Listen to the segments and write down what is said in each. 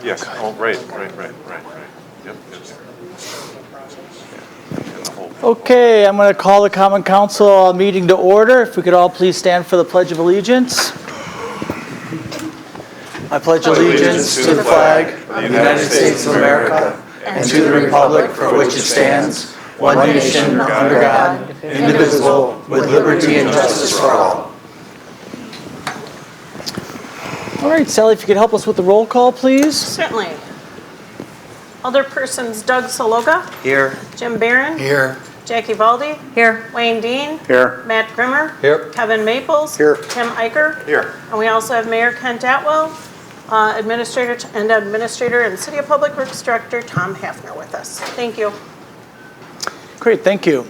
Yes, oh, right. Yep. Okay, I'm going to call the Common Council meeting to order. If we could all please stand for the Pledge of Allegiance. I pledge allegiance to the flag of the United States of America and to the republic for which it stands, one nation under God, indivisible, with liberty and justice for all. All right, Sally, if you could help us with the roll call, please. Certainly. Alderpersons Doug Saloga. Here. Jim Barron. Here. Jackie Valdi. Here. Wayne Dean. Here. Matt Grimmer. Here. Kevin Maples. Here. Tim Eicher. Here. And we also have Mayor Kent Atwell, Administrator and City of Public Works Director Tom Hafner with us. Thank you. Great, thank you.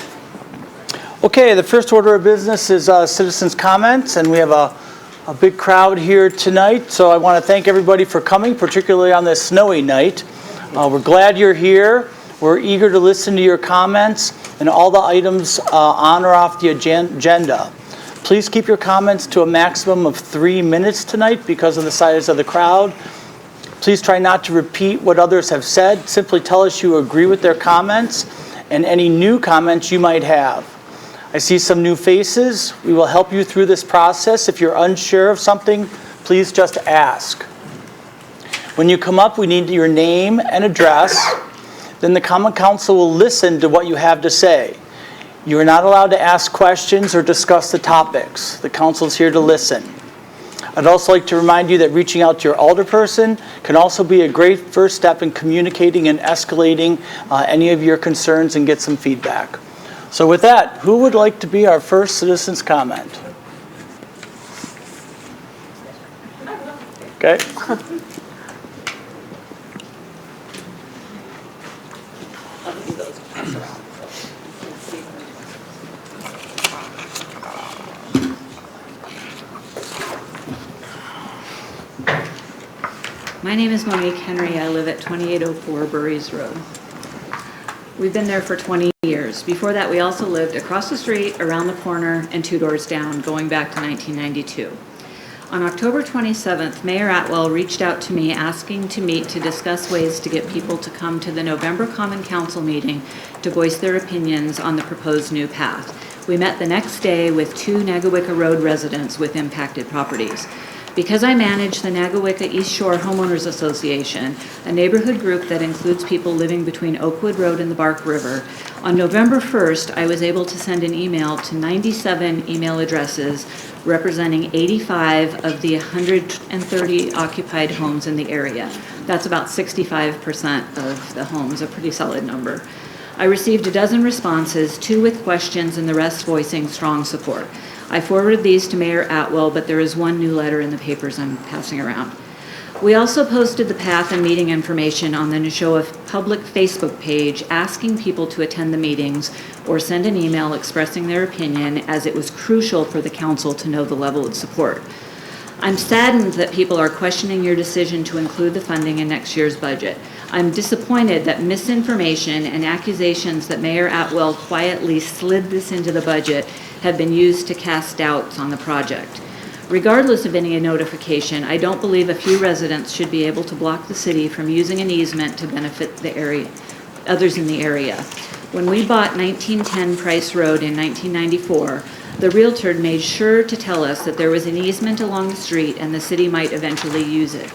Okay, the first order of business is citizens' comments, and we have a big crowd here tonight, so I want to thank everybody for coming, particularly on this snowy night. We're glad you're here. We're eager to listen to your comments and all the items on or off the agenda. Please keep your comments to a maximum of 3 minutes tonight because of the size of the crowd. Please try not to repeat what others have said. Simply tell us you agree with their comments and any new comments you might have. I see some new faces. We will help you through this process. If you're unsure of something, please just ask. When you come up, we need your name and address. Then the Common Council will listen to what you have to say. You are not allowed to ask questions or discuss the topics. The council is here to listen. I'd also like to remind you that reaching out to your alderperson can also be a great first step in communicating and escalating any of your concerns and get some feedback. So with that, who would like to be our first citizen's comment? Okay. My name is Monique Henry. I live at 2804 Burries Road. We've been there for 20 years. Before that, we also lived across the street, around the corner, and 2 doors down, going back to 1992. On October 27th, Mayor Atwell reached out to me asking to meet to discuss ways to get people to come to the November Common Council meeting to voice their opinions on the proposed new path. We met the next day with 2 Nagawicka Road residents with impacted properties. Because I manage the Nagawicka East Shore Homeowners Association, a neighborhood group that includes people living between Oakwood Road and the Bark River, on November 1st, I was able to send an email to 97 email addresses representing 85 of the 130 occupied homes in the area. That's about 65% of the homes, a pretty solid number. I received a dozen responses, 2 with questions and the rest voicing strong support. I forwarded these to Mayor Atwell, but there is 1 new letter in the papers I'm passing around. We also posted the path and meeting information on the Neshoa public Facebook page, asking people to attend the meetings or send an email expressing their opinion, as it was crucial for the council to know the level of support. I'm saddened that people are questioning your decision to include the funding in next year's budget. I'm disappointed that misinformation and accusations that Mayor Atwell quietly slid this into the budget have been used to cast doubts on the project. Regardless of any notification, I don't believe a few residents should be able to block the city from using an easement to benefit the area, others in the area. When we bought 1910 Price Road in 1994, the realtor made sure to tell us that there was an easement along the street and the city might eventually use it.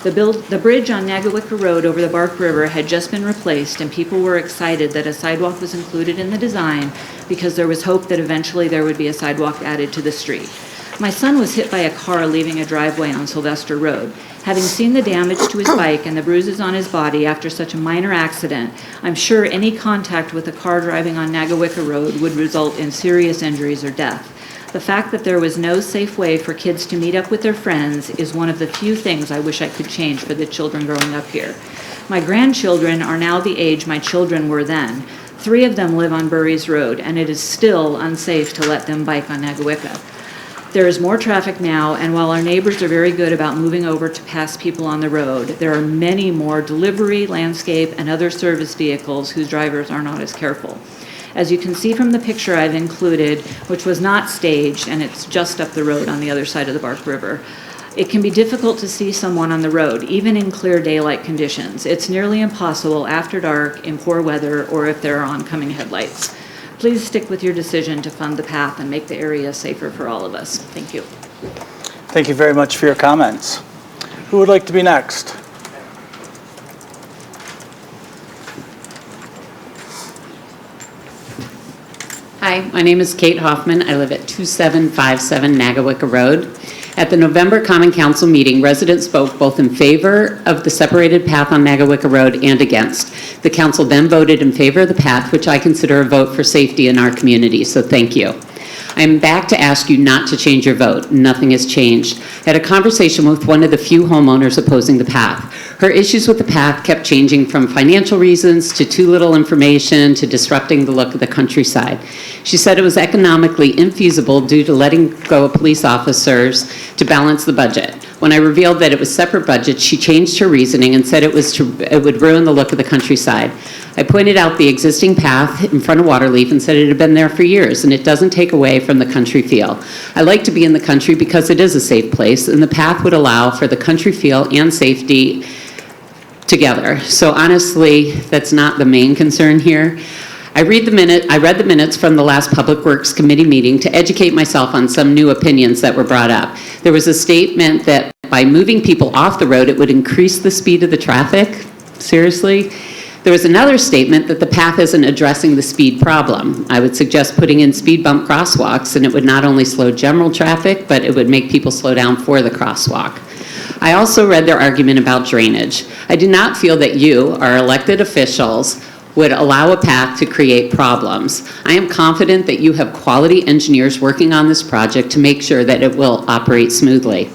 The bridge on Nagawicka Road over the Bark River had just been replaced, and people were excited that a sidewalk was included in the design because there was hope that eventually there would be a sidewalk added to the street. My son was hit by a car leaving a driveway on Sylvester Road. Having seen the damage to his bike and the bruises on his body after such a minor accident, I'm sure any contact with a car driving on Nagawicka Road would result in serious injuries or death. The fact that there was no safe way for kids to meet up with their friends is one of the few things I wish I could change for the children growing up here. My grandchildren are now the age my children were then. 3 of them live on Burries Road, and it is still unsafe to let them bike on Nagawicka. There is more traffic now, and while our neighbors are very good about moving over to pass people on the road, there are many more delivery, landscape, and other service vehicles whose drivers are not as careful. As you can see from the picture I've included, which was not staged, and it's just up the road on the other side of the Bark River, It can be difficult to see someone on the road, even in clear daylight conditions. It's nearly impossible after dark, in poor weather, or if there are oncoming headlights. Please stick with your decision to fund the path and make the area safer for all of us. Thank you. Thank you very much for your comments. Who would like to be next? Hi, my name is Kate Hoffman. I live at 2757 Nagawicka Road. At the November Common Council meeting, residents spoke both in favor of the separated path on Nagawicka Road and against. The council then voted in favor of the path, which I consider a vote for safety in our community, so thank you. I'm back to ask you not to change your vote. Nothing has changed. I had a conversation with one of the few homeowners opposing the path. Her issues with the path kept changing from financial reasons to too little information to disrupting the look of the countryside. She said it was economically infeasible due to letting go of police officers to balance the budget. When I revealed that it was separate budgets, she changed her reasoning and said it would ruin the look of the countryside. I pointed out the existing path in front of Waterleaf and said it had been there for years and it doesn't take away from the country feel. I like to be in the country because it is a safe place and the path would allow for the country feel and safety together. So honestly, that's not the main concern here. I read the minutes from the last Public Works Committee meeting to educate myself on some new opinions that were brought up. There was a statement that by moving people off the road, it would increase the speed of the traffic. Seriously? There was another statement that the path isn't addressing the speed problem. I would suggest putting in speed bump crosswalks, and it would not only slow general traffic, but it would make people slow down for the crosswalk. I also read their argument about drainage. I do not feel that you, our elected officials, would allow a path to create problems. I am confident that you have quality engineers working on this project to make sure that it will operate smoothly.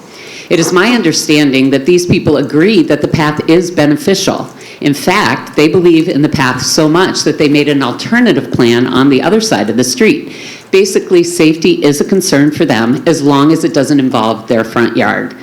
It is my understanding that these people agree that the path is beneficial. In fact, they believe in the path so much that they made an alternative plan on the other side of the street. Basically, safety is a concern for them as long as it doesn't involve their front yard.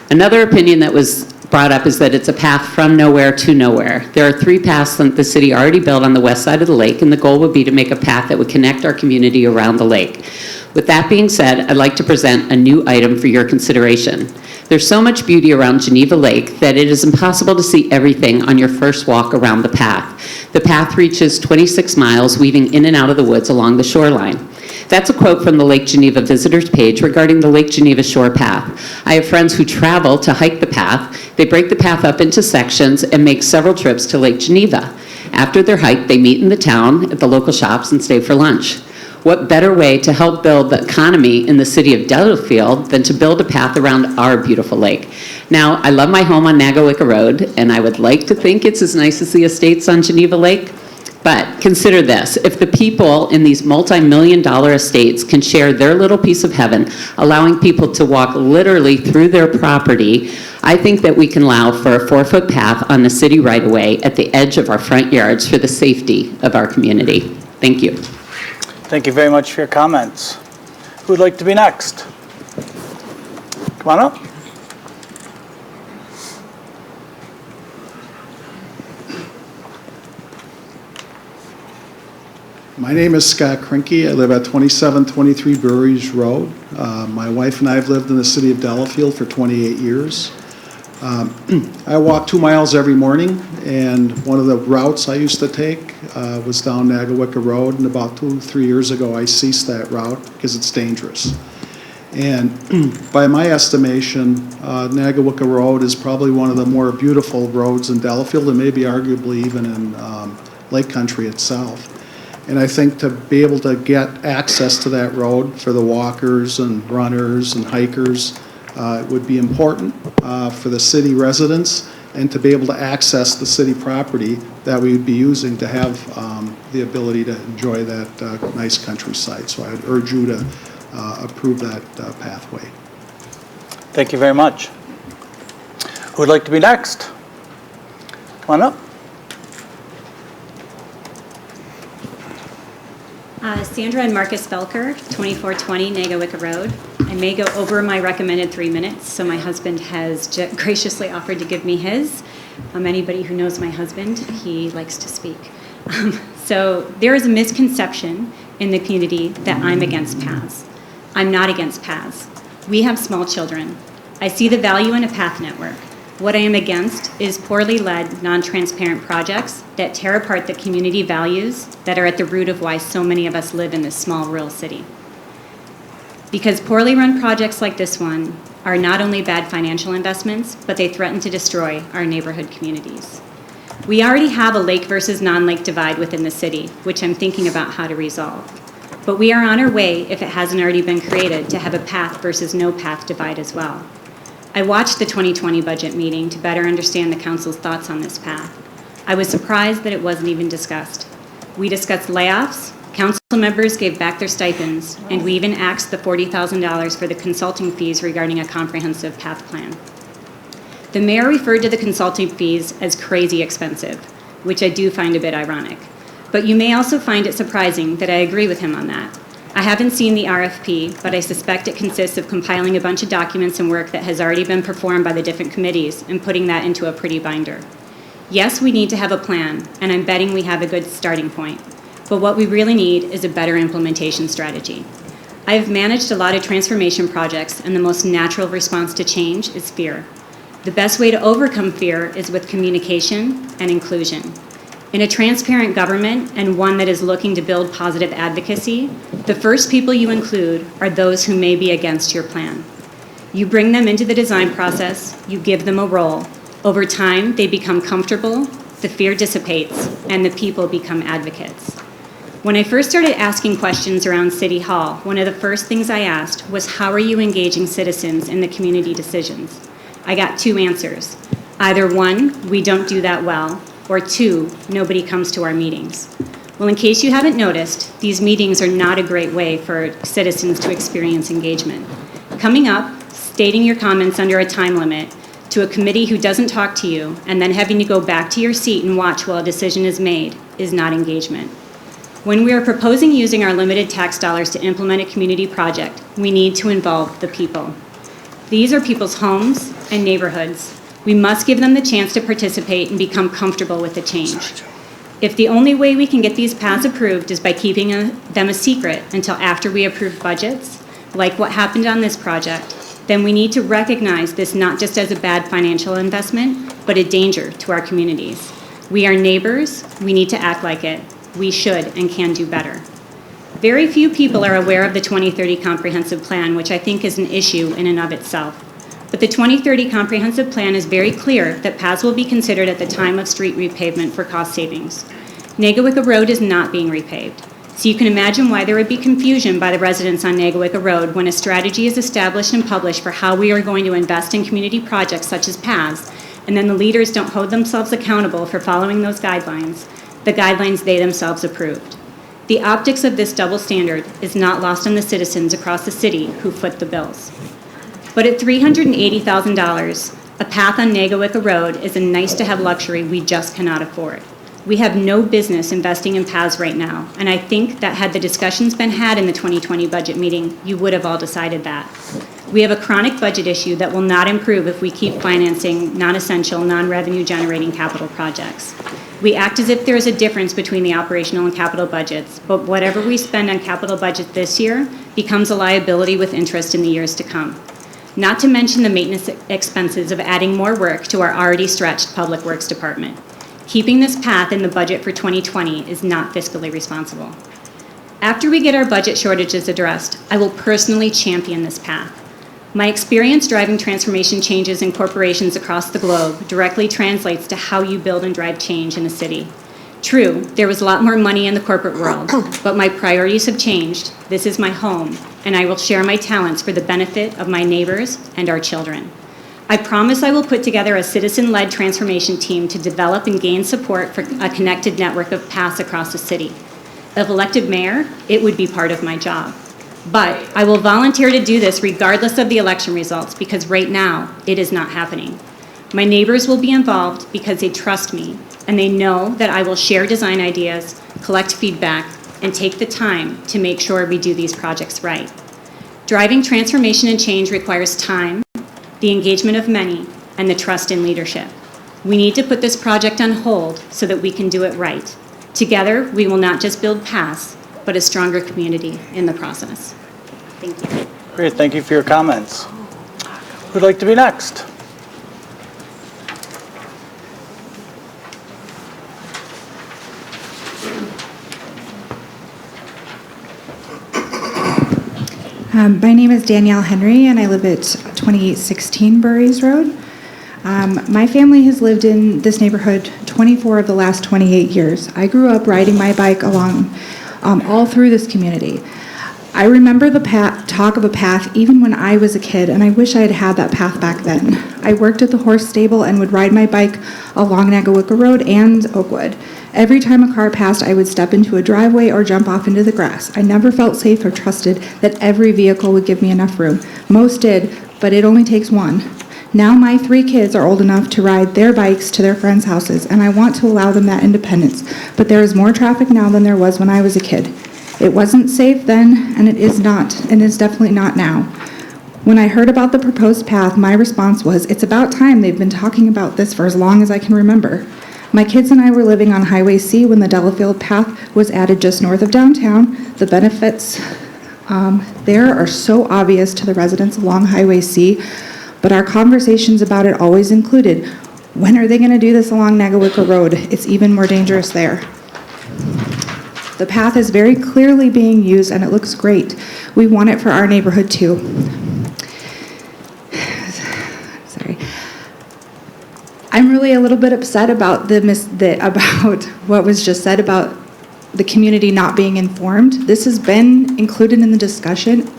Another opinion that was brought up is that it's a path from nowhere to nowhere. There are 3 paths that the city already built on the west side of the lake, and the goal would be to make a path that would connect our community around the lake. With that being said, I'd like to present a new item for your consideration. There's so much beauty around Geneva Lake that it is impossible to see everything on your first walk around the path. The path reaches 26 miles, weaving in and out of the woods along the shoreline. That's a quote from the Lake Geneva visitors page regarding the Lake Geneva shore path. I have friends who travel to hike the path. They break the path up into sections and make several trips to Lake Geneva. After their hike, they meet in the town at the local shops and stay for lunch. What better way to help build the economy in the city of Delafield than to build a path around our beautiful lake? Now, I love my home on Nagawicka Road, and I would like to think it's as nice as the estates on Geneva Lake. But consider this, if the people in these multi-million-dollar estates can share their little piece of heaven, allowing people to walk literally through their property, I think that we can allow for a 4-foot path on the city right-of-way at the edge of our front yards for the safety of our community. Thank you. Thank you very much for your comments. Who would like to be next? Come on up. My name is Scott Krinke. I live at 2723 Breweries Road. My wife and I have lived in the city of Delafield for 28 years. I walk 2 miles every morning, and one of the routes I used to take was down Nagawicka Road, and about 2-3 years ago I ceased that route because it's dangerous. And by my estimation, Nagawicka Road is probably one of the more beautiful roads in Delafield, and maybe arguably even in Lake Country itself. And I think to be able to get access to that road for the walkers and runners and hikers would be important for the city residents, and to be able to access the city property that we would be using to have the ability to enjoy that nice countryside. So I would urge you to approve that pathway. Thank you very much. Who would like to be next? Come on up. Sandra and Marcus Belker, 2420 Nagawicka Road. I may go over my recommended 3 minutes, so my husband has graciously offered to give me his. Anybody who knows my husband, he likes to speak. So there is a misconception in the community that I'm against paths. I'm not against paths. We have small children. I see the value in a path network. What I am against is poorly led, non-transparent projects that tear apart the community values that are at the root of why so many of us live in this small rural city. Because poorly run projects like this one are not only bad financial investments, but they threaten to destroy our neighborhood communities. We already have a lake versus non-lake divide within the city, which I'm thinking about how to resolve. But we are on our way, if it hasn't already been created, to have a path versus no path divide as well. I watched the 2020 budget meeting to better understand the council's thoughts on this path. I was surprised that it wasn't even discussed. We discussed layoffs, council members gave back their stipends, and we even axed the $40,000 for the consulting fees regarding a comprehensive path plan. The mayor referred to the consulting fees as crazy expensive, which I do find a bit ironic. But you may also find it surprising that I agree with him on that. I haven't seen the RFP, but I suspect it consists of compiling a bunch of documents and work that has already been performed by the different committees and putting that into a pretty binder. Yes, we need to have a plan, and I'm betting we have a good starting point. But what we really need is a better implementation strategy. I have managed a lot of transformation projects, and the most natural response to change is fear. The best way to overcome fear is with communication and inclusion. In a transparent government and one that is looking to build positive advocacy, the first people you include are those who may be against your plan. You bring them into the design process, you give them a role. Over time, they become comfortable, the fear dissipates, and the people become advocates. When I first started asking questions around City Hall, one of the first things I asked was, how are you engaging citizens in the community decisions? I got two answers. Either one, we don't do that well, or two, nobody comes to our meetings. Well, in case you haven't noticed, these meetings are not a great way for citizens to experience engagement. Coming up, stating your comments under a time limit to a committee who doesn't talk to you, and then having to go back to your seat and watch while a decision is made is not engagement. When we are proposing using our limited tax dollars to implement a community project, we need to involve the people. These are people's homes and neighborhoods. We must give them the chance to participate and become comfortable with the change. If the only way we can get these paths approved is by keeping them a secret until after we approve budgets, like what happened on this project, then we need to recognize this not just as a bad financial investment, but a danger to our communities. We are neighbors, we need to act like it. We should and can do better. Very few people are aware of the 2030 Comprehensive Plan, which I think is an issue in and of itself. But the 2030 Comprehensive Plan is very clear that paths will be considered at the time of street repavement for cost savings. Nagawicka Road is not being repaved, so you can imagine why there would be confusion by the residents on Nagawicka Road when a strategy is established and published for how we are going to invest in community projects such as paths, and then the leaders don't hold themselves accountable for following those guidelines, the guidelines they themselves approved. The optics of this double standard is not lost on the citizens across the city who foot the bills. But at $380,000, a path on Nagawicka Road is a nice-to-have luxury we just cannot afford. We have no business investing in paths right now, and I think that had the discussions been had in the 2020 budget meeting, you would have all decided that. We have a chronic budget issue that will not improve if we keep financing non-essential, non-revenue generating capital projects. We act as if there is a difference between the operational and capital budgets, but whatever we spend on capital budget this year becomes a liability with interest in the years to come. Not to mention the maintenance expenses of adding more work to our already stretched Public Works Department. Keeping this path in the budget for 2020 is not fiscally responsible. After we get our budget shortages addressed, I will personally champion this path. My experience driving transformation changes in corporations across the globe directly translates to how you build and drive change in a city. True, there was a lot more money in the corporate world, but my priorities have changed. This is my home, and I will share my talents for the benefit of my neighbors and our children. I promise I will put together a citizen-led transformation team to develop and gain support for a connected network of paths across the city. If elected mayor, it would be part of my job. But I will volunteer to do this regardless of the election results because right now it is not happening. My neighbors will be involved because they trust me and they know that I will share design ideas, collect feedback, and take the time to make sure we do these projects right. Driving transformation and change requires time, the engagement of many, and the trust in leadership. We need to put this project on hold so that we can do it right. Together, we will not just build paths, but a stronger community in the process. Thank you. Great, thank you for your comments. Who'd like to be next? My name is Danielle Henry, and I live at 2816 Burries Road. My family has lived in this neighborhood 24 of the last 28 years. I grew up riding my bike along all through this community. I remember the talk of a path even when I was a kid, and I wish I had had that path back then. I worked at the horse stable and would ride my bike along Nagawicka Road and Oakwood. Every time a car passed, I would step into a driveway or jump off into the grass. I never felt safe or trusted that every vehicle would give me enough room. Most did, but it only takes one. Now my 3 kids are old enough to ride their bikes to their friends' houses, and I want to allow them that independence. But there is more traffic now than there was when I was a kid. It wasn't safe then, and it is not, and it's definitely not now. When I heard about the proposed path, my response was, it's about time. They've been talking about this for as long as I can remember. My kids and I were living on Highway C when the Delafield path was added just north of downtown. The benefits there are so obvious to the residents along Highway C, but our conversations about it always included, when are they going to do this along Nagawicka Road? It's even more dangerous there. The path is very clearly being used, and it looks great. We want it for our neighborhood too. Sorry. I'm really a little bit upset about about what was just said about the community not being informed. This has been included in the discussion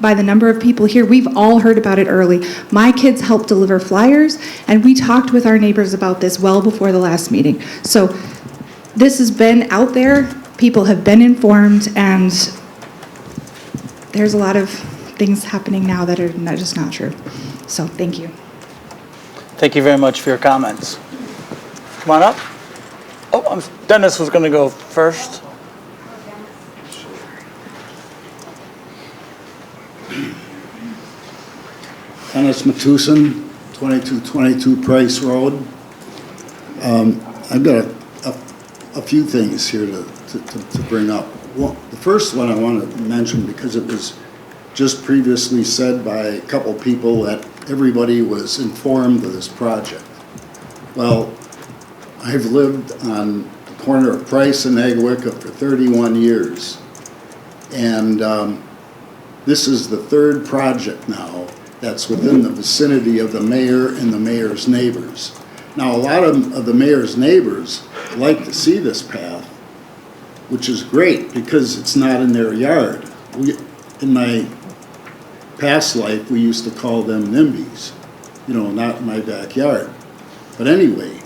by the number of people here. We've all heard about it early. My kids helped deliver flyers, and we talked with our neighbors about this well before the last meeting. So this has been out there. People have been informed, and there's a lot of things happening now that are just not true. So thank you. Thank you very much for your comments. Come on up. Oh, Dennis was going to go first. Dennis Matuson, 2222 Price Road. I've got a few things here to bring up. Well, the first one I want to mention, because it was just previously said by a couple people that everybody was informed of this project. Well, I've lived on the corner of Price and Nagawicka for 31 years, and this is the 3rd project now that's within the vicinity of the mayor and the mayor's neighbors. Now, a lot of the mayor's neighbors like to see this path, which is great because it's not in their yard. In my past life, we used to call them NIMBYs, not in my backyard. But anyway,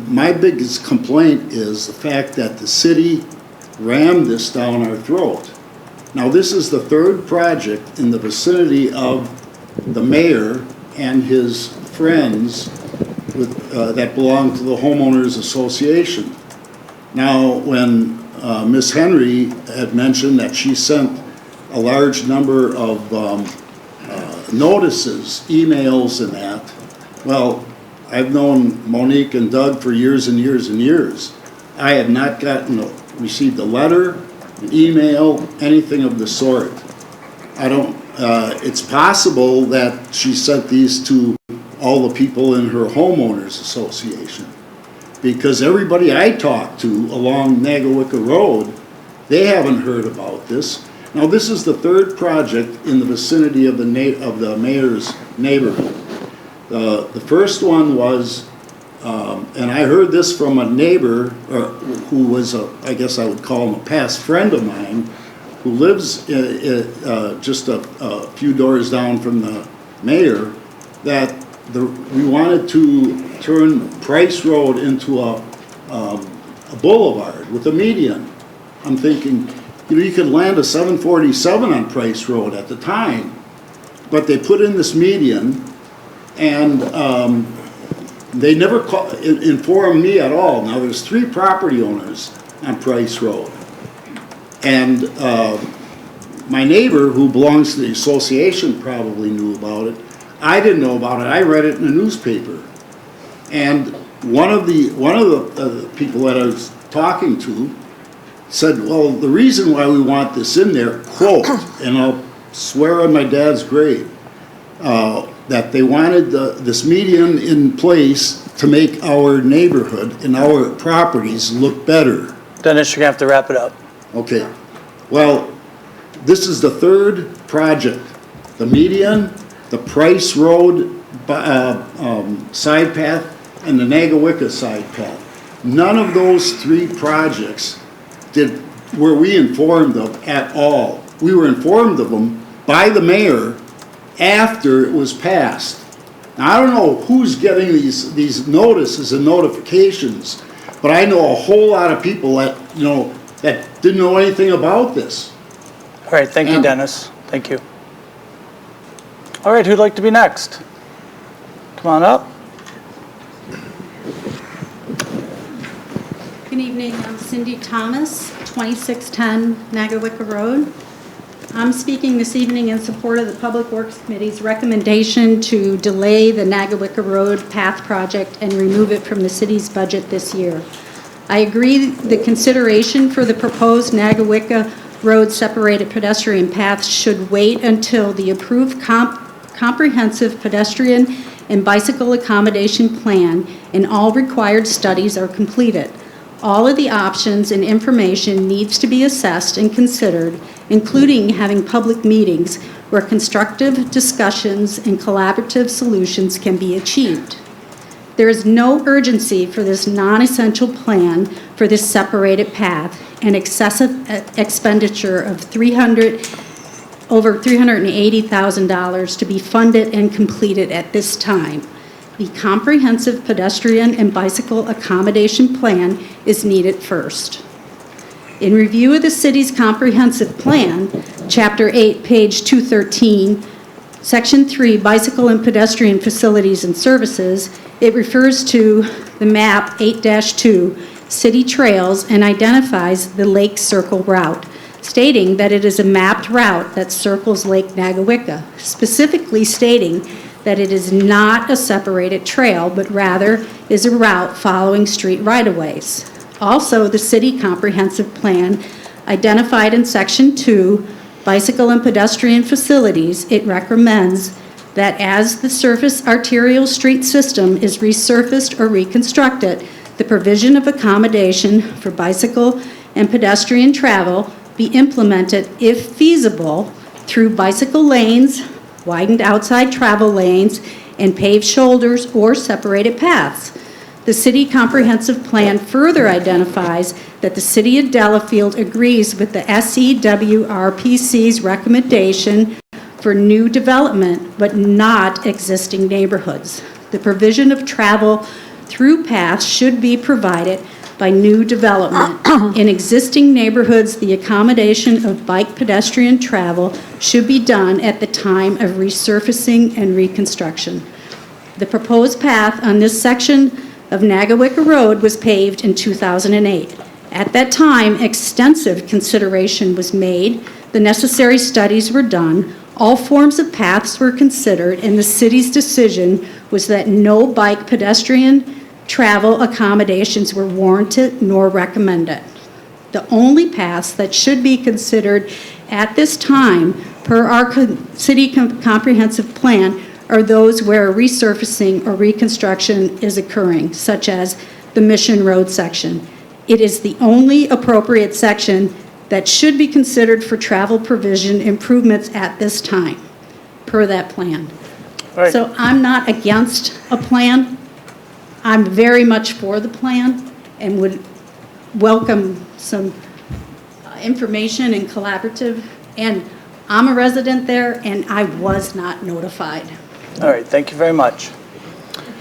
my biggest complaint is the fact that the city rammed this down our throat. Now, this is the 3rd project in the vicinity of the mayor and his friends that belong to the homeowners association. Now, when Ms. Henry had mentioned that she sent a large number of notices, emails and that, well, I've known Monique and Doug for years and years and years. I have not received a letter, an email, anything of the sort. It's possible that she sent these to all the people in her homeowners association, because everybody I talked to along Nagawicka Road, they haven't heard about this. Now, this is the 3rd project in the vicinity of the mayor's neighborhood. The first one was, and I heard this from a neighbor who was, I guess I would call him a past friend of mine, who lives just a few doors down from the mayor, that we wanted to turn Price Road into a boulevard with a median. I'm thinking, you could land a 747 on Price Road at the time, but they put in this median, and they never informed me at all. Now, there's 3 property owners on Price Road, and my neighbor, who belongs to the association, probably knew about it. I didn't know about it. I read it in the newspaper, and one of the people that I was talking to said, well, the reason why we want this in there, quote, and I'll swear on my dad's grave, that they wanted this median in place to make our neighborhood and our properties look better. Dennis, you're gonna have to wrap it up. Okay, well, this is the third project. The median, the Price Road side path, and the Nagawicka side path. None of those three projects were we informed of at all. We were informed of them by the mayor after it was passed. Now, I don't know who's getting these notices and notifications, but I know a whole lot of people that, that didn't know anything about this. All right, thank you, Dennis. Thank you. All right, who'd like to be next? Come on up. Good evening, I'm Cindy Thomas, 2610 Nagawicka Road. I'm speaking this evening in support of the Public Works Committee's recommendation to delay the Nagawicka Road Path project and remove it from the city's budget this year. I agree the consideration for the proposed Nagawicka Road separated pedestrian path should wait until the approved comprehensive pedestrian and bicycle accommodation plan and all required studies are completed. All of the options and information needs to be assessed and considered, including having public meetings where constructive discussions and collaborative solutions can be achieved. There is no urgency for this non-essential plan for this separated path and excessive expenditure of over $380,000 to be funded and completed at this time. The comprehensive pedestrian and bicycle accommodation plan is needed first. In review of the city's comprehensive plan, Chapter 8, page 213, Section 3, Bicycle and Pedestrian Facilities and Services, it refers to the map 8-2, City Trails, and identifies the Lake Circle route, stating that it is a mapped route that circles Lake Nagawicka, specifically stating that it is not a separated trail, but rather is a route following street right-of-ways. Also, the city comprehensive plan identified in Section 2, Bicycle and Pedestrian Facilities, it recommends that as the surface arterial street system is resurfaced or reconstructed, the provision of accommodation for bicycle and pedestrian travel be implemented, if feasible, through bicycle lanes, widened outside travel lanes, and paved shoulders or separated paths. The city comprehensive plan further identifies that the city of Delafield agrees with the SEWRPC's recommendation for new development, but not existing neighborhoods. The provision of travel through paths should be provided by new development. In existing neighborhoods, the accommodation of bike pedestrian travel should be done at the time of resurfacing and reconstruction. The proposed path on this section of Nagawicka Road was paved in 2008. At that time, extensive consideration was made, the necessary studies were done, all forms of paths were considered, and the city's decision was that no bike pedestrian travel accommodations were warranted nor recommended. The only paths that should be considered at this time per our city comprehensive plan are those where resurfacing or reconstruction is occurring, such as the Mission Road section. It is the only appropriate section that should be considered for travel provision improvements at this time, per that plan. Right. So I'm not against a plan. I'm very much for the plan and would welcome some information and collaborative. And I'm a resident there, and I was not notified. All right, thank you very much.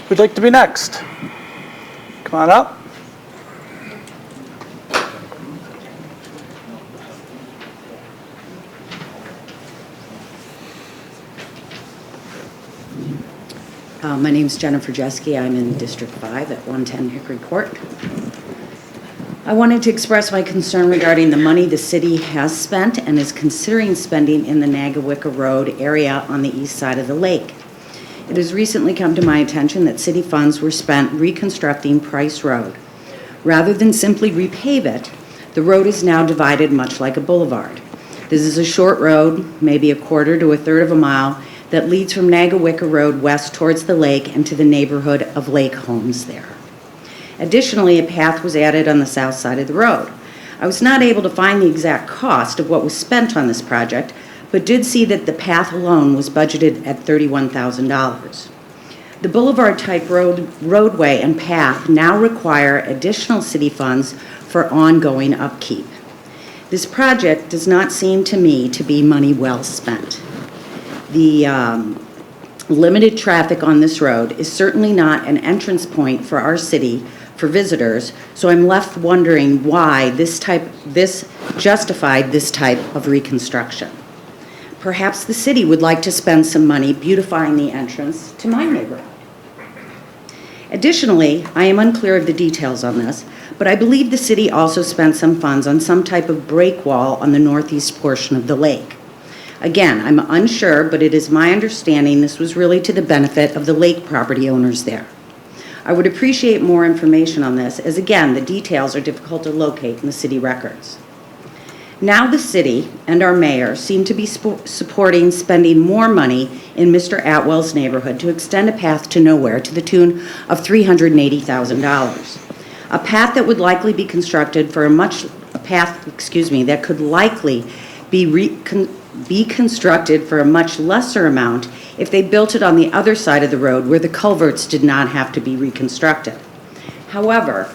Who'd like to be next? Come on up. My name's Jennifer Jeske. I'm in District 5 at 110 Hickory Court. I wanted to express my concern regarding the money the city has spent and is considering spending in the Nagawicka Road area on the east side of the lake. It has recently come to my attention that city funds were spent reconstructing Price Road. Rather than simply repave it, the road is now divided much like a boulevard. This is a short road, maybe a quarter to a third of a mile, that leads from Nagawicca Road west towards the lake and to the neighborhood of Lake Homes there. Additionally, a path was added on the south side of the road. I was not able to find the exact cost of what was spent on this project, but did see that the path alone was budgeted at $31,000. The boulevard-type roadway and path now require additional city funds for ongoing upkeep. This project does not seem to me to be money well spent. The limited traffic on this road is certainly not an entrance point for our city for visitors, so I'm left wondering why this justified this type of reconstruction. Perhaps the city would like to spend some money beautifying the entrance to my neighborhood. Additionally, I am unclear of the details on this, but I believe the city also spent some funds on some type of break wall on the northeast portion of the lake. Again, I'm unsure, but it is my understanding this was really to the benefit of the lake property owners there. I would appreciate more information on this, as again, the details are difficult to locate in the city records. Now the city and our mayor seem to be supporting spending more money in Mr. Atwell's neighborhood to extend a path to nowhere to the tune of $380,000. A path that would likely be constructed for that could likely be constructed for a much lesser amount if they built it on the other side of the road where the culverts did not have to be reconstructed. However,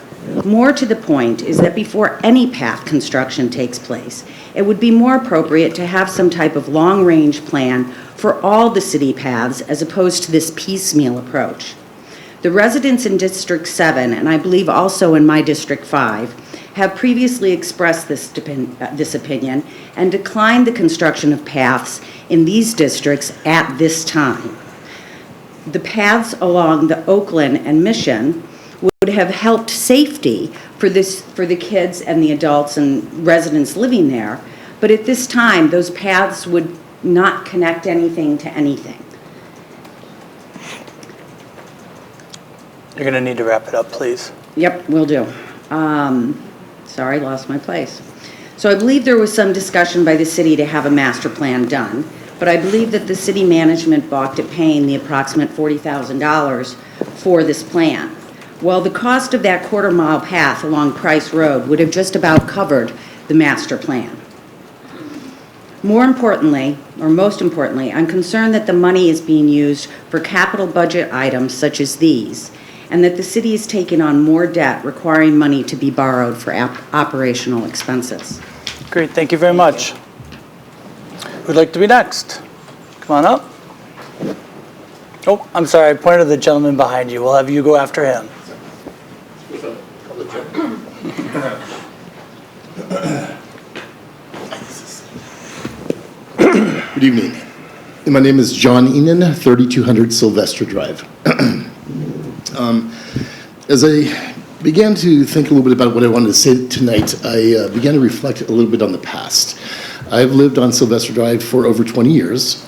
more to the point is that before any path construction takes place, it would be more appropriate to have some type of long-range plan for all the city paths as opposed to this piecemeal approach. The residents in District 7, and I believe also in my District 5, have previously expressed this opinion and declined the construction of paths in these districts at this time. The paths along the Oakland and Mission would have helped safety for the kids and the adults and residents living there, but at this time, those paths would not connect anything to anything. You're going to need to wrap it up, please. Yep, will do. Sorry, lost my place. So I believe there was some discussion by the city to have a master plan done, but I believe that the city management balked at paying the approximate $40,000 for this plan. Well, the cost of that quarter-mile path along Price Road would have just about covered the master plan. More importantly, or most importantly, I'm concerned that the money is being used for capital budget items such as these, and that the city is taking on more debt requiring money to be borrowed for operational expenses. Great, thank you very much. Who'd like to be next? Come on up. Oh, I'm sorry, I pointed to the gentleman behind you. We'll have you go after him. Good evening. My name is John Enan, 3200 Sylvester Drive. As I began to think a little bit about what I wanted to say tonight, I began to reflect a little bit on the past. I've lived on Sylvester Drive for over 20 years.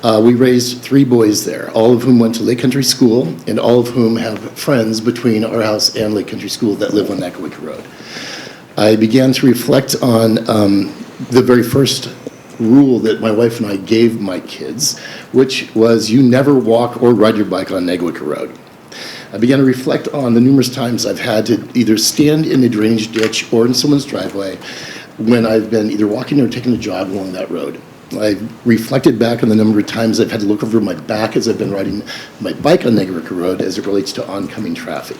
We raised 3 boys there, all of whom went to Lake Country School, and all of whom have friends between our house and Lake Country School that live on Nagawicca Road. I began to reflect on the very first rule that my wife and I gave my kids, which was you never walk or ride your bike on Nagawicca Road. I began to reflect on the numerous times I've had to either stand in a drainage ditch or in someone's driveway when I've been either walking or taking a jog along that road. I reflected back on the number of times I've had to look over my back as I've been riding my bike on Nagawicca Road as it relates to oncoming traffic.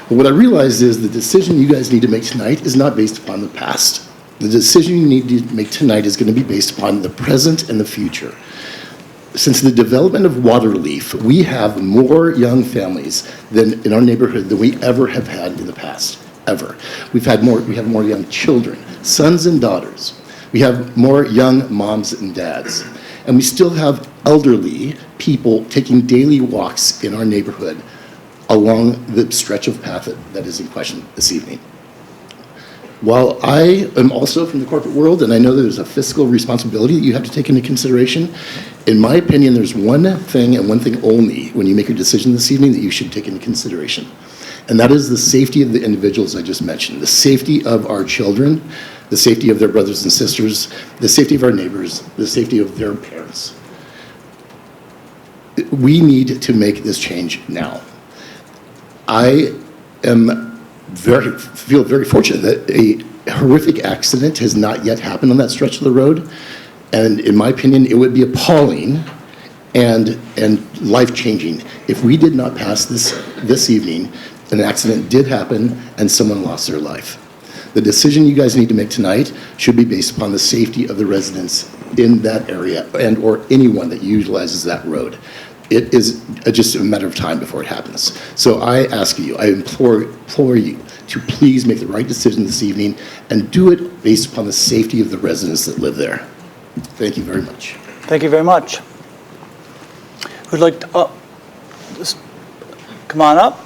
But what I realized is the decision you guys need to make tonight is not based upon the past. The decision you need to make tonight is going to be based upon the present and the future. Since the development of Waterleaf, we have more young families than in our neighborhood than we ever have had in the past, ever. We have more young children, sons and daughters. We have more young moms and dads. And we still have elderly people taking daily walks in our neighborhood along the stretch of path that is in question this evening. While I am also from the corporate world, and I know there's a fiscal responsibility that you have to take into consideration, in my opinion, there's one thing and one thing only when you make your decision this evening that you should take into consideration. And that is the safety of the individuals I just mentioned, the safety of our children, the safety of their brothers and sisters, the safety of our neighbors, the safety of their parents. we need to make this change now. I feel very fortunate that a horrific accident has not yet happened on that stretch of the road. And in my opinion, it would be appalling and life-changing if we did not pass this evening, an accident did happen and someone lost their life. The decision you guys need to make tonight should be based upon the safety of the residents in that area and or anyone that utilizes that road. It is just a matter of time before it happens. So I ask you, I implore you to please make the right decision this evening and do it based upon the safety of the residents that live there. Thank you very much. Thank you very much. Who'd like to, just come on up.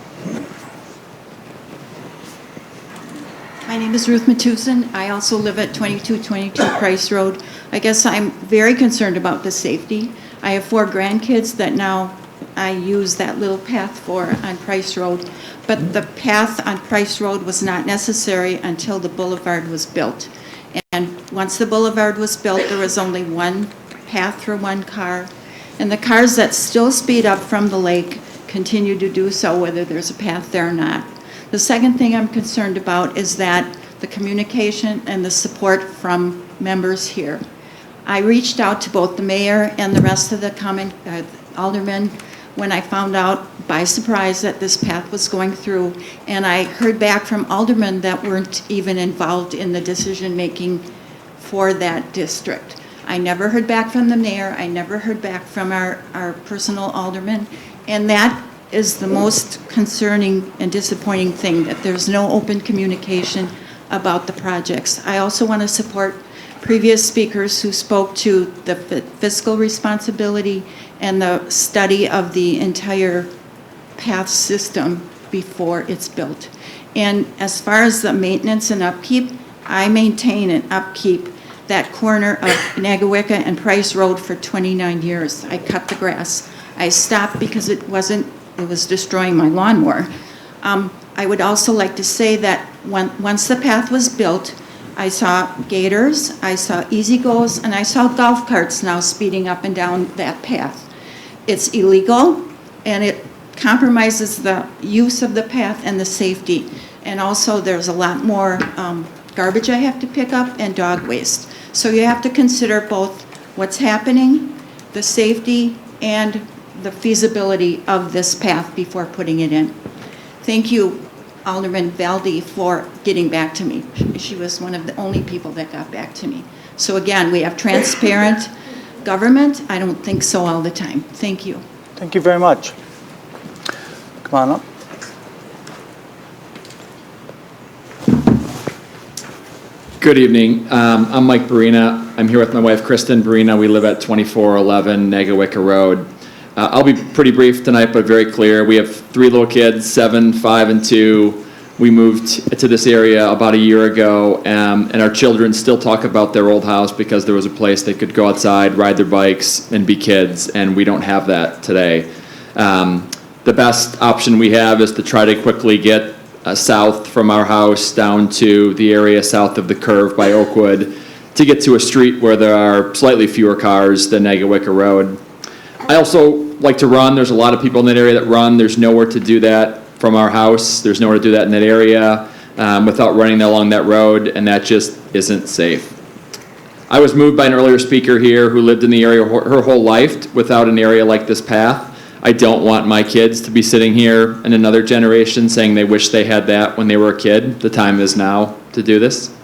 My name is Ruth Matuson. I also live at 2222 Price Road. I guess I'm very concerned about the safety. I have 4 grandkids that now I use that little path for on Price Road. But the path on Price Road was not necessary until the boulevard was built. And once the boulevard was built, there was only one path for one car. And the cars that still speed up from the lake continue to do so, whether there's a path there or not. The second thing I'm concerned about is that the communication and the support from members here. I reached out to both the mayor and the rest of the aldermen when I found out by surprise that this path was going through, and I heard back from aldermen that weren't even involved in the decision-making for that district. I never heard back from the mayor. I never heard back from our personal aldermen, and that is the most concerning and disappointing thing, that there's no open communication about the projects. I also want to support previous speakers who spoke to the fiscal responsibility and the study of the entire path system before it's built. And as far as the maintenance and upkeep, I maintain and upkeep that corner of Nagawicka and Price Road for 29 years. I cut the grass. I stopped because it was destroying my lawnmower. I would also like to say that once the path was built, I saw gators, I saw easy-goes, and I saw golf carts now speeding up and down that path. It's illegal, and it compromises the use of the path and the safety. And also, there's a lot more garbage I have to pick up and dog waste. So you have to consider both what's happening, the safety, and the feasibility of this path before putting it in. Thank you, Alderman Valdi, for getting back to me. She was one of the only people that got back to me. So again, we have transparent government. I don't think so all the time. Thank you. Thank you very much. Come on up. Good evening. I'm Mike Barina. I'm here with my wife, Kristen Barina. We live at 2411 Nagawicka Road. I'll be pretty brief tonight, but very clear. We have 3 little kids, 7, 5, and 2. We moved to this area about a year ago, and our children still talk about their old house because there was a place they could go outside, ride their bikes, and be kids, and we don't have that today. The best option we have is to try to quickly get south from our house down to the area south of the curve by Oakwood to get to a street where there are slightly fewer cars than Nagawicka Road. I also like to run. There's a lot of people in that area that run. There's nowhere to do that from our house. There's nowhere to do that in that area without running along that road, and that just isn't safe. I was moved by an earlier speaker here who lived in the area her whole life without an area like this path. I don't want my kids to be sitting here in another generation saying they wish they had that when they were a kid. The time is now to do this.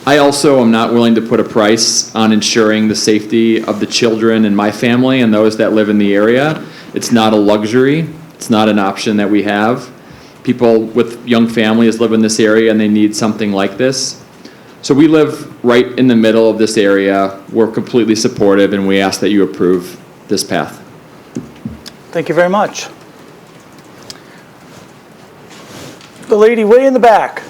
I also am not willing to put a price on ensuring the safety of the children in my family and those that live in the area. It's not a luxury. It's not an option that we have. People with young families live in this area and they need something like this. So we live right in the middle of this area. We're completely supportive and we ask that you approve this path. Thank you very much. The lady way in the back.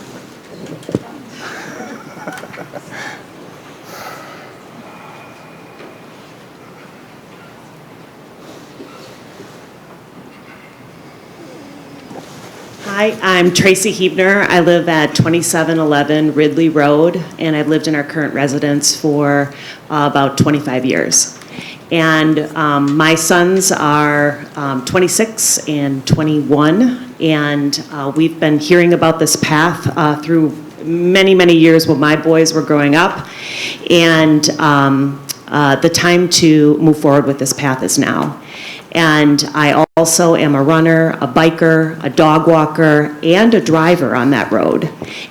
Hi, I'm Tracy Hebner. I live at 2711 Ridley Road, and I've lived in our current residence for about 25 years. And my sons are 26 and 21, and we've been hearing about this path through many, many years when my boys were growing up. And the time to move forward with this path is now. And I also am a runner, a biker, a dog walker, and a driver on that road.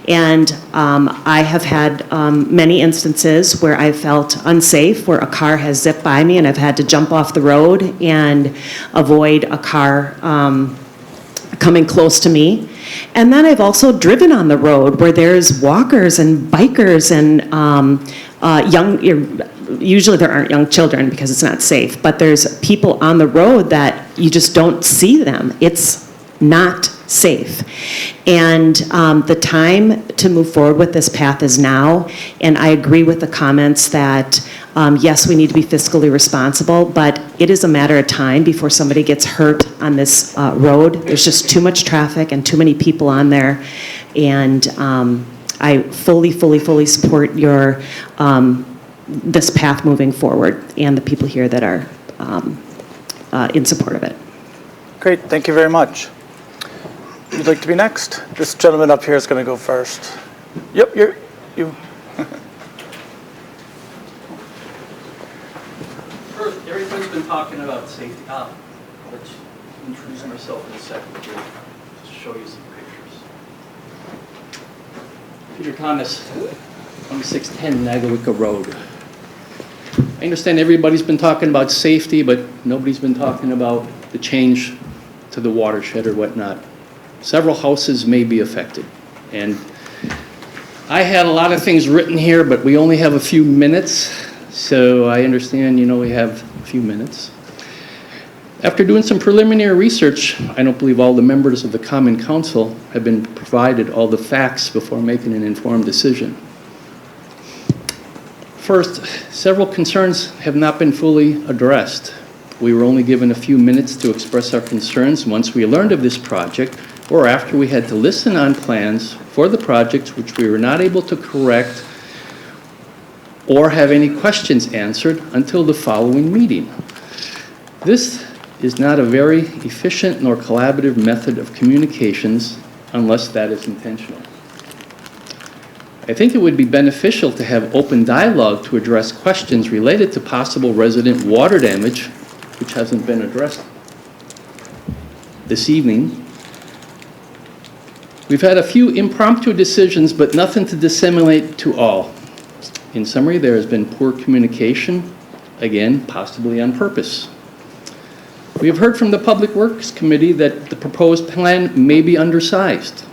And I have had many instances where I felt unsafe, where a car has zipped by me and I've had to jump off the road and avoid a car coming close to me. And then I've also driven on the road where there's walkers and bikers and usually there aren't young children because it's not safe, but there's people on the road that you just don't see them. It's not safe. And the time to move forward with this path is now. And I agree with the comments that, yes, we need to be fiscally responsible, but it is a matter of time before somebody gets hurt on this road. There's just too much traffic and too many people on there. And I fully support your this path moving forward and the people here that are in support of it. Great, thank you very much. You'd like to be next? This gentleman up here is going to go first. Yep, you. First, everybody's been talking about safety. Let's introduce myself in a second here, just show you some pictures. Peter Thomas, 2610 Nagawicka Road. I understand everybody's been talking about safety, but nobody's been talking about the change to the watershed or whatnot. Several houses may be affected. And I had a lot of things written here, but we only have a few minutes. So I understand, we have a few minutes. After doing some preliminary research, I don't believe all the members of the Common Council have been provided all the facts before making an informed decision. First, several concerns have not been fully addressed. We were only given a few minutes to express our concerns once we learned of this project, or after we had to listen on plans for the project which we were not able to correct or have any questions answered until the following meeting. This is not a very efficient nor collaborative method of communications unless that is intentional. I think it would be beneficial to have open dialogue to address questions related to possible resident water damage, which hasn't been addressed this evening. We've had a few impromptu decisions, but nothing to disseminate to all. In summary, there has been poor communication, again, possibly on purpose. We have heard from the Public Works Committee that the proposed plan may be undersized.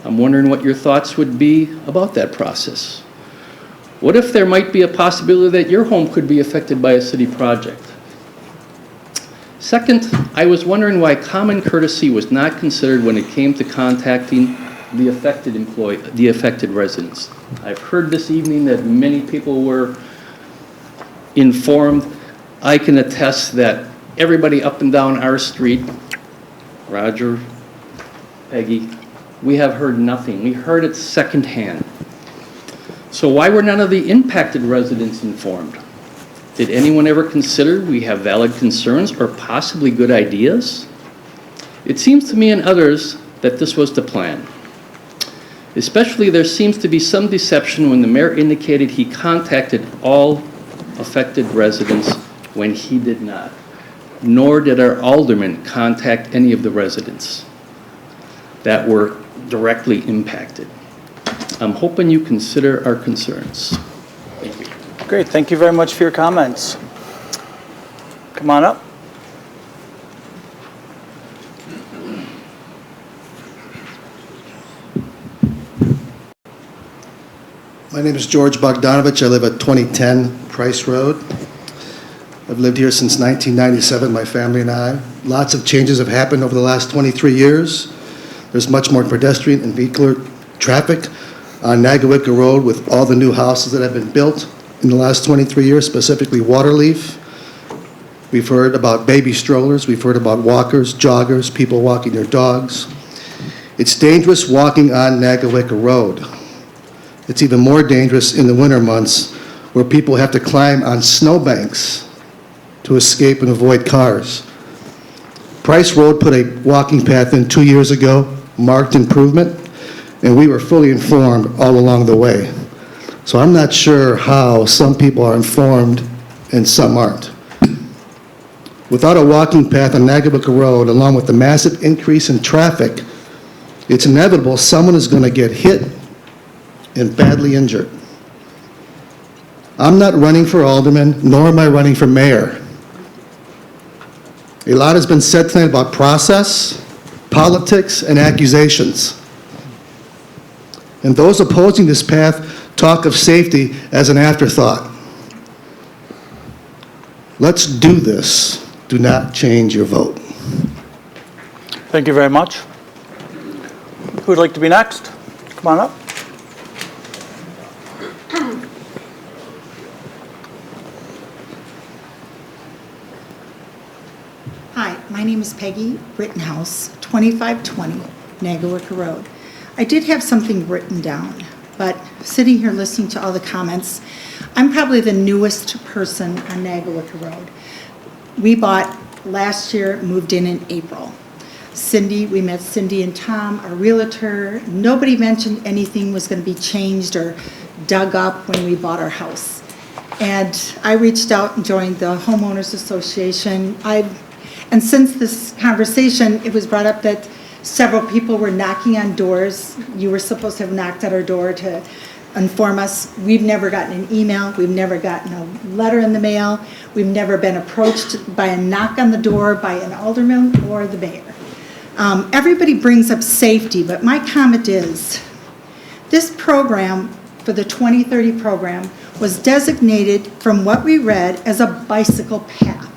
I'm wondering what your thoughts would be about that process. What if there might be a possibility that your home could be affected by a city project? Second, I was wondering why common courtesy was not considered when it came to contacting the affected residents. I've heard this evening that many people were informed. I can attest that everybody up and down our street, Roger, Peggy, we have heard nothing. We heard it secondhand. So why were none of the impacted residents informed? Did anyone ever consider we have valid concerns or possibly good ideas? It seems to me and others that this was the plan. Especially there seems to be some deception when the mayor indicated he contacted all affected residents when he did not. Nor did our alderman contact any of the residents that were directly impacted. I'm hoping you consider our concerns. Thank you. Great, thank you very much for your comments. Come on up. My name is George Bogdanovich. I live at 2010 Price Road. I've lived here since 1997, my family and I. Lots of changes have happened over the last 23 years. There's much more pedestrian and vehicular traffic on Nagawicka Road with all the new houses that have been built in the last 23 years, specifically Waterleaf. We've heard about baby strollers. We've heard about walkers, joggers, people walking their dogs. It's dangerous walking on Nagawicka Road. It's even more dangerous in the winter months where people have to climb on snowbanks to escape and avoid cars. Price Road put a walking path in 2 years ago, marked improvement, and we were fully informed all along the way. So I'm not sure how some people are informed and some aren't. Without a walking path on Nagawica Road, along with the massive increase in traffic, it's inevitable someone is going to get hit and badly injured. I'm not running for alderman, nor am I running for mayor. A lot has been said tonight about process, politics, and accusations. And those opposing this path talk of safety as an afterthought. Let's do this. Do not change your vote. Thank you very much. Who would like to be next? Come on up. Hi, my name is Peggy Rittenhouse, 2520 Nagawica Road. I did have something written down, but sitting here listening to all the comments, I'm probably the newest person on Nagawica Road. We bought last year, moved in April. Cindy, we met Cindy and Tom, our realtor. Nobody mentioned anything was going to be changed or dug up when we bought our house. And I reached out and joined the Homeowners Association. And since this conversation, it was brought up that several people were knocking on doors. You were supposed to have knocked at our door to inform us. We've never gotten an email. We've never gotten a letter in the mail. We've never been approached by a knock on the door by an alderman or the mayor. Everybody brings up safety, but my comment is, this program for the 2030 program was designated, from what we read, as a bicycle path.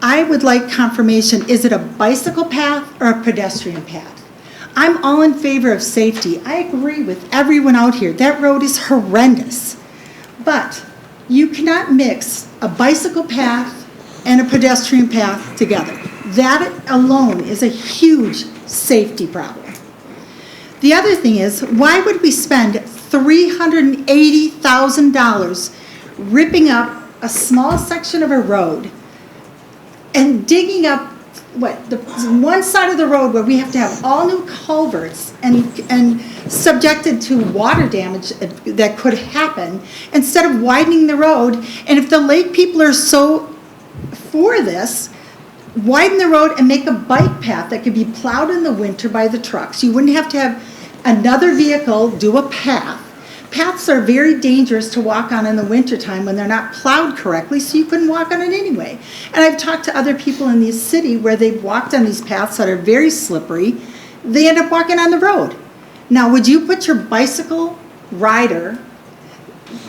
I would like confirmation, is it a bicycle path or a pedestrian path? I'm all in favor of safety. I agree with everyone out here. That road is horrendous. But you cannot mix a bicycle path and a pedestrian path together. That alone is a huge safety problem. The other thing is, why would we spend $380,000 ripping up a small section of a road and digging up the one side of the road where we have to have all new culverts and subjected to water damage that could happen, instead of widening the road? And if the lake people are so for this, widen the road and make a bike path that could be plowed in the winter by the trucks. You wouldn't have to have another vehicle do a path. Paths are very dangerous to walk on in the wintertime when they're not plowed correctly, so you couldn't walk on it anyway. And I've talked to other people in the city where they've walked on these paths that are very slippery. They end up walking on the road. Now, would you put your bicycle rider,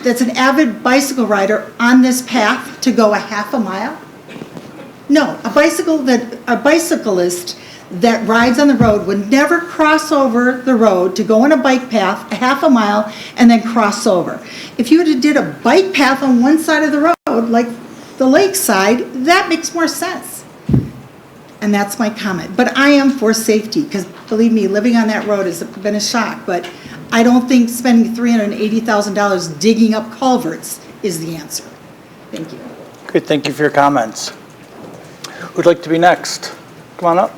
that's an avid bicycle rider, on this path to go a half a mile? No, a bicyclist that rides on the road would never cross over the road to go on a bike path a half a mile and then cross over. If you did a bike path on one side of the road, like the lakeside, that makes more sense. And that's my comment. But I am for safety, because believe me, living on that road has been a shock. But I don't think spending $380,000 digging up culverts is the answer. Thank you. Good, thank you for your comments. Who'd like to be next? Come on up.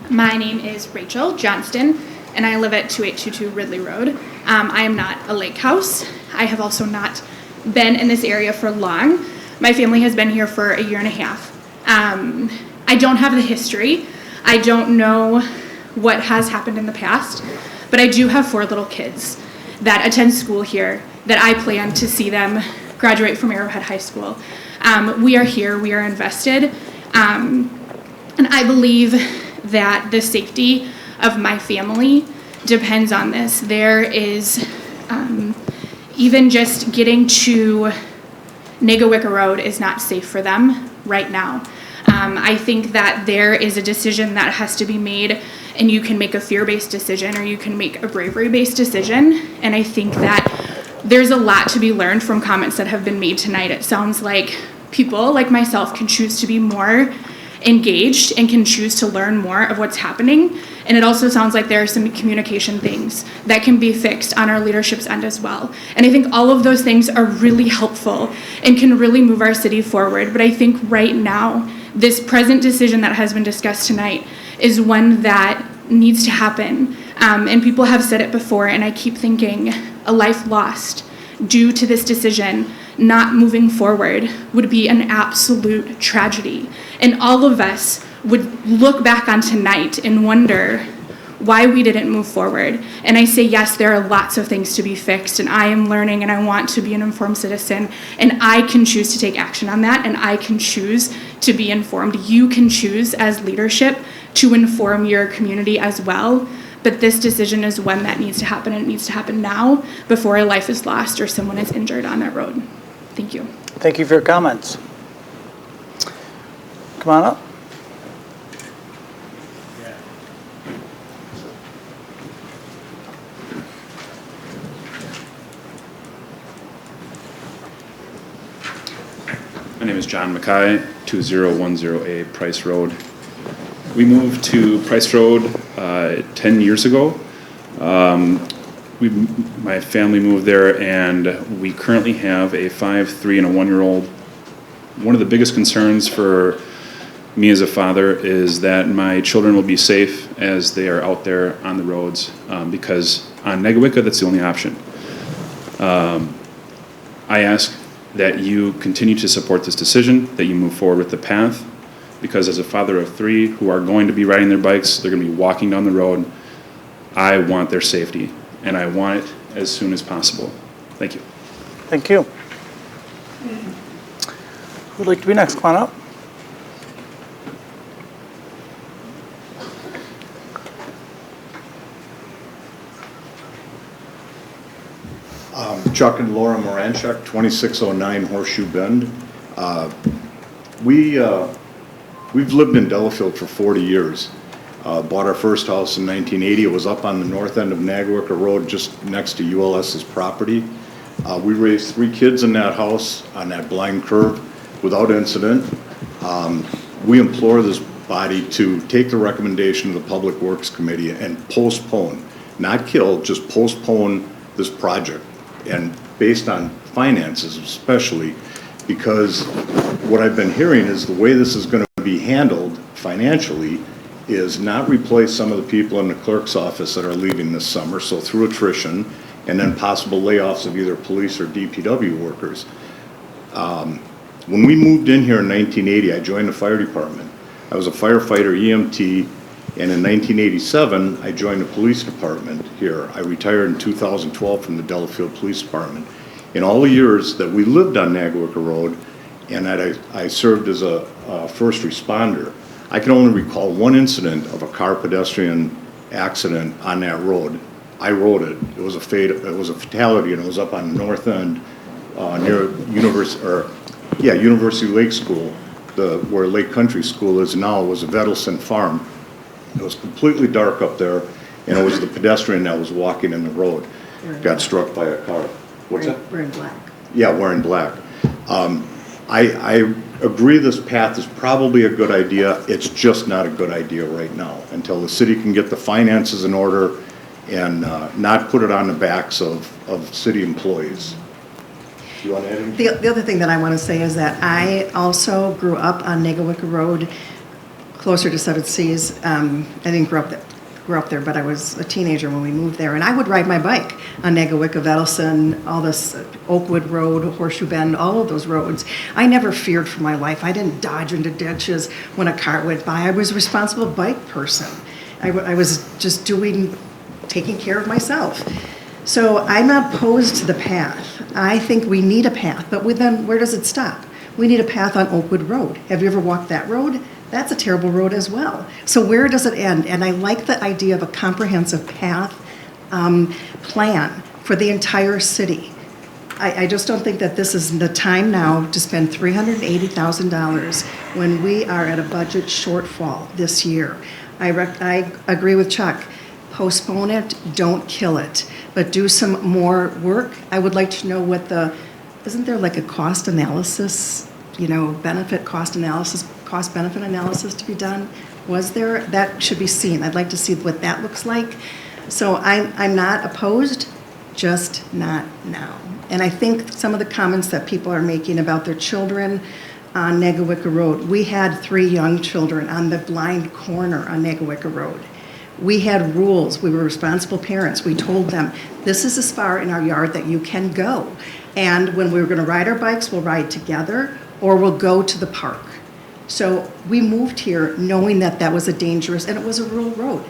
My name is Rachel Johnston, and I live at 2822 Ridley Road. I am not a lake house. I have also not been in this area for long. My family has been here for a year and a half. I don't have the history. I don't know what has happened in the past, but I do have 4 little kids that attend school here that I plan to see them graduate from Arrowhead High School. We are here, we are invested, and I believe that the safety of my family depends on this. There is, even just getting to Nagawica Road is not safe for them right now. I think that there is a decision that has to be made, and you can make a fear-based decision or you can make a bravery-based decision. And I think that there's a lot to be learned from comments that have been made tonight. It sounds like people like myself can choose to be more engaged and can choose to learn more of what's happening. And it also sounds like there are some communication things that can be fixed on our leadership's end as well. And I think all of those things are really helpful and can really move our city forward. But I think right now, this present decision that has been discussed tonight is one that needs to happen. And people have said it before, and I keep thinking a life lost due to this decision not moving forward would be an absolute tragedy. And all of us would look back on tonight and wonder why we didn't move forward. And I say, yes, there are lots of things to be fixed, and I am learning, and I want to be an informed citizen, and I can choose to take action on that, and I can choose to be informed. You can choose as leadership to inform your community as well. But this decision is one that needs to happen, and it needs to happen now before a life is lost or someone is injured on that road. Thank you. Thank you for your comments. Come on up. My name is John Mackay, 2010A Price Road. We moved to Price Road 10 years ago. My family moved there, and we currently have a 5, 3, and a 1-year-old. One of the biggest concerns for me as a father is that my children will be safe as they are out there on the roads, because on Negawicka, that's the only option. I ask that you continue to support this decision, that you move forward with the path, because as a father of 3 who are going to be riding their bikes, they're going to be walking down the road, I want their safety, and I want it as soon as possible. Thank you. Thank you. Who'd like to be next? Come on up. Chuck and Laura Moranchuk, 2609 Horseshoe Bend. We've lived in Delafield for 40 years. Bought our first house in 1980. It was up on the north end of Nagawicka Road, just next to ULS's property. We raised 3 kids in that house on that blind curve without incident. We implore this body to take the recommendation of the Public Works Committee and postpone, not kill, just postpone this project. And based on finances especially, because what I've been hearing is the way this is going to be handled financially is not replace some of the people in the clerk's office that are leaving this summer, so through attrition, and then possible layoffs of either police or DPW workers. When we moved in here in 1980, I joined the fire department. I was a firefighter EMT, and in 1987, I joined the police department here. I retired in 2012 from the Delafield Police Department. In all the years that we lived on Nagawicka Road, and that I served as a first responder, I can only recall one incident of a car pedestrian accident on that road. I wrote it. It was a fatality, and it was up on the north end near University Lake School, where Lake Country School is now. It was a Vedelson farm. It was completely dark up there, and it was the pedestrian that was walking in the road, got struck by a car. What's that? Wearing black. Yeah, wearing black. I agree this path is probably a good idea. It's just not a good idea right now until the city can get the finances in order and not put it on the backs of city employees. You want to add anything? The other thing that I want to say is that I also grew up on Nagawicka Road, closer to Seven Seas. I didn't grow up there, but I was a teenager when we moved there, and I would ride my bike on Nagawicka, Vedelson, all this Oakwood Road, Horseshoe Bend, all of those roads. I never feared for my life. I didn't dodge into ditches when a car went by. I was a responsible bike person. I was just taking care of myself. So I'm not opposed to the path. I think we need a path, but then where does it stop? We need a path on Oakwood Road. Have you ever walked that road? That's a terrible road as well. So where does it end? And I like the idea of a comprehensive path plan for the entire city. I just don't think that this is the time now to spend $380,000 when we are at a budget shortfall this year. I agree with Chuck. Postpone it, don't kill it, but do some more work. I would like to know isn't there like a cost analysis, benefit cost analysis cost-benefit analysis to be done. Was there? That should be seen. I'd like to see what that looks like. So I'm not opposed, just not now. And I think some of the comments that people are making about their children on Negawicka Road, we had 3 young children on the blind corner on Negawicka Road. We had rules. We were responsible parents. We told them, this is as far in our yard that you can go. And when we were going to ride our bikes, we'll ride together or we'll go to the park. So we moved here knowing that that was a dangerous, and it was a rural road.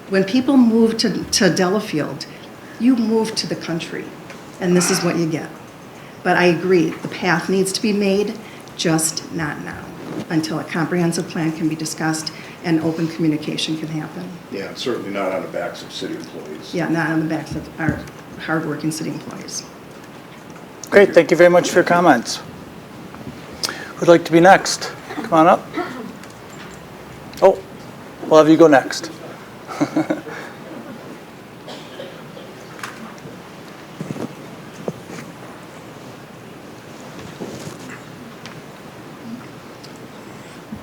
When people move to Delafield, you move to the country, and this is what you get. But I agree, the path needs to be made, just not now, until a comprehensive plan can be discussed and open communication can happen. Yeah, and certainly not on the backs of city employees. Yeah, not on the backs of our hardworking city employees. Great, thank you very much for your comments. Who'd like to be next? Come on up. Oh, we'll have you go next.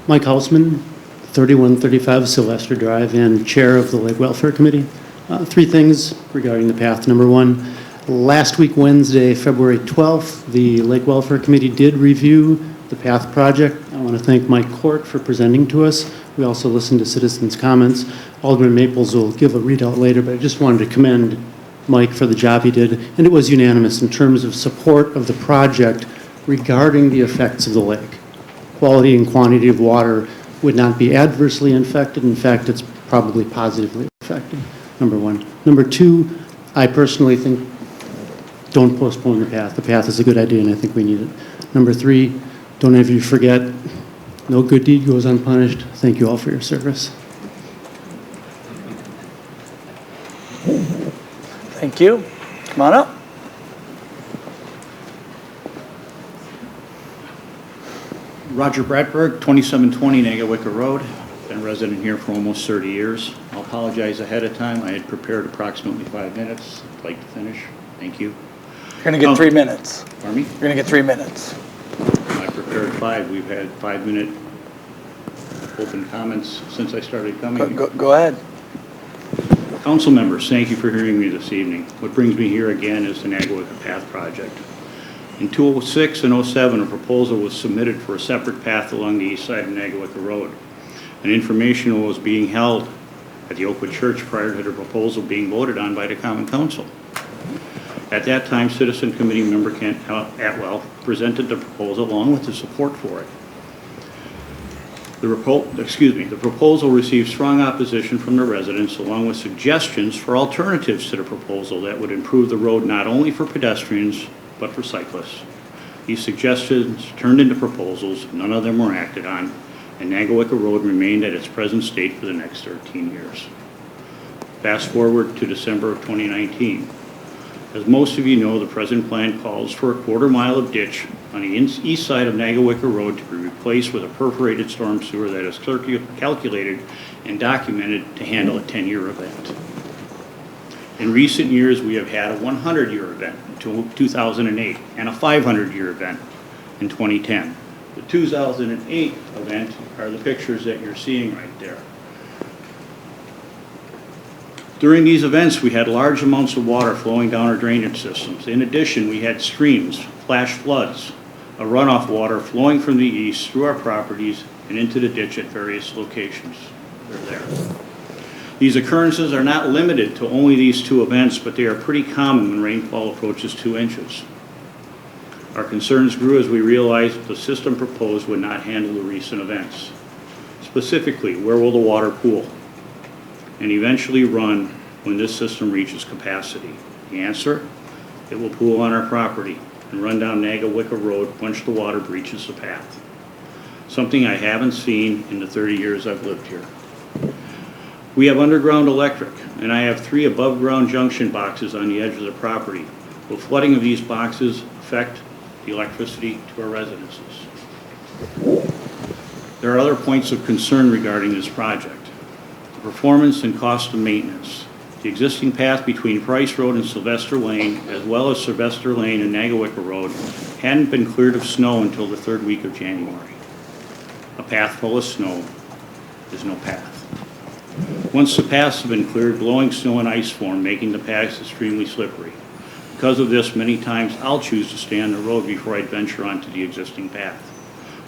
Mike Hausman, 3135 Sylvester Drive, and Chair of the Lake Welfare Committee. 3 things regarding the path. Number 1, last week, Wednesday, February 12th, the Lake Welfare Committee did review the path project. I want to thank Mike Court for presenting to us. We also listened to citizens' comments. Alderman Maples will give a readout later, but I just wanted to commend Mike for the job he did. And it was unanimous in terms of support of the project regarding the effects of the lake. Quality and quantity of water would not be adversely affected. In fact, it's probably positively affected, number 1. Number 2, I personally think don't postpone the path. The path is a good idea, and I think we need it. Number 3, don't ever forget, no good deed goes unpunished. Thank you all for your service. Thank you. Come on up. Roger Bradberg, 2720 Negawicka Road. Been a resident here for almost 30 years. I'll apologize ahead of time. I had prepared approximately 5 minutes. I'd like to finish. Thank you. You're going to get 3 minutes. Pardon me? You're going to get 3 minutes. I prepared 5. We've had 5-minute open comments since I started coming. Go ahead. Council members, thank you for hearing me this evening. What brings me here again is the Negawicka Path Project. In 2006 and 2007, a proposal was submitted for a separate path along the east side of Negawicka Road. An informational was being held at the Oakwood Church prior to the proposal being voted on by the Common Council. At that time, Citizen Committee member Kent Atwell presented the proposal along with the support for it. The proposal received strong opposition from the residents along with suggestions for alternatives to the proposal that would improve the road not only for pedestrians but for cyclists. These suggestions turned into proposals, none of them were acted on, and Negawicka Road remained at its present state for the next 13 years. Fast forward to December of 2019. As most of you know, the present plan calls for a quarter-mile of ditch on the east side of Negawicka Road to be replaced with a perforated storm sewer that is calculated and documented to handle a 10-year event. In recent years, we have had a 100-year event in 2008 and a 500-year event in 2010. The 2008 event are the pictures that you're seeing right there. During these events, we had large amounts of water flowing down our drainage systems. In addition, we had streams, flash floods, a runoff water flowing from the east through our properties and into the ditch at various locations. They're there. These occurrences are not limited to only these 2 events, but they are pretty common when rainfall approaches 2 inches. Our concerns grew as we realized the system proposed would not handle the recent events. Specifically, where will the water pool and eventually run when this system reaches capacity? The answer, it will pool on our property and run down Negawicka Road once the water breaches the path. Something I haven't seen in the 30 years I've lived here. We have underground electric, and I have 3 above-ground junction boxes on the edge of the property. Will flooding of these boxes affect the electricity to our residences? There are other points of concern regarding this project. The performance and cost of maintenance. The existing path between Price Road and Sylvester Lane, as well as Sylvester Lane and Negawicka Road, hadn't been cleared of snow until the 3rd week of January. A path full of snow is no path. Once the paths have been cleared, blowing snow and ice form, making the paths extremely slippery. Because of this, many times I'll choose to stay on the road before I venture onto the existing path.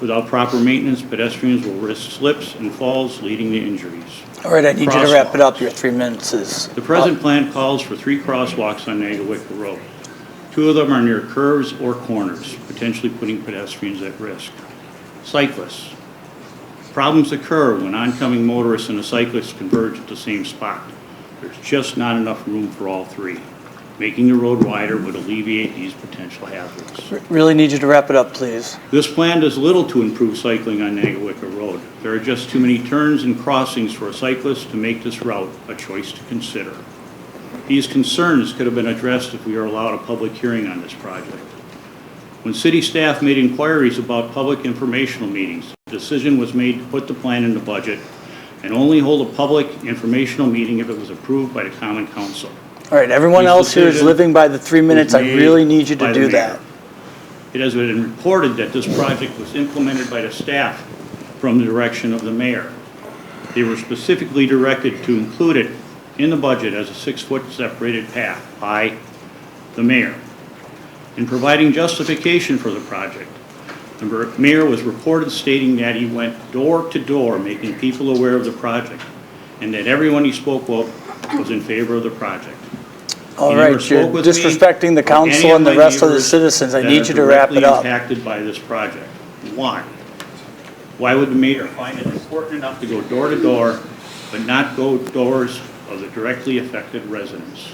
Without proper maintenance, pedestrians will risk slips and falls, leading to injuries. All right, I need you to wrap it up. Your 3 minutes is The present plan calls for 3 crosswalks on Nagawicka Road. 2 of them are near curves or corners, potentially putting pedestrians at risk. Cyclists. Problems occur when oncoming motorists and a cyclist converge at the same spot. There's just not enough room for all 3. Making the road wider would alleviate these potential hazards. really need you to wrap it up, please. This plan does little to improve cycling on Nagawicka Road. There are just too many turns and crossings for a cyclist to make this route a choice to consider. These concerns could have been addressed if we were allowed a public hearing on this project. When city staff made inquiries about public informational meetings, the decision was made to put the plan in the budget and only hold a public informational meeting if it was approved by the Common Council. All right, everyone This else here is decision living by the 3 minutes. I was really made need you by to the do mayor. that. It has been reported that this project was implemented by the staff from the direction of the mayor. They were specifically directed to include it in the budget as a 6-foot separated path by the mayor. In providing justification for the project, the mayor was reported stating that he went door to door making people aware of the project and that everyone he spoke with was in favor of the project. All He never right, you're spoke with me disrespecting the or any council of and the my rest of the neighbors citizens. I that need are you to wrap it directly up. impacted by this project. Why? Why would the mayor find it important enough to go door to door, but not go doors of the directly affected residents?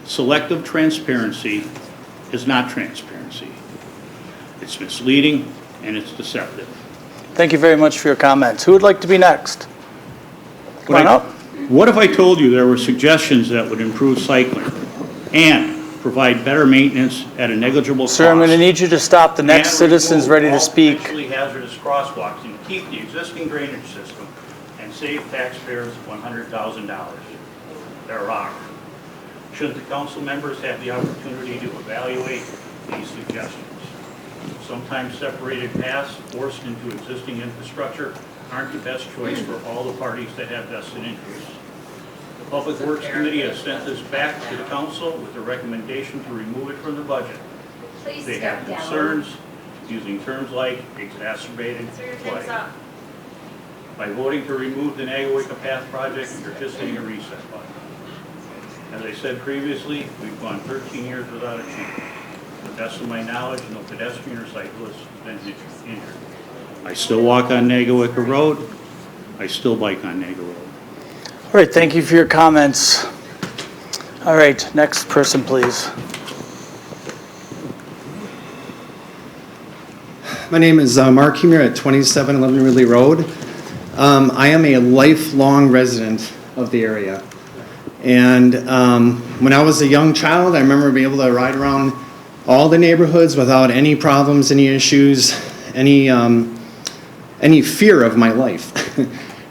Selective transparency is not transparency. It's misleading and it's deceptive. Thank you very much for your comments. Who would like to be next? Come on up. What if I told you there were suggestions that would improve cycling and provide better maintenance at a negligible cost? Sir, I'm going to need you to stop. The next And citizen's remove ready to all speak. potentially hazardous crosswalks and keep the existing drainage system and save taxpayers $100,000. There are. Shouldn't the council members have the opportunity to evaluate these suggestions? Sometimes separated paths forced into existing infrastructure aren't the best choice for all the parties that have vested interests. The Public Works Committee has sent this back to the council with a recommendation to remove it from the budget. They have concerns using terms like exacerbated flooding. By voting to remove the Nagawicka Path project, you're just hitting a reset button. As I said previously, we've gone 13 years without a change. To the best of my knowledge, no pedestrian or cyclist has been injured. I still walk on Nagawicka Road. I still bike on Naga Road. All right, thank you for your comments. All right, next person, please. My name is Mark Humer at 2711 Ridley Road. I am a lifelong resident of the area. And when I was a young child, I remember being able to ride around all the neighborhoods without any problems, any issues, any fear of my life.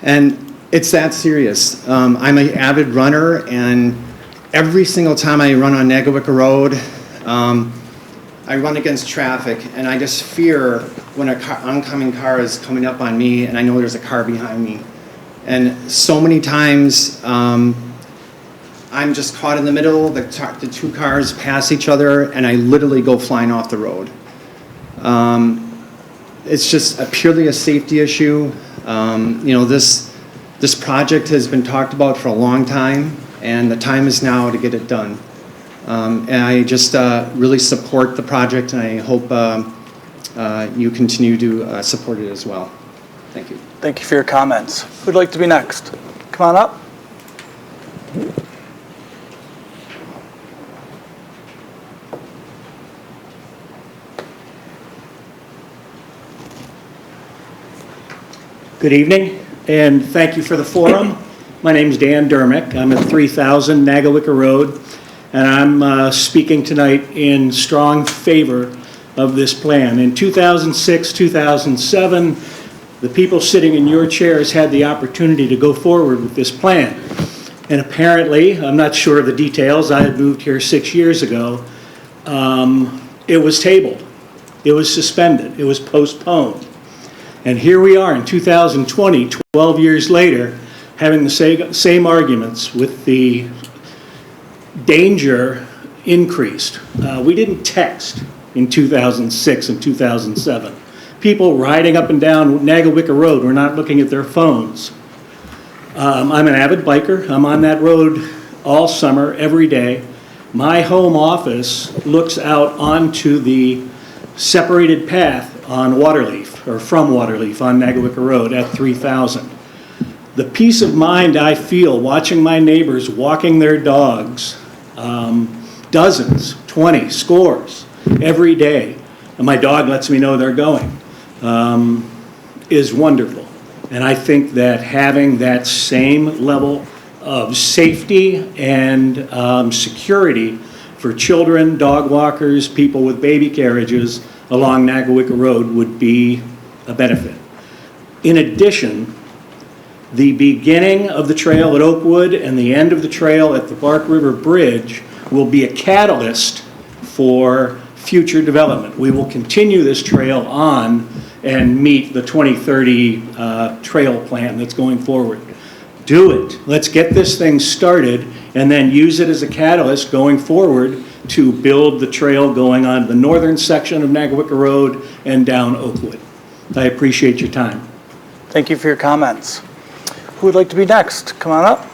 And it's that serious. I'm an avid runner, and every single time I run on Nagawicka Road, I run against traffic, and I just fear when an oncoming car is coming up on me, and I know there's a car behind me. And so many times, I'm just caught in the middle, the two cars pass each other, and I literally go flying off the road. It's just purely a safety issue. This project has been talked about for a long time, and the time is now to get it done. And I just really support the project, and I hope you continue to support it as well. Thank you. Thank you for your comments. Who'd like to be next? Come on up. Good evening, and thank you for the forum. My name is Dan Dermick. I'm at 3000 Nagawicka Road, and I'm speaking tonight in strong favor of this plan. In 2006, 2007, the people sitting in your chairs had the opportunity to go forward with this plan. And apparently, I'm not sure of the details, I had moved here 6 years ago, it was tabled, it was suspended, it was postponed. And here we are in 2020, 12 years later, having the same arguments with the danger increased. We didn't text in 2006 and 2007. People riding up and down Nagawicka Road were not looking at their phones. I'm an avid biker. I'm on that road all summer, every day. My home office looks out onto the separated path on Waterleaf, or from Waterleaf on Nagawicka Road at 3000. The peace of mind I feel watching my neighbors walking their dogs, dozens, 20, scores, every day, and my dog lets me know they're going, is wonderful. And I think that having that same level of safety and security for children, dog walkers, people with baby carriages along Nagawicka Road would be a benefit. In addition, the beginning of the trail at Oakwood and the end of the trail at the Bark River Bridge will be a catalyst for future development. We will continue this trail on and meet the 2030 trail plan that's going forward. Do it. Let's get this thing started and then use it as a catalyst going forward to build the trail going on the northern section of Nagawicka Road and down Oakwood. I appreciate your time. Thank you for your comments. Who would like to be next? Come on up.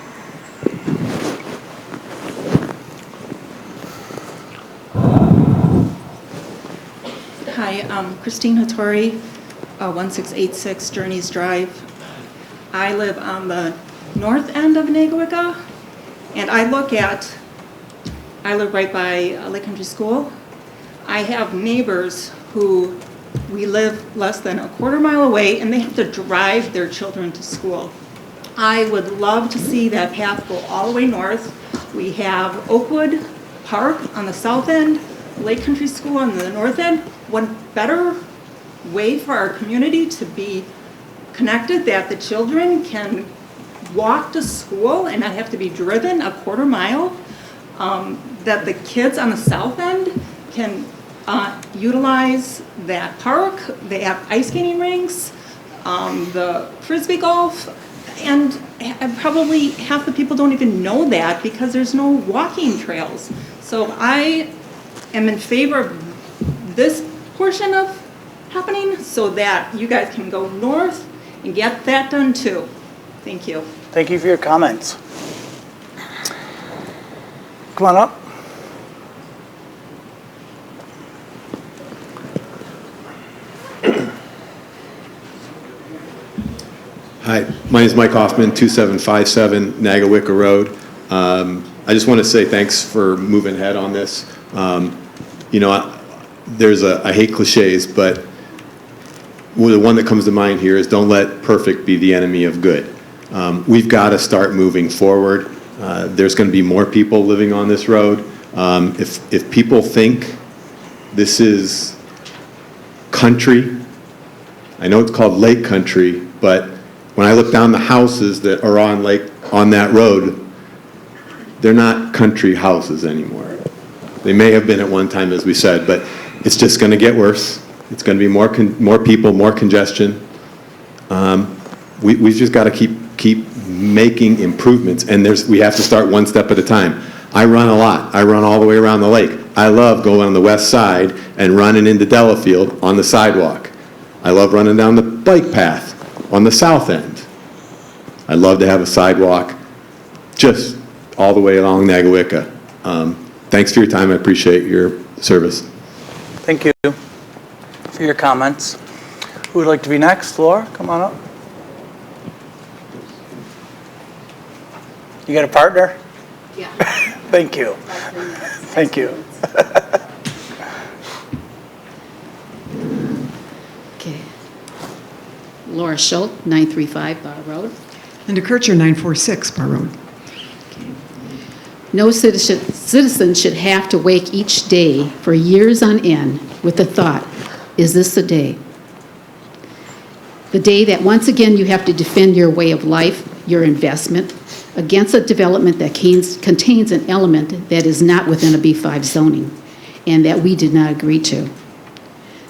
Hi, I'm Christine Hattori, 1686 Journeys Drive. I live on the north end of Nagawicka, and I live right by Lake Country School. I have neighbors who we live less than a quarter mile away, and they have to drive their children to school. I would love to see that path go all the way north. We have Oakwood Park on the south end, Lake Country School on the north end. One better way for our community to be connected, that the children can walk to school and not have to be driven a quarter mile, that the kids on the south end can utilize that park. They have ice skating rinks, the frisbee golf, and probably half the people don't even know that because there's no walking trails. So I am in favor of this portion of happening so that you guys can go north and get that done too. Thank you. Thank you for your comments. Come on up. Hi, my name is Mike Hoffman, 2757 Nagawicka Road. I just want to say thanks for moving ahead on this. You know, I hate cliches, but the one that comes to mind here is don't let perfect be the enemy of good. We've got to start moving forward. There's going to be more people living on this road. If people think this is country, I know it's called lake country, but when I look down the houses that are on that road, they're not country houses anymore. They may have been at one time, as we said, but it's just going to get worse. It's going to be more people, more congestion. We've just got to keep making improvements, and we have to start one step at a time. I run a lot. I run all the way around the lake. I love going on the west side and running into Delafield on the sidewalk. I love running down the bike path on the south end. I love to have a sidewalk just all the way along Nagawicka. Thanks for your time. I appreciate your service. Thank you for your comments. Who would like to be next? Laura, come on up. You got a partner? Yeah. Thank you. Thank you. Okay. Laura Schultz, 935 Bar Road. Linda Kircher, 946 Bar Road. No citizen should have to wake each day for years on end with the thought, is this the day? The day that once again you have to defend your way of life, your investment, against a development that contains an element that is not within a B5 zoning and that we did not agree to.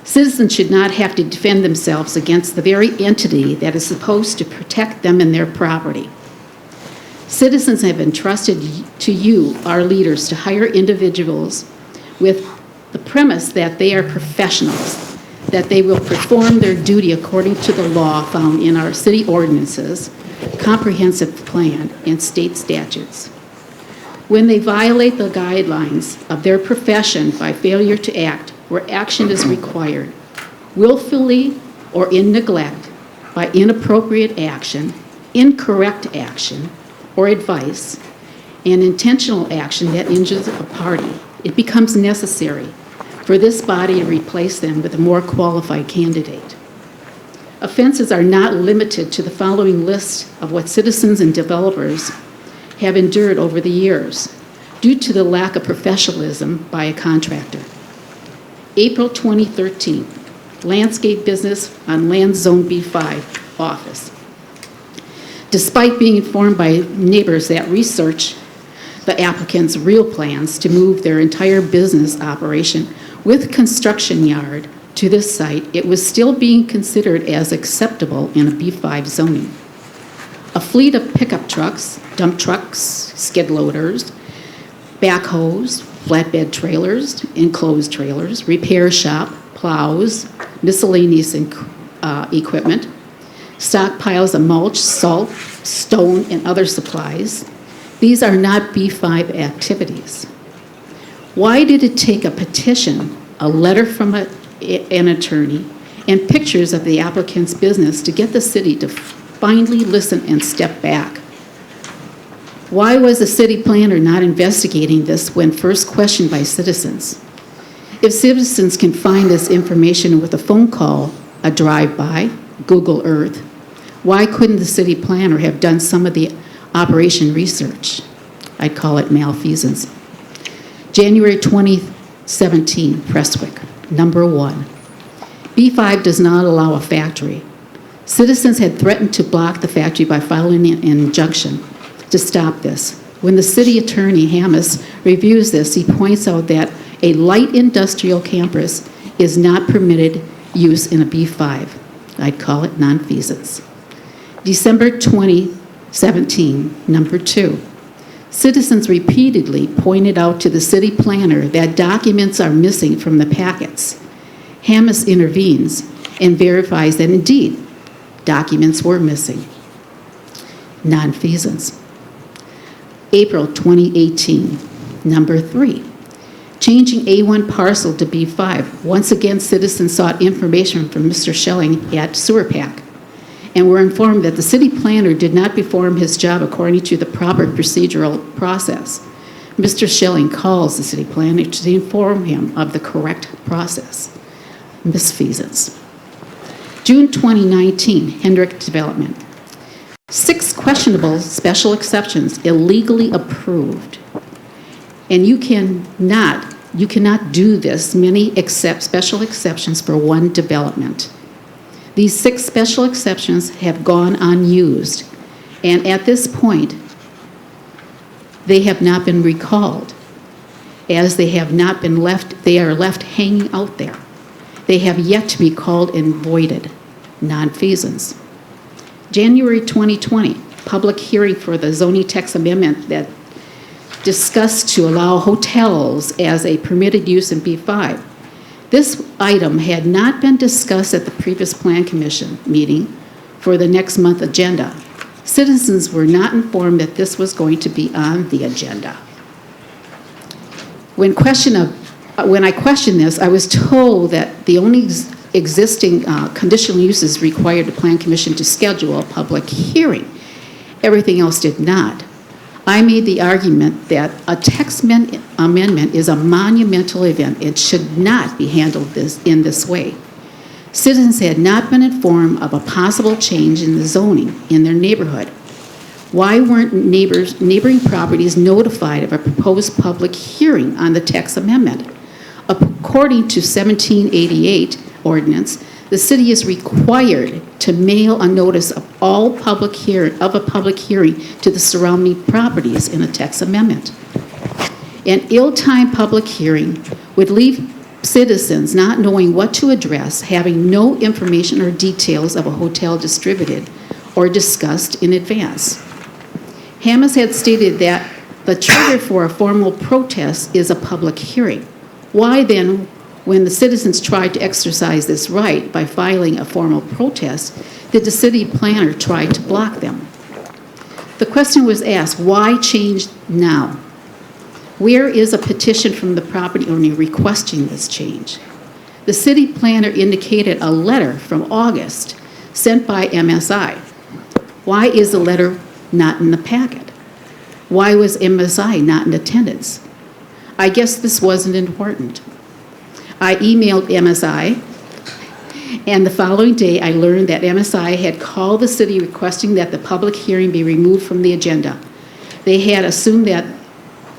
Citizens should not have to defend themselves against the very entity that is supposed to protect them and their property. Citizens have entrusted to you, our leaders, to hire individuals with the premise that they are professionals, that they will perform their duty according to the law found in our city ordinances, comprehensive plan, and state statutes. When they violate the guidelines of their profession by failure to act where action is required, willfully or in neglect, by inappropriate action, incorrect action, or advice, and intentional action that injures a party, it becomes necessary for this body to replace them with a more qualified candidate. Offenses are not limited to the following list of what citizens and developers have endured over the years due to the lack of professionalism by a contractor. April 2013, landscape business on land zone B5 office. Despite being informed by neighbors that research the applicant's real plans to move their entire business operation with construction yard to this site, it was still being considered as acceptable in a B5 zoning. A fleet of pickup trucks, dump trucks, skid loaders, backhoes, flatbed trailers, enclosed trailers, repair shop, plows, miscellaneous equipment, stockpiles of mulch, salt, stone, and other supplies. These are not B5 activities. Why did it take a petition, a letter from an attorney, and pictures of the applicant's business to get the city to finally listen and step back? Why was the city planner not investigating this when first questioned by citizens? If citizens can find this information with a phone call, a drive-by, Google Earth, why couldn't the city planner have done some of the operation research? I'd call it malfeasance. January 2017, Presswick, number 1. B5 does not allow a factory. Citizens had threatened to block the factory by filing an injunction to stop this. When the city attorney, Hammes, reviews this, he points out that a light industrial campus is not permitted use in a B5. I'd call it nonfeasance. December 2017, number 2. Citizens repeatedly pointed out to the city planner that documents are missing from the packets. Hammes intervenes and verifies that indeed documents were missing. Nonfeasance. April 2018, number 3. Changing A1 parcel to B5. Once again, citizens sought information from Mr. Schelling at SewerPAC and were informed that the city planner did not perform his job according to the proper procedural process. Mr. Schelling calls the city planner to inform him of the correct process. Misfeasance. June 2019, Hendrick Development. 6 questionable special exceptions illegally approved. And you cannot do this many special exceptions for one development. These 6 special exceptions have gone unused, and at this point, they have not been recalled, as they have not been left, they are left hanging out there. They have yet to be called and voided. Nonfeasance. January 2020, public hearing for the zoning text amendment that discussed to allow hotels as a permitted use in B5. This item had not been discussed at the previous Plan Commission meeting for the next month agenda. Citizens were not informed that this was going to be on the agenda. When I questioned this, I was told that the only existing conditional uses required the Plan Commission to schedule a public hearing. Everything else did not. I made the argument that a text amendment is a monumental event. It should not be handled in this way. Citizens had not been informed of a possible change in the zoning in their neighborhood. Why weren't neighboring properties notified of a proposed public hearing on the text amendment? According to 1788 ordinance, the city is required to mail a notice of a public hearing to the surrounding properties in a text amendment. An ill-timed public hearing would leave citizens not knowing what to address, having no information or details of a hotel distributed or discussed in advance. Hamas had stated that the trigger for a formal protest is a public hearing. Why then, when the citizens tried to exercise this right by filing a formal protest, did the city planner try to block them? The question was asked, why change now? Where is a petition from the property owner requesting this change? The city planner indicated a letter from August sent by MSI. Why is the letter not in the packet? Why was MSI not in attendance? I guess this wasn't important. I emailed MSI, and the following day I learned that MSI had called the city requesting that the public hearing be removed from the agenda. They had assumed that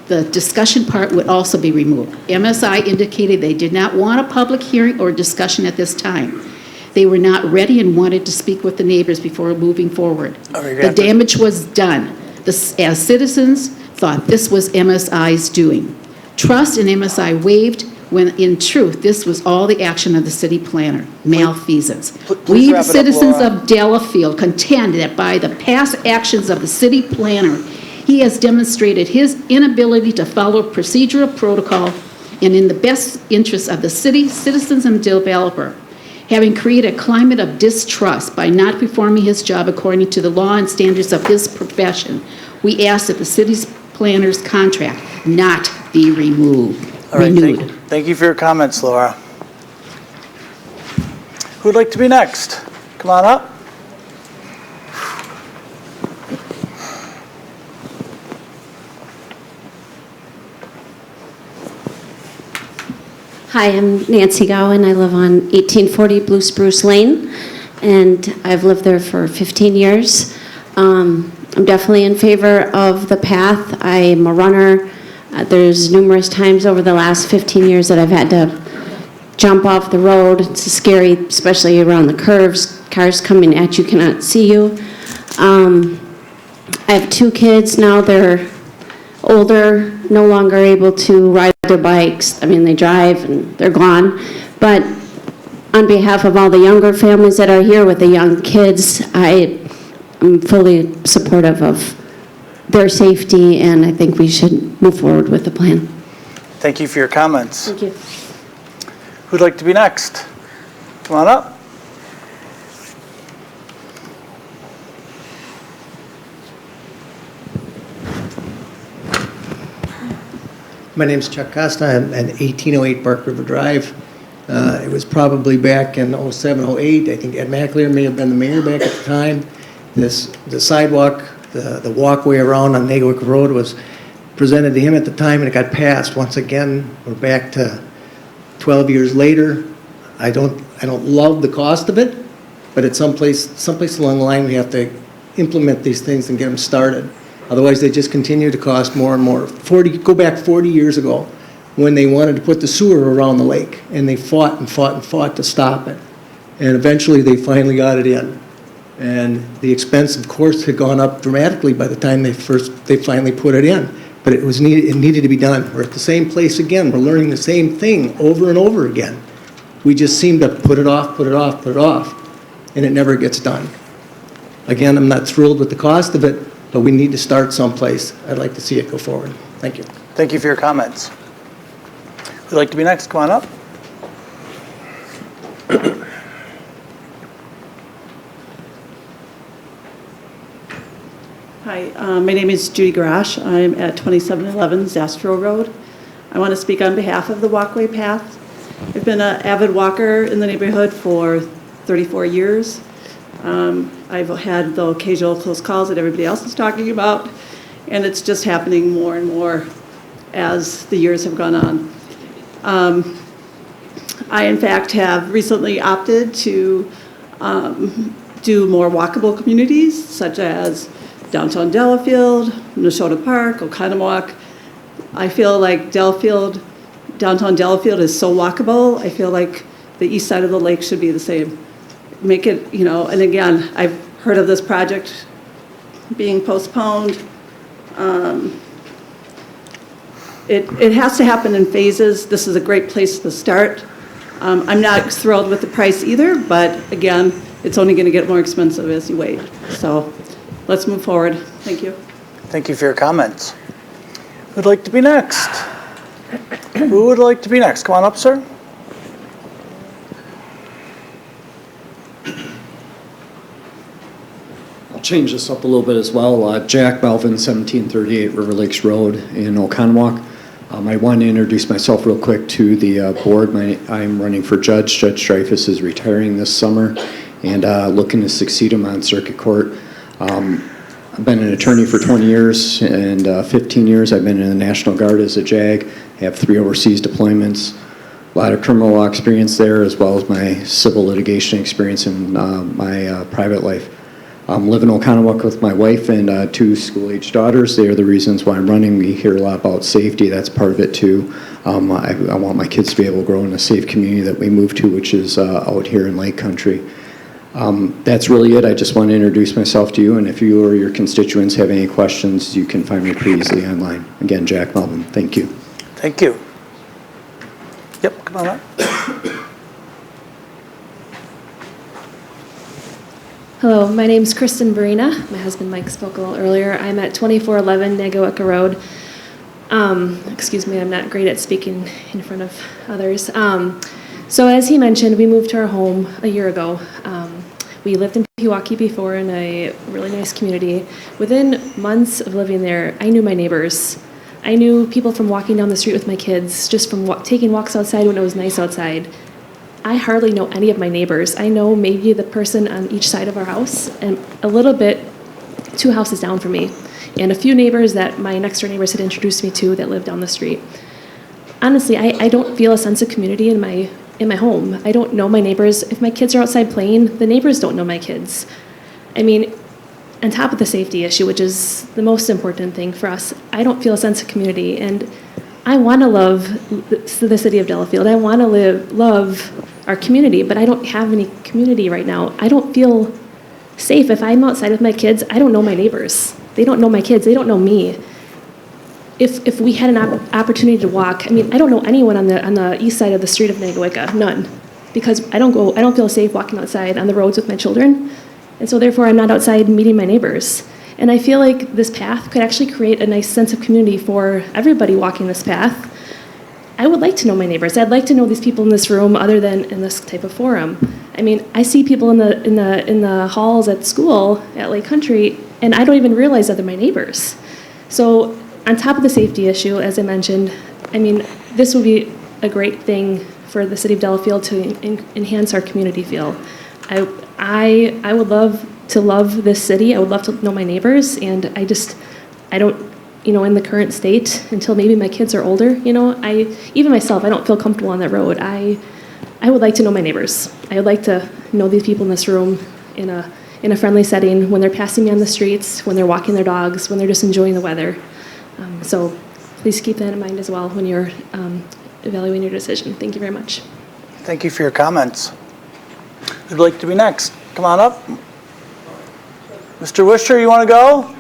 the discussion part would also be removed. MSI indicated they did not want a public hearing or discussion at this time. They were not ready and wanted to speak with the neighbors before moving forward. The damage was done. As citizens thought this was MSI's doing. Trust in MSI waived when in truth this was all the action of the city planner, malfeasance. We, the citizens of Delafield, contend that by the past actions of the city planner, he has demonstrated his inability to follow procedural protocol and in the best interest of the city, citizens, and developer. Having created a climate of distrust by not performing his job according to the law and standards of his profession, we ask that the city's planner's contract not be renewed. Thank you for your comments, Laura. Who'd like to be next? Come on up. Hi, I'm Nancy Gowan. I live on 1840 Blue Spruce Lane, and I've lived there for 15 years. I'm definitely in favor of the path. I'm a runner. There's numerous times over the last 15 years that I've had to jump off the road. It's scary, especially around the curves. Cars coming at you cannot see you. I have 2 kids now. They're older, no longer able to ride their bikes. I mean, they drive and they're gone. But on behalf of all the younger families that are here with the young kids, I am fully supportive of their safety, and I think we should move forward with the plan. Thank you for your comments. Thank you. Who'd like to be next? Come on up. My name's Chuck Costa. I'm at 1808 Bark River Drive. It was probably back in 07, 08. I think Ed McAleer may have been the mayor back at the time. The sidewalk, the walkway around on Nagowick Road was presented to him at the time, and it got passed. Once again, we're back to 12 years later. I don't love the cost of it, but at someplace along the line we have to implement these things and get them started. Otherwise, they just continue to cost more and more. Go back 40 years ago when they wanted to put the sewer around the lake, and they fought and fought and fought to stop it. And eventually, they finally got it in. And the expense, of course, had gone up dramatically by the time they finally put it in. But it needed to be done. We're at the same place again. We're learning the same thing over and over again. We just seem to put it off, and it never gets done. Again, I'm not thrilled with the cost of it, but we need to start someplace. I'd like to see it go forward. Thank you. Thank you for your comments. Who'd like to be next? Come on up. Hi, my name is Judy Garash. I'm at 2711 Zastro Road. I want to speak on behalf of the walkway path. I've been an avid walker in the neighborhood for 34 years. I've had the occasional close calls that everybody else is talking about, and it's just happening more and more as the years have gone on. I, in fact, have recently opted to do more walkable communities, such as downtown Delafield, Neshota Park, Oconomowoc. I feel like downtown Delafield is so walkable. I feel like the east side of the lake should be the same. Make it, and again, I've heard of this project being postponed. it has to happen in phases. This is a great place to start. I'm not thrilled with the price either, but again, it's only going to get more expensive as you wait. So let's move forward. Thank you. Thank you for your comments. Who'd like to be next? Who would like to be next? Come on up, sir. I'll change this up a little bit as well. Jack Melvin, 1738 River Lakes Road in Oconomowoc. I want to introduce myself real quick to the board. I'm running for judge. Judge Dreyfus is retiring this summer and looking to succeed him on circuit court. I've been an attorney for 20 years, and 15 years I've been in the National Guard as a JAG. I have 3 overseas deployments, a lot of criminal law experience there, as well as my civil litigation experience in my private life. I'm living in Oconomowoc with my wife and 2 school-age daughters. They are the reasons why I'm running. We hear a lot about safety. That's part of it, too. I want my kids to be able to grow in a safe community that we moved to, which is out here in Lake Country. That's really it. I just want to introduce myself to you, and if you or your constituents have any questions, you can find me pretty easily online. Again, Jack Melvin. Thank you. Thank you. Yep, come on up. Hello, my name's Kristen Barina. My husband Mike spoke a little earlier. I'm at 2411 Nagawicka Road. Excuse me, I'm not great at speaking in front of others. So as he mentioned, we moved to our home a year ago. We lived in Pewaukee before in a really nice community. Within months of living there, I knew my neighbors. I knew people from walking down the street with my kids, just from taking walks outside when it was nice outside. I hardly know any of my neighbors. I know maybe the person on each side of our house and a little bit 2 houses down from me, and a few neighbors that my next door neighbors had introduced me to that live down the street. Honestly, I don't feel a sense of community in my home. I don't know my neighbors. If my kids are outside playing, the neighbors don't know my kids. I mean, on top of the safety issue, which is the most important thing for us, I don't feel a sense of community, and I want to love the city of Delafield. I want to love our community, but I don't have any community right now. I don't feel safe. If I'm outside with my kids, I don't know my neighbors. They don't know my kids. They don't know me. If we had an opportunity to walk, I mean, I don't know anyone on the east side of the street of Nagawicka, none, because I don't feel safe walking outside on the roads with my children, and so therefore I'm not outside meeting my neighbors. And I feel like this path could actually create a nice sense of community for everybody walking this path. I would like to know my neighbors. I'd like to know these people in this room other than in this type of forum. I mean, I see people in the halls at school at Lake Country, and I don't even realize that they're my neighbors. So on top of the safety issue, as I mentioned, I mean, this would be a great thing for the city of Delafield to enhance our community feel. I would love to love this city. I would love to know my neighbors, and I don't, in the current state, until maybe my kids are older, even myself, I don't feel comfortable on that road. I would like to know my neighbors. I would like to know these people in this room in a friendly setting, when they're passing me on the streets, when they're walking their dogs, when they're just enjoying the weather. So please keep that in mind as well when you're evaluating your decision. Thank you very much. Thank you for your comments. Who'd like to be next? Come on up. Mr. Wisher, you want to go?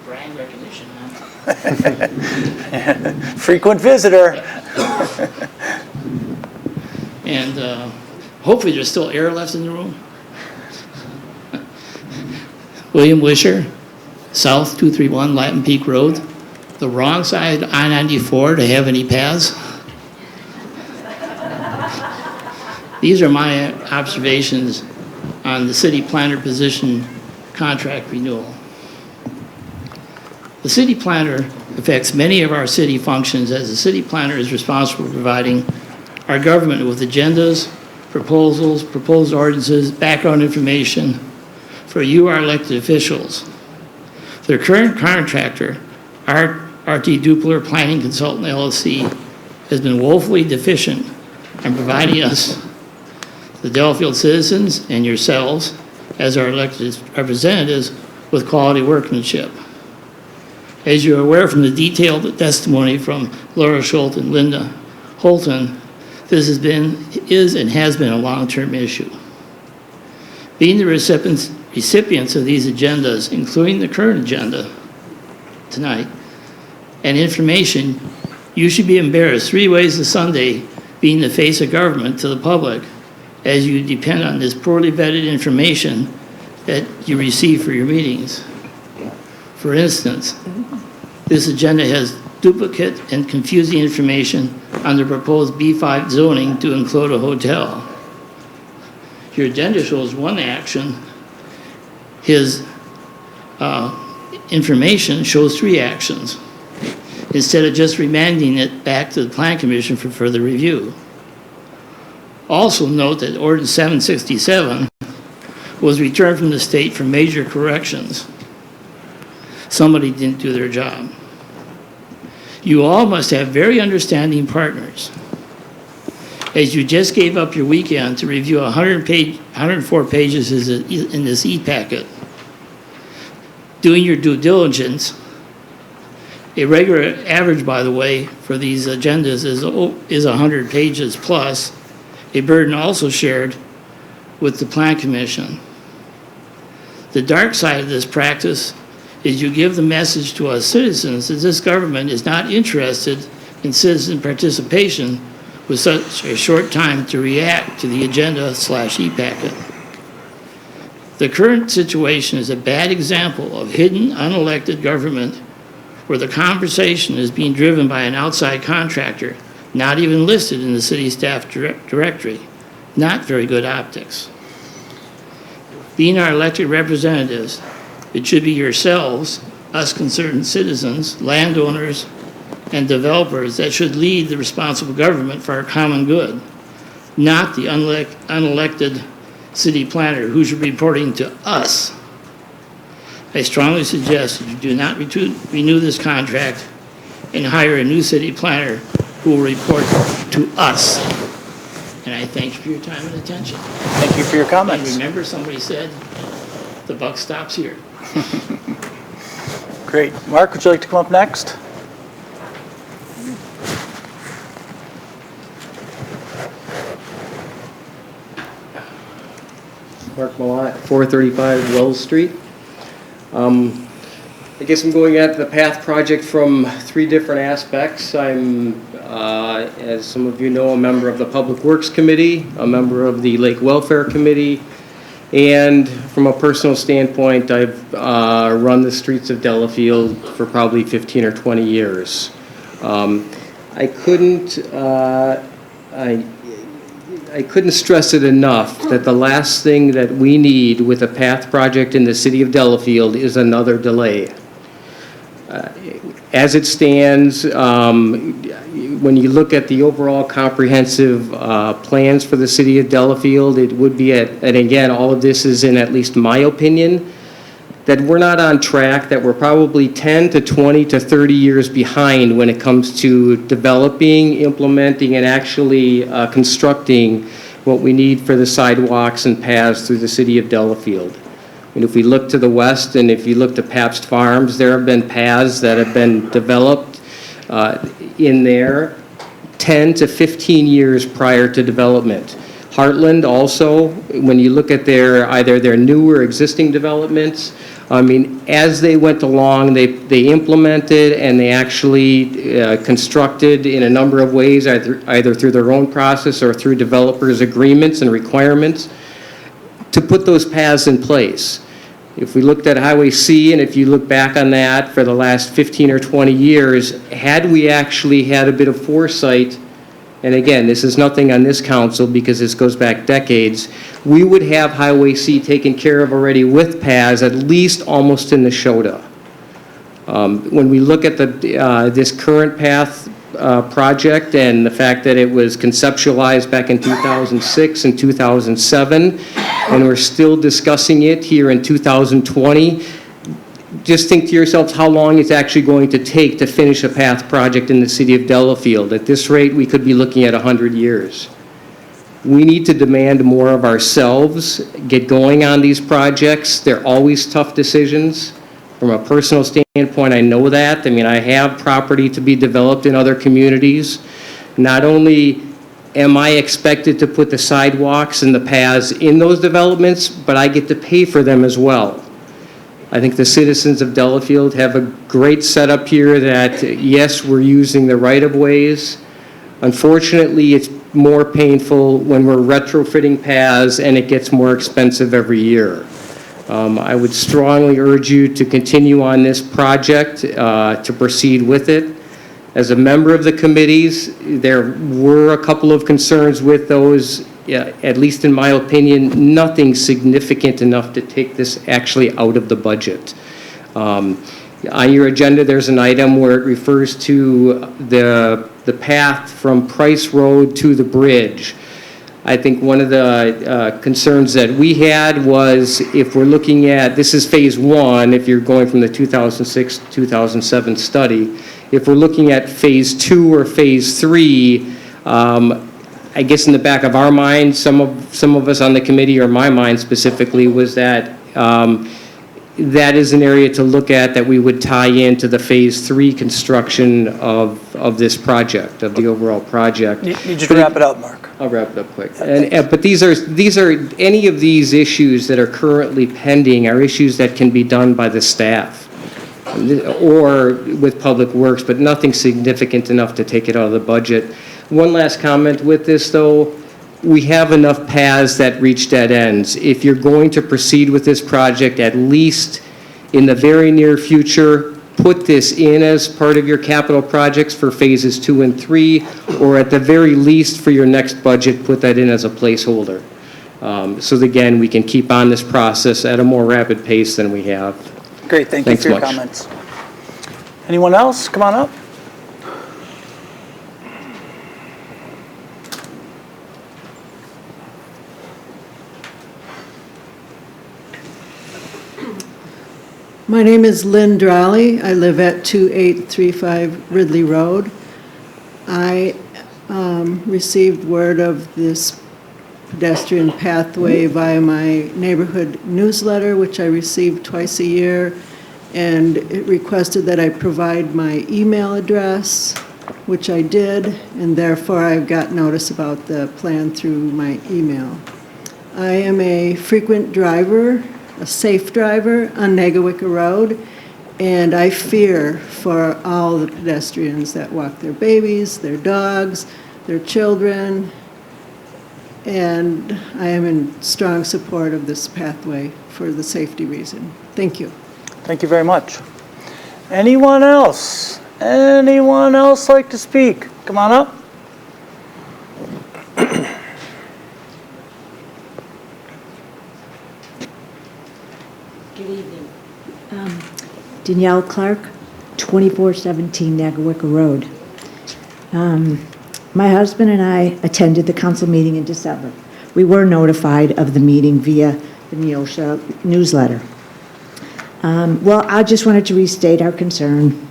Brand recognition, huh? Frequent visitor. And hopefully there's still air left in the room. William Wisher, South 231 Latin Peak Road. The wrong side I-94 to have any paths. These are my observations on the city planner position contract renewal. The city planner affects many of our city functions, as the city planner is responsible for providing our government with agendas, proposals, proposed ordinances, background information for you, our elected officials. Their current contractor, RT Dupler Planning Consultant LLC, has been woefully deficient in providing us, the Delafield citizens and yourselves, as our elected representatives, with quality workmanship. As you're aware from the detailed testimony from Laura Schultz and Linda Holton, This is and has been a long-term issue. Being the recipients of these agendas, including the current agenda tonight, and information, you should be embarrassed 3 ways a Sunday being the face of government to the public as you depend on this poorly vetted information that you receive for your meetings. For instance, this agenda has duplicate and confusing information on the proposed B5 zoning to include a hotel. Your agenda shows one action. His information shows 3 actions, instead of just remanding it back to the Plan Commission for further review. Also note that Ordinance 767 was returned from the state for major corrections. Somebody didn't do their job. You all must have very understanding partners. As you just gave up your weekend to review 104 pages in this e-packet, doing your due diligence. A regular average, by the way, for these agendas is 100 pages plus, a burden also shared with the Plan Commission. The dark side of this practice is you give the message to us citizens that this government is not interested in citizen participation with such a short time to react to the agenda/e-packet. The current situation is a bad example of hidden, unelected government where the conversation is being driven by an outside contractor, not even listed in the city staff directory. Not very good optics. Being our elected representatives, it should be yourselves, us concerned citizens, landowners, and developers that should lead the responsible government for our common good, not the unelected city planner who should be reporting to us. I strongly suggest that you do not renew this contract and hire a new city planner who will report to us. And I thank you for your time and attention. Thank you for your comments. And remember, somebody said, the buck stops here. Great. Mark, would you like to come up next? Mark Malott, 435 Wells Street. I guess I'm going at the PATH project from 3 different aspects. I'm, as some of you know, a member of the Public Works Committee, a member of the Lake Welfare Committee, and from a personal standpoint, I've run the streets of Delafield for probably 15 or 20 years. I couldn't stress it enough that the last thing that we need with a PATH project in the city of Delafield is another delay. As it stands, when you look at the overall comprehensive plans for the city of Delafield, it would be, and again, all of this is in at least my opinion, that we're not on track, that we're probably 10 to 20 to 30 years behind when it comes to developing, implementing, and actually constructing what we need for the sidewalks and paths through the city of Delafield. And if we look to the west, and if you look to Pabst Farms, there have been paths that have been developed in there 10 to 15 years prior to development. Heartland also, when you look at either their new or existing developments, I mean, as they went along, they implemented and they actually constructed in a number of ways, either through their own process or through developers' agreements and requirements, to put those paths in place. If we looked at Highway C, and if you look back on that for the last 15 or 20 years, had we actually had a bit of foresight, and again, this is nothing on this council because this goes back decades, we would have Highway C taken care of already with paths, at least almost in the SHODA. When we look at this current path project and the fact that it was conceptualized back in 2006 and 2007, and we're still discussing it here in 2020, just think to yourselves how long it's actually going to take to finish a path project in the city of Delafield. At this rate, we could be looking at 100 years. We need to demand more of ourselves, get going on these projects. They're always tough decisions. From a personal standpoint, I know that. I mean, I have property to be developed in other communities. Not only am I expected to put the sidewalks and the paths in those developments, but I get to pay for them as well. I think the citizens of Delafield have a great setup here that, yes, we're using the right-of-ways. Unfortunately, it's more painful when we're retrofitting paths and it gets more expensive every year. I would strongly urge you to continue on this project, to proceed with it. As a member of the committees, there were a couple of concerns with those, at least in my opinion, nothing significant enough to take this actually out of the budget. On your agenda, there's an item where it refers to the path from Price Road to the bridge. I think one of the concerns that we had was if we're looking at, this is phase one, if you're going from the 2006-2007 study, if we're looking at phase two or phase three, I guess in the back of our mind, some of us on the committee, or my mind specifically, was that that is an area to look at that we would tie into the phase three construction of this project, of the overall project. Need you to wrap it up, Mark. I'll wrap it up quick. But these are any of these issues that are currently pending are issues that can be done by the staff or with Public Works, but nothing significant enough to take it out of the budget. One last comment with this, though. We have enough paths that reach dead ends. If you're going to proceed with this project, at least in the very near future, put this in as part of your capital projects for phases 2 and 3, or at the very least for your next budget, put that in as a placeholder. So that, again, we can keep on this process at a more rapid pace than we have. Great, thank you for your comments. Anyone else? Come on up. My name is Lynn Drolly. I live at 2835 Ridley Road. I received word of this pedestrian pathway via my neighborhood newsletter, which I receive twice a year, and it requested that I provide my email address, which I did, and therefore I got notice about the plan through my email. I am a frequent driver, a safe driver on Negawicka Road, and I fear for all the pedestrians that walk their babies, their dogs, their children, and I am in strong support of this pathway for the safety reason. Thank you. Thank you very much. Anyone else? Anyone else like to speak? Come on up. Good evening. Danielle Clark, 2417 Negawicka Road. My husband and I attended the council meeting in December. We were notified of the meeting via the Neosha newsletter. Well, I just wanted to restate our concern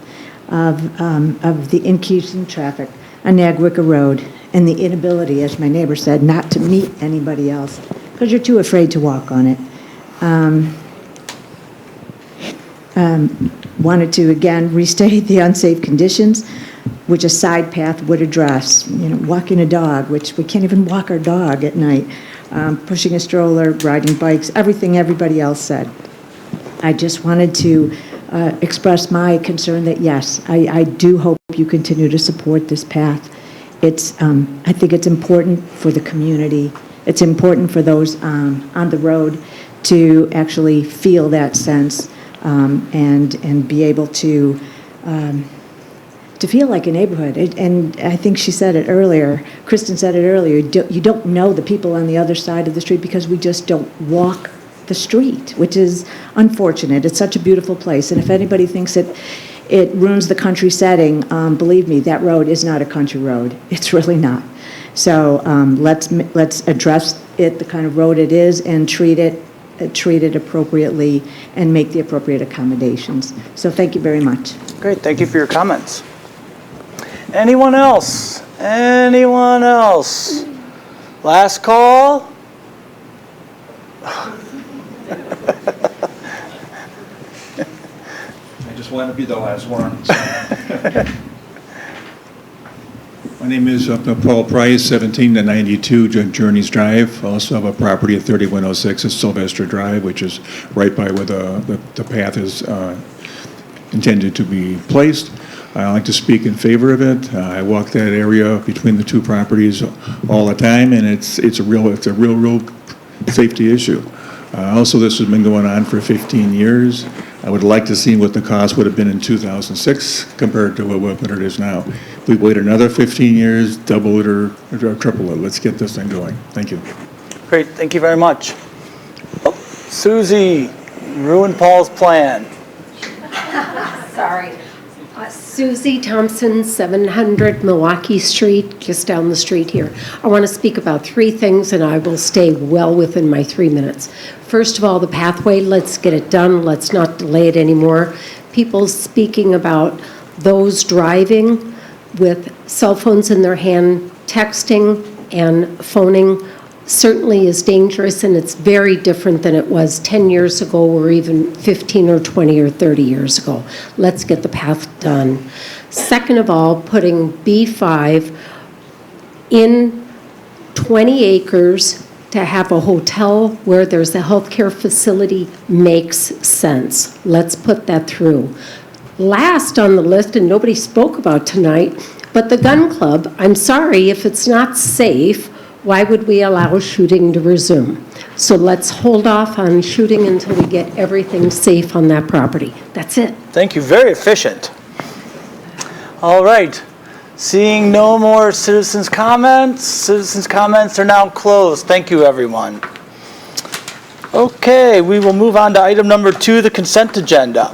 of the increase in traffic on Negawicka Road and the inability, as my neighbor said, not to meet anybody else because you're too afraid to walk on it. Wanted to, again, restate the unsafe conditions, which a side path would address. You know, walking a dog, which we can't even walk our dog at night, pushing a stroller, riding bikes, everything everybody else said. I just wanted to express my concern that, yes, I do hope you continue to support this path. It's, I think it's important for the community. It's important for those on the road to actually feel that sense and be able to feel like a neighborhood. And I think she said it earlier, Kristen said it earlier, you don't know the people on the other side of the street because we just don't walk the street, which is unfortunate. It's such a beautiful place. And if anybody thinks it ruins the country setting, believe me, that road is not a country road. It's really not. So let's address it the kind of road it is and treat it appropriately and make the appropriate accommodations. So thank you very much. Great, thank you for your comments. Anyone else? Anyone else? Last call? I just want to be the last one. My name is Paul Price, 17 to 92 Journeys Drive. I also have a property at 3106 at Sylvester Drive, which is right by where the path is intended to be placed. I like to speak in favor of it. I walk that area between the two properties all the time, and it's a real safety issue. Also, this has been going on for 15 years. I would like to see what the cost would have been in 2006 compared to what it is now. If we wait another 15 years, double it or triple it. Let's get this thing going. Thank you. Great, thank you very much. Oh, Susie, ruined Paul's plan. Sorry. Susie Thompson, 700 Milwaukee Street, just down the street here. I want to speak about three things, and I will stay well within my 3 minutes. First of all, the pathway, let's get it done. Let's not delay it anymore. People speaking about those driving with cell phones in their hand, texting and phoning certainly is dangerous, and it's very different than it was 10 years ago or even 15 or 20 or 30 years ago. Let's get the path done. Second of all, putting B5 in 20 acres to have a hotel where there's a healthcare facility makes sense. Let's put that through. Last on the list, and nobody spoke about tonight, but the gun club, I'm sorry, if it's not safe, why would we allow shooting to resume? So let's hold off on shooting until we get everything safe on that property. That's it. Thank you, very efficient. All right, seeing no more citizens' comments are now closed. Thank you, everyone. Okay, we will move on to item number 2, the consent agenda.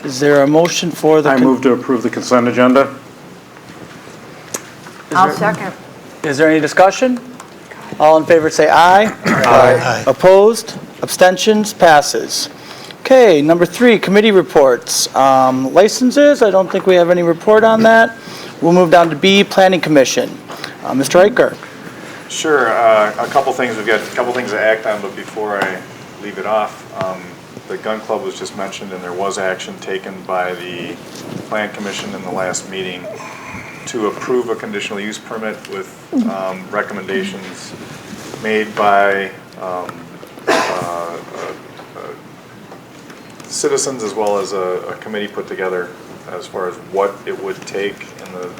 Is there a motion for the... I move to approve the consent agenda. I'll second. Is there any discussion? All in favor say aye. Aye. Opposed? Abstentions? Passes. Okay, number 3, committee reports. Licenses, I don't think we have any report on that. We'll move down to B, Planning Commission. Mr. Riker. Sure, a couple things. We've got a couple things to act on, but before I leave it off, the gun club was just mentioned, and there was action taken by the Plan Commission in the last meeting to approve a conditional use permit with recommendations made by citizens as well as a committee put together as far as what it would take in the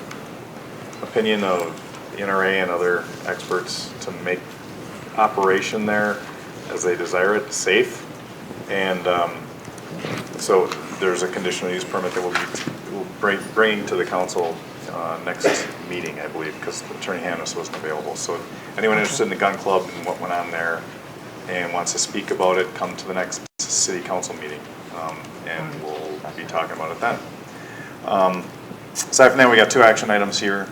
opinion of the NRA and other experts to make operation there as they desire it safe. And so there's a conditional use permit that we'll be bringing to the council next meeting, I believe, because Attorney Hannes wasn't available. So anyone interested in the gun club and what went on there and wants to speak about it, come to the next city council meeting, and we'll be talking about it then. Aside from that, we got 2 action items here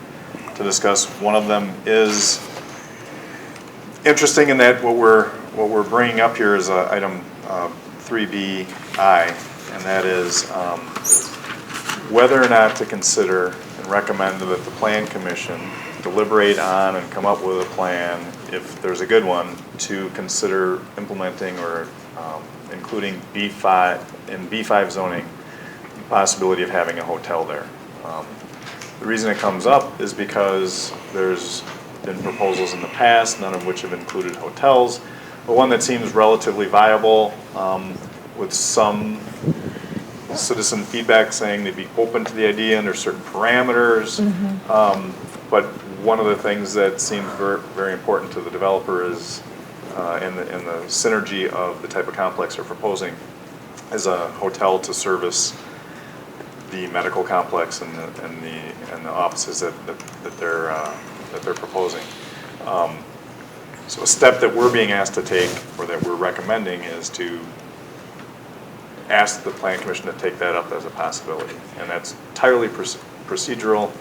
to discuss. One of them is interesting in that what we're bringing up here is item 3BI, and that is whether or not to consider and recommend that the Plan Commission deliberate on and come up with a plan, if there's a good one, to consider implementing or including B5 zoning, the possibility of having a hotel there. The reason it comes up is because there's been proposals in the past, none of which have included hotels, but one that seems relatively viable with some citizen feedback saying they'd be open to the idea under certain parameters. But one of the things that seems very, very important to the developer is in the synergy of the type of complex they're proposing is a hotel to service the medical complex and the offices that they're proposing. So a step that we're being asked to take, or that we're recommending, is to ask the Plan Commission to take that up as a possibility, and that's entirely procedural.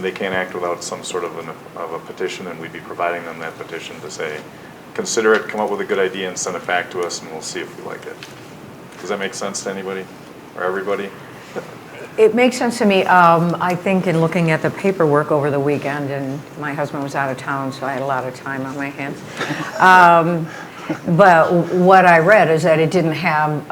They can't act without some sort of a petition, and we'd be providing them that petition to say, consider it, come up with a good idea, and send it back to us, and we'll see if we like it. Does that make sense to anybody or everybody? It makes sense to me. I think in looking at the paperwork over the weekend, and my husband was out of town, so I had a lot of time on my hands. But what I read is that it didn't have,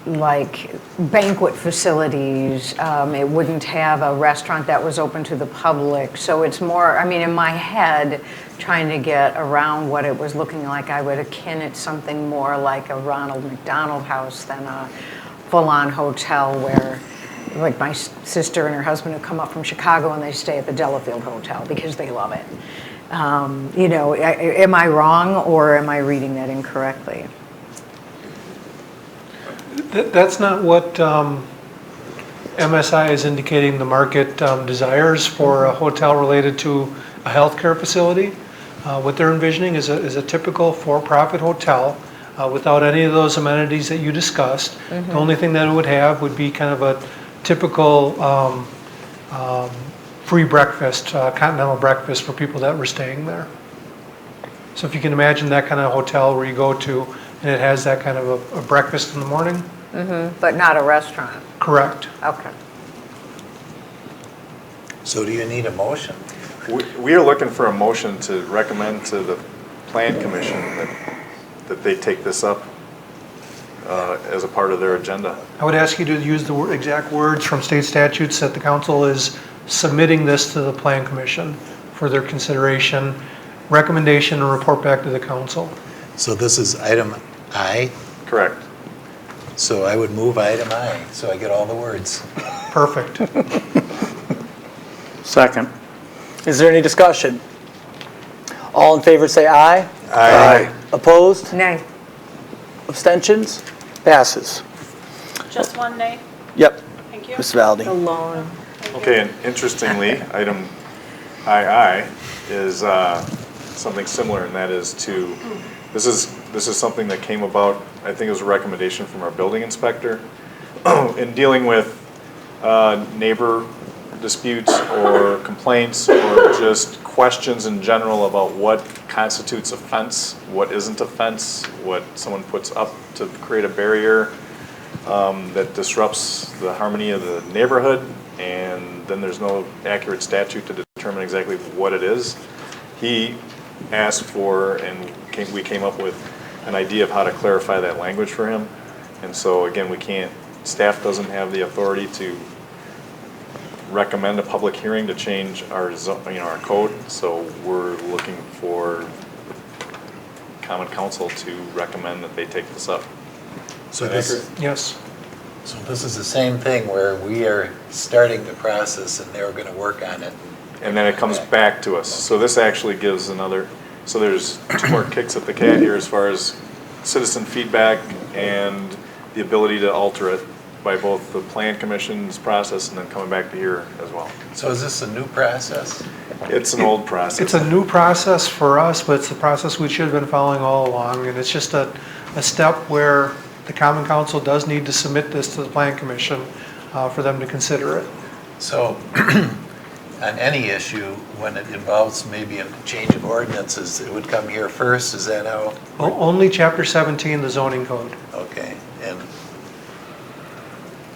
like banquet facilities. It wouldn't have a restaurant that was open to the public. So it's more, I mean, in my head, trying to get around what it was looking like, I would akin it something more like a Ronald McDonald House than a full-on hotel where, like, my sister and her husband have come up from Chicago and they stay at the Delafield Hotel because they love it. You know, am I wrong or am I reading that incorrectly? That's not what MSI is indicating the market desires for a hotel related to a healthcare facility. What they're envisioning is a typical for-profit hotel without any of those amenities that you discussed. The only thing that it would have would be kind of a typical free breakfast, continental breakfast for people that were staying there. So if you can imagine that kind of hotel where you go to and it has that kind of a breakfast in the morning. But not a restaurant? Correct. Okay. So do you need a motion? We are looking for a motion to recommend to the Plan Commission that they take this up as a part of their agenda. I would ask you to use the exact words from state statutes that the council is submitting this to the Plan Commission for their consideration, recommendation, and report back to the council. So this is item I? Correct. So I would move item I, so I get all the words. Perfect. Second. Is there any discussion? All in favor say aye. Aye. Opposed? Nay. Abstentions? Passes. Just one nay? Yep. Thank you. Ms. Valdi. Alone. Okay, and interestingly, item II is something similar, and that is this is something that came about, I think it was a recommendation from our building inspector, in dealing with neighbor disputes or complaints or just questions in general about what constitutes a fence, what isn't a fence, what someone puts up to create a barrier that disrupts the harmony of the neighborhood, and then there's no accurate statute to determine exactly what it is. He asked for, and we came up with an idea of how to clarify that language for him. And so again, staff doesn't have the authority to recommend a public hearing to change our code. So we're looking for Common Council to recommend that they take this up. So this, Yes. so this is the same thing where we are starting the process and they're going to work on it. And then it comes back to us. So this actually gives so there's 2 more kicks at the cat here as far as citizen feedback and the ability to alter it by both the Plan Commission's process and then coming back to here as well. So is this a new process? It's an old process. It's a new process for us, but it's the process we should have been following all along. And it's just a step where the Common Council does need to submit this to the Plan Commission for them to consider it. So on any issue, when it involves maybe a change of ordinances, it would come here first? Is that how? Only Chapter 17, the zoning code. Okay. And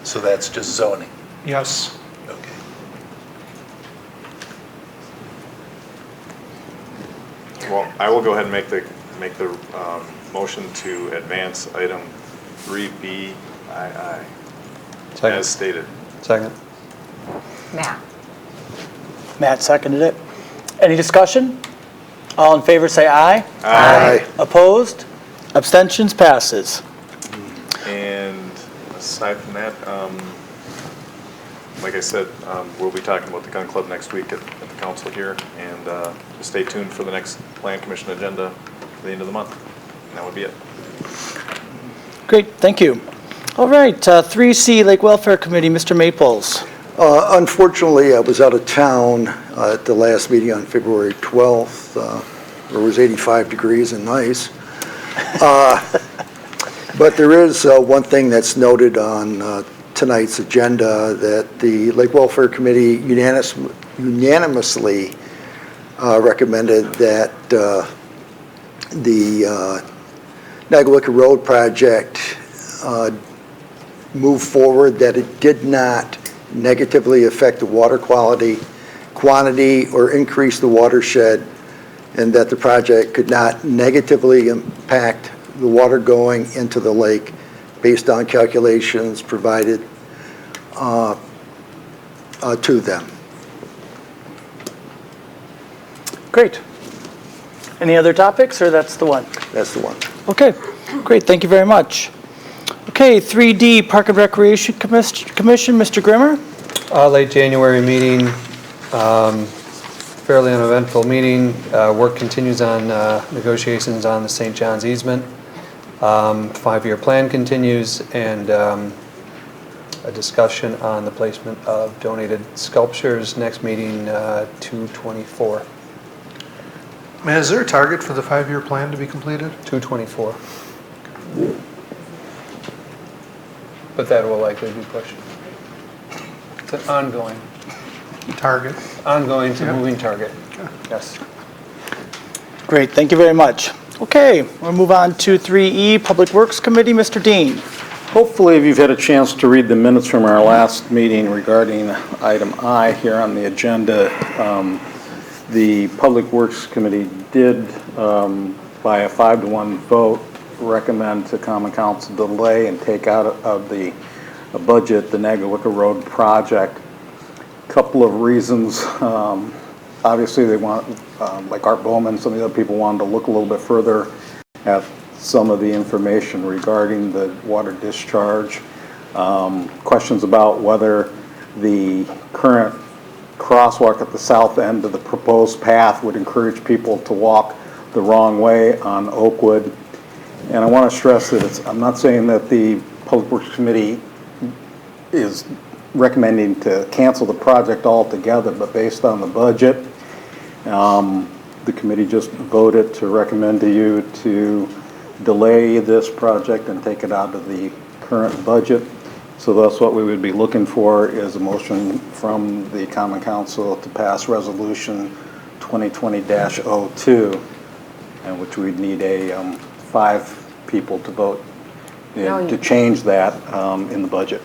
so that's just zoning? Yes. Okay. Well, I will go ahead and make the motion to advance item 3BII as stated. Second. Matt seconded it. Any discussion? All in favor say aye. Aye. Opposed? Abstentions? Passes. And aside from that, like I said, we'll be talking about the gun club next week at the council here, and just stay tuned for the next Plan Commission agenda at the end of the month. And that would be it. Great, thank you. All right, 3C, Lake Welfare Committee, Mr. Maples. Unfortunately, I was out of town at the last meeting on February 12th, where it was 85 degrees and nice. But there is one thing that's noted on tonight's agenda, that the Lake Welfare Committee unanimously recommended that the Nagawicka Road project move forward, that it did not negatively affect the water quality, quantity, or increase the watershed, and that the project could not negatively impact the water going into the lake based on calculations provided to them. Great. Any other topics, or that's the one? That's the one. Okay, great, thank you very much. Okay, 3D, Park and Recreation Commission, Mr. Grimmer? Late January meeting, fairly uneventful meeting. Work continues on negotiations on the St. John's easement. 5-year plan continues, and a discussion on the placement of donated sculptures. Next meeting, 2/24. Matt, is there a target for the 5-year plan to be completed? 2/24. But that will likely be pushed. It's an ongoing target. Ongoing to Yeah. moving target. Yes. Great, thank you very much. Okay, we'll move on to 3E, Public Works Committee, Mr. Dean. Hopefully, if you've had a chance to read the minutes from our last meeting regarding item I here on the agenda, the Public Works Committee did, by a 5-to-1 vote, recommend to Common Council delay and take out of the budget the Nagawicka Road project. Couple of reasons. Obviously, they want, like Art Bowman, some of the other people wanted to look a little bit further at some of the information regarding the water discharge. Questions about whether the current crosswalk at the south end of the proposed path would encourage people to walk the wrong way on Oakwood. And I want to stress that I'm not saying that the Public Works Committee is recommending to cancel the project altogether, but based on the budget, the committee just voted to recommend to you to delay this project and take it out of the current budget. So that's what we would be looking for, is a motion from the Common Council to pass Resolution 2020-02, and which we'd need 5 people to vote to change that in the budget.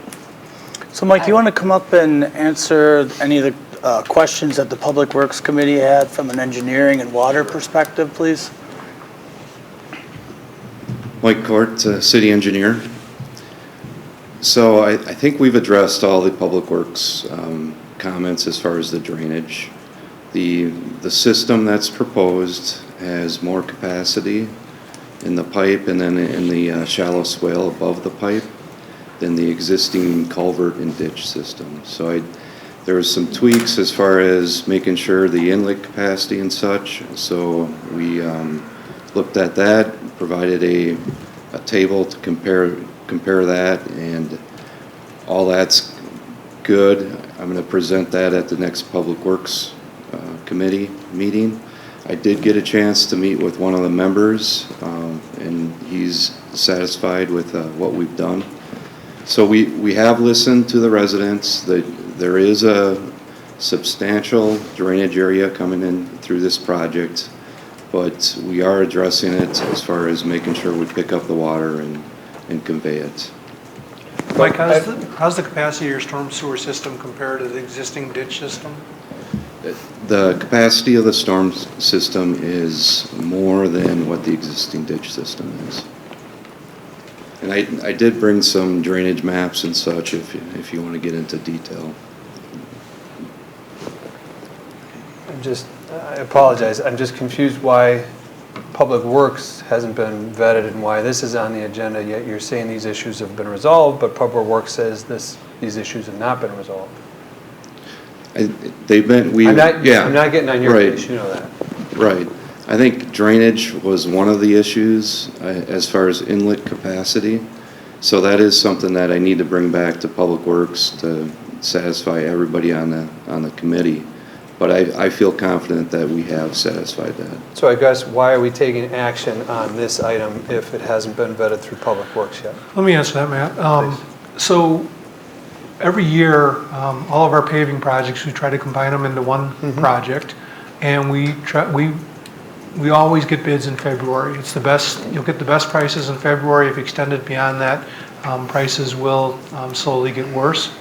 So Mike, you want to come up and answer any of the questions that the Public Works Committee had from an engineering and water perspective, please? Mike Court, City Engineer. So I think we've addressed all the Public Works comments as far as the drainage. The system that's proposed has more capacity in the pipe and then in the shallow swale above the pipe than the existing culvert and ditch system. So there was some tweaks as far as making sure the inlet capacity and such. So we looked at that, provided a table to compare that, and all that's good. I'm going to present that at the next Public Works Committee meeting. I did get a chance to meet with one of the members, and he's satisfied with what we've done. So we have listened to the residents. There is a substantial drainage area coming in through this project, but we are addressing it as far as making sure we pick up the water and convey it. Mike, how's the capacity of your storm sewer system compared to the existing ditch system? The capacity of the storm system is more than what the existing ditch system is. And I did bring some drainage maps and such if you want to get into detail. I apologize, I'm just confused why Public Works hasn't been vetted and why this is on the agenda, yet you're saying these issues have been resolved, but Public Works says these issues have not been resolved. They've been, I'm not getting on your right. case, you know that. Right. I think drainage was one of the issues as far as inlet capacity. So that is something that I need to bring back to Public Works to satisfy everybody on the committee. But I feel confident that we have satisfied that. So I guess why are we taking action on this item if it hasn't been vetted through Public Works yet? Let me answer that, Matt. So every year, all of our paving projects, we try to combine them into one project, and we always get bids in February. It's the best. You'll get the best prices in February. If you extend it beyond that, prices will slowly get worse.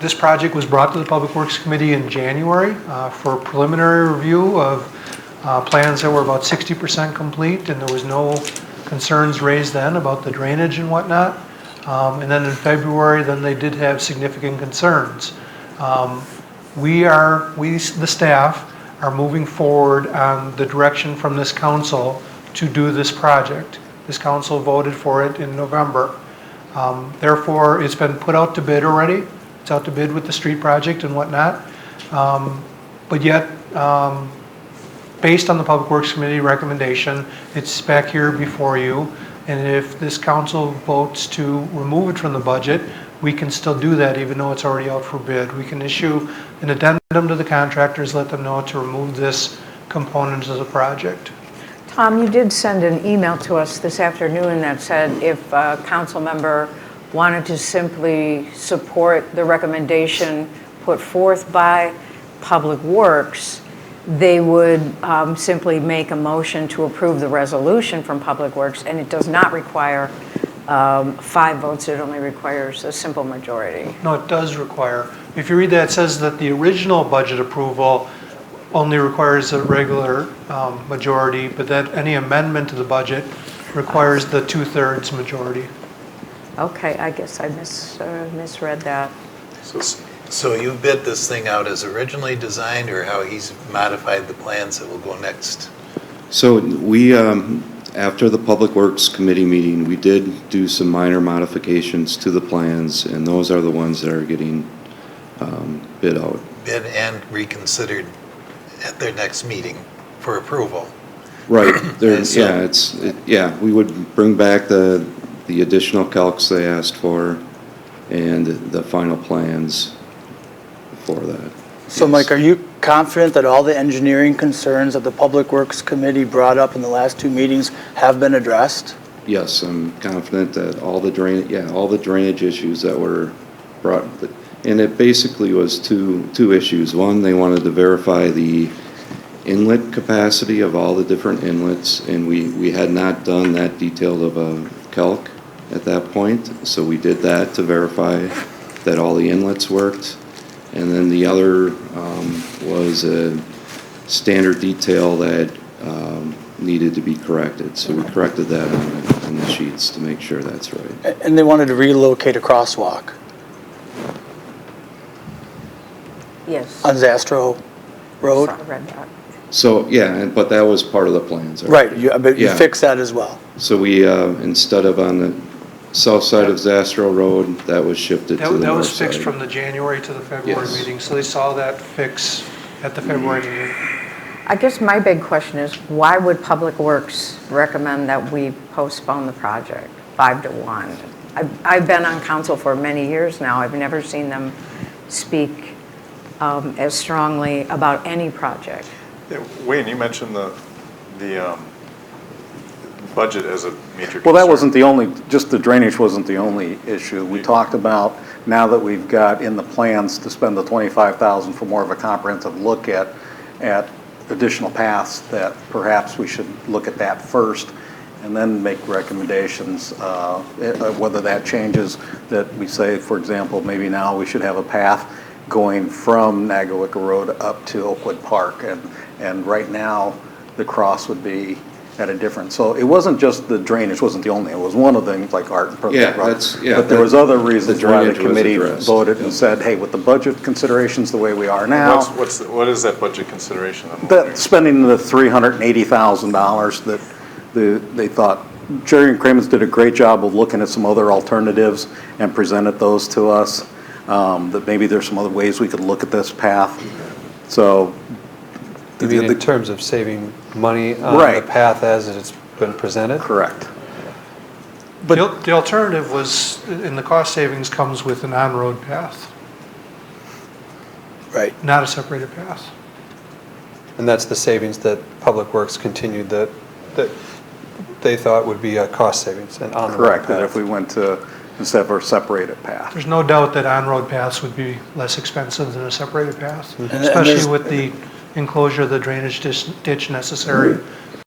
This project was brought to the Public Works Committee in January for a preliminary review of plans that were about 60% complete, and there was no concerns raised then about the drainage and whatnot. And then in February, then they did have significant concerns. The staff, are moving forward on the direction from this council to do this project. This council voted for it in November. Therefore, it's been put out to bid already. It's out to bid with the street project and whatnot. But yet, based on the Public Works Committee recommendation, it's back here before you. And if this council votes to remove it from the budget, we can still do that even though it's already out for bid. We can issue an addendum to the contractors, let them know to remove this component of the project. Tom, you did send an email to us this afternoon that said if a council member wanted to simply support the recommendation put forth by Public Works, they would simply make a motion to approve the resolution from Public Works, and it does not require 5 votes, it only requires a simple majority. No, it does require. If you read that, it says that the original budget approval only requires a regular majority, but that any amendment to the budget requires the 2/3 majority. Okay, I guess I misread that. So you bid this thing out as originally designed, or how he's modified the plans that will go next? So we, after the Public Works Committee meeting, we did do some minor modifications to the plans, and those are the ones that are getting bid out. Bid and reconsidered at their next meeting for approval. Right, there, And so- we would bring back the additional calcs they asked for and the final plans for that. So Mike, are you confident that all the engineering concerns that the Public Works Committee brought up in the last 2 meetings have been addressed? Yes, I'm confident that all the drainage issues that were brought, and it basically was two issues. One, they wanted to verify the inlet capacity of all the different inlets, and we had not done that detailed of a calc at that point, so we did that to verify that all the inlets worked. And then the other was a standard detail that needed to be corrected. So we corrected that on the sheets to make sure that's right. And they wanted to relocate a crosswalk Yes. on Zastro Road? I read that. So, yeah, but that was part of the plans. Right, but you Yeah. fixed that as well? So we, instead of on the south side of Zastro Road, that was shifted to the That north was fixed side. from the January to the February Yes. meeting, so they saw that fix at the February meeting. I guess my big question is, why would Public Works recommend that we postpone the project 5-1? I've been on council for many years now. I've never seen them speak as strongly about any project. Yeah, Wayne, you mentioned the budget as a major concern. Well, that wasn't the only, just the drainage wasn't the only issue. We talked about, now that we've got in the plans to spend the $25,000 for more of a comprehensive look at additional paths, that perhaps we should look at that first and then make recommendations, whether that changes, that we say, for example, maybe now we should have a path going from Nagawicka Road up to Oakwood Park, and right now the cross would be at a different, so it wasn't just the drainage wasn't the only, it was one of the things like art and but there was other reasons why the committee voted and said, hey, with the budget considerations the way we are now. What is that budget consideration? That spending the $380,000 that they thought, Jerry and Cremens did a great job of looking at some other alternatives and presented those to us, that maybe there's some other ways we could look at this path, so. You mean in terms of saving money on the path as it's been presented? Correct. But the alternative was, in the cost savings comes with an on-road path. Right. Not a separated path. And that's the savings that Public Works continued that they thought would be a cost savings and on the road Correct, that if we went to, instead of a separated path. There's no doubt that on-road paths would be less expensive than a separated path, And especially with the enclosure of the drainage ditch necessary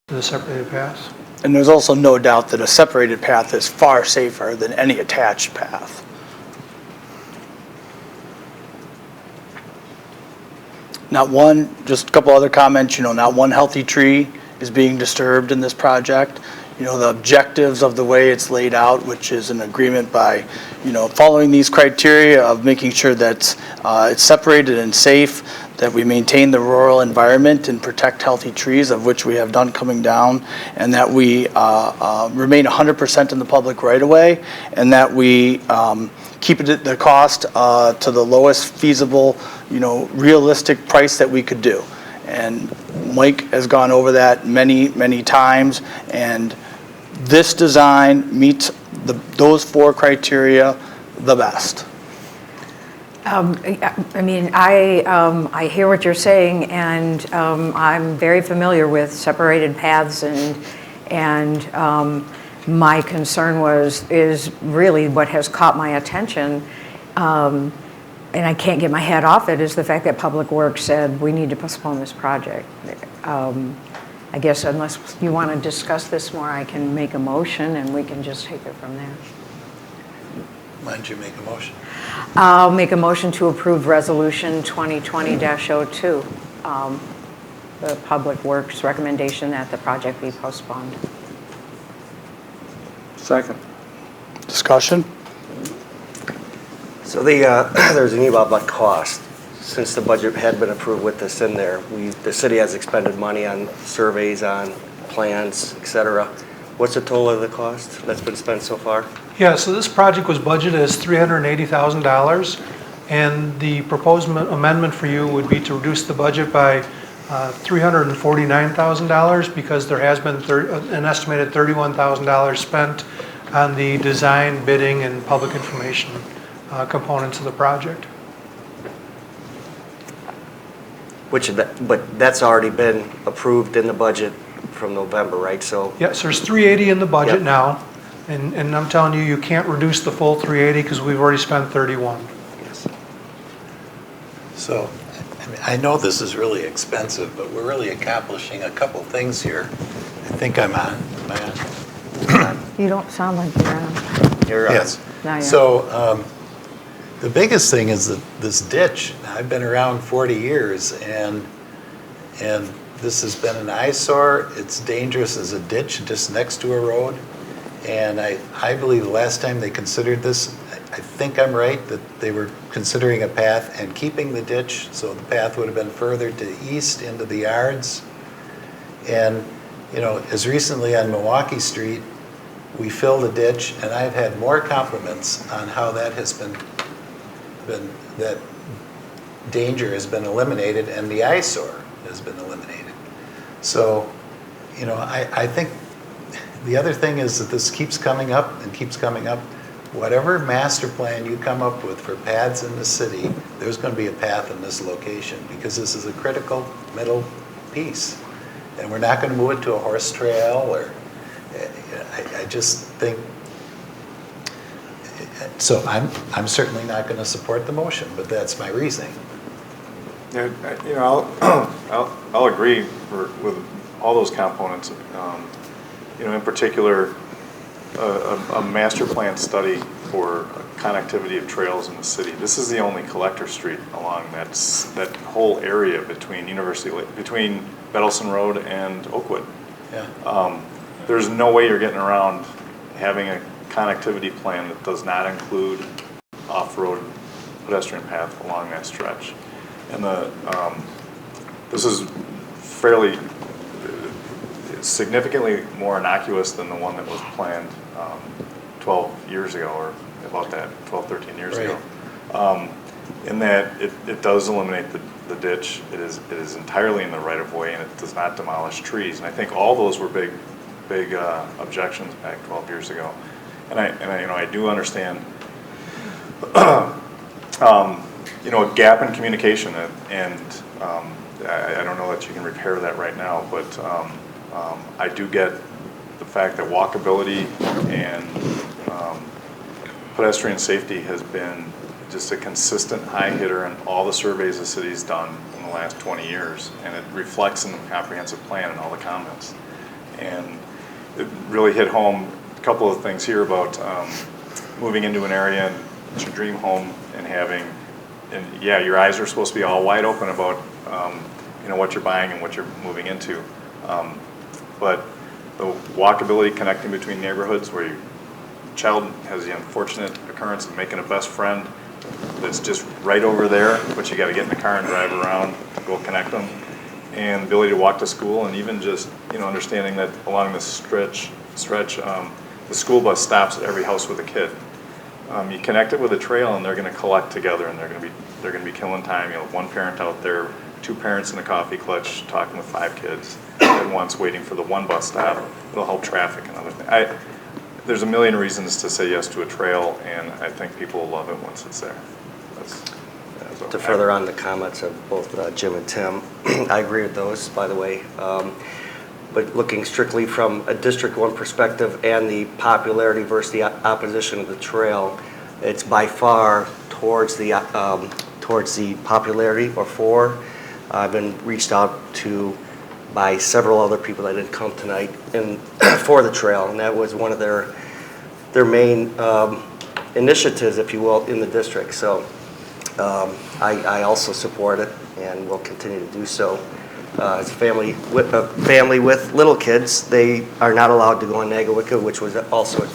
for the separated path. And there's also no doubt that a separated path is far safer than any attached path. Not one, just a couple other comments, not one healthy tree is being disturbed in this project. the objectives of the way it's laid out, which is an agreement by, following these criteria of making sure that it's separated and safe, that we maintain the rural environment and protect healthy trees, of which we have done coming down, and that we remain 100% in the public right-of-way, and that we keep it at the cost to the lowest feasible, realistic price that we could do. And Mike has gone over that many, many times, and this design meets those 4 criteria the best. I mean, I hear what you're saying, and I'm very familiar with separated paths, and my concern is really what has caught my attention, and I can't get my head off it, is the fact that Public Works said we need to postpone this project. I guess unless you want to discuss this more, I can make a motion and we can just take it from there. Why don't you make a motion? I'll make a motion to approve Resolution 2020-02, the Public Works recommendation that the project be postponed. Second. Discussion? So there's an email about cost. Since the budget had been approved with this in there, the city has expended money on surveys, on plans, et cetera. What's the total of the cost that's been spent so far? Yeah, so this project was budgeted as $380,000, and the proposed amendment for you would be to reduce the budget by $349,000 because there has been an estimated $31,000 spent on the design, bidding, and public information components of the project. But that's already been approved in the budget from November, right? So Yes, there's 380 in the budget Yep. now, and I'm telling you, you can't reduce the full 380 because we've already spent 31. So, I mean, I know this is really expensive, but we're really accomplishing a couple things here. I think I'm on. Am I on? You don't sound like you're on. you're Yes. Now you're So, the biggest thing is this ditch. I've been around 40 years, and this has been an eyesore. It's dangerous as a ditch just next to a road. And I believe the last time they considered this, I think I'm right, that they were considering a path and keeping the ditch, so the path would have been further to the east into the yards. And, as recently on Milwaukee Street, we filled a ditch, and I've had more compliments on how that has been that danger has been eliminated and the eyesore has been eliminated. So, I think the other thing is that this keeps coming up and keeps coming up. Whatever master plan you come up with for paths in the city, there's going to be a path in this location because this is a critical middle piece. And we're not going to move it to a horse trail or, I just think, so I'm certainly not going to support the motion, but that's my reasoning. Yeah, I'll agree with all those components. In particular, a master plan study for connectivity of trails in the city. This is the only collector street along that whole area between between Bettleson Road and Oakwood. Yeah. There's no way you're getting around having a connectivity plan that does not include off-road pedestrian path along that stretch. And this is fairly significantly more innocuous than the one that was planned 12 years ago, or about that, 12, 13 years ago. In that it does eliminate the ditch. It is entirely in the right-of-way, and it does not demolish trees. And I think all those were big objections back 12 years ago. And I do understand, a gap in communication, and I don't know that you can repair that right now, but I do get the fact that walkability and pedestrian safety has been just a consistent high hitter in all the surveys the city's done in the last 20 years, and it reflects in the comprehensive plan and all the comments. And it really hit home a couple of things here about moving into an area and your dream home and having, and yeah, your eyes are supposed to be all wide open about what you're buying and what you're moving into. But the walkability connecting between neighborhoods where your child has the unfortunate occurrence of making a best friend that's just right over there, but you got to get in the car and drive around to go connect them. And the ability to walk to school, and even just, understanding that along this stretch, the school bus stops at every house with a kid. You connect it with a trail, and they're going to collect together, and they're going to be killing time. One parent out there, 2 parents in a coffee clutch, talking with 5 kids at once, waiting for the one bus stop. It'll help traffic and other things. There's a million reasons to say yes to a trail, and I think people will love it once it's there. To further on the comments of both Jim and Tim, I agree with those, by the way. But looking strictly from a District 1 perspective and the popularity versus the opposition of the trail, it's by far towards the popularity or for. I've been reached out to by several other people that didn't come tonight for the trail, and that was one of their main initiatives, if you will, in the district. So I also support it and will continue to do so. As a family with little kids, they are not allowed to go on Nagawicca, which was also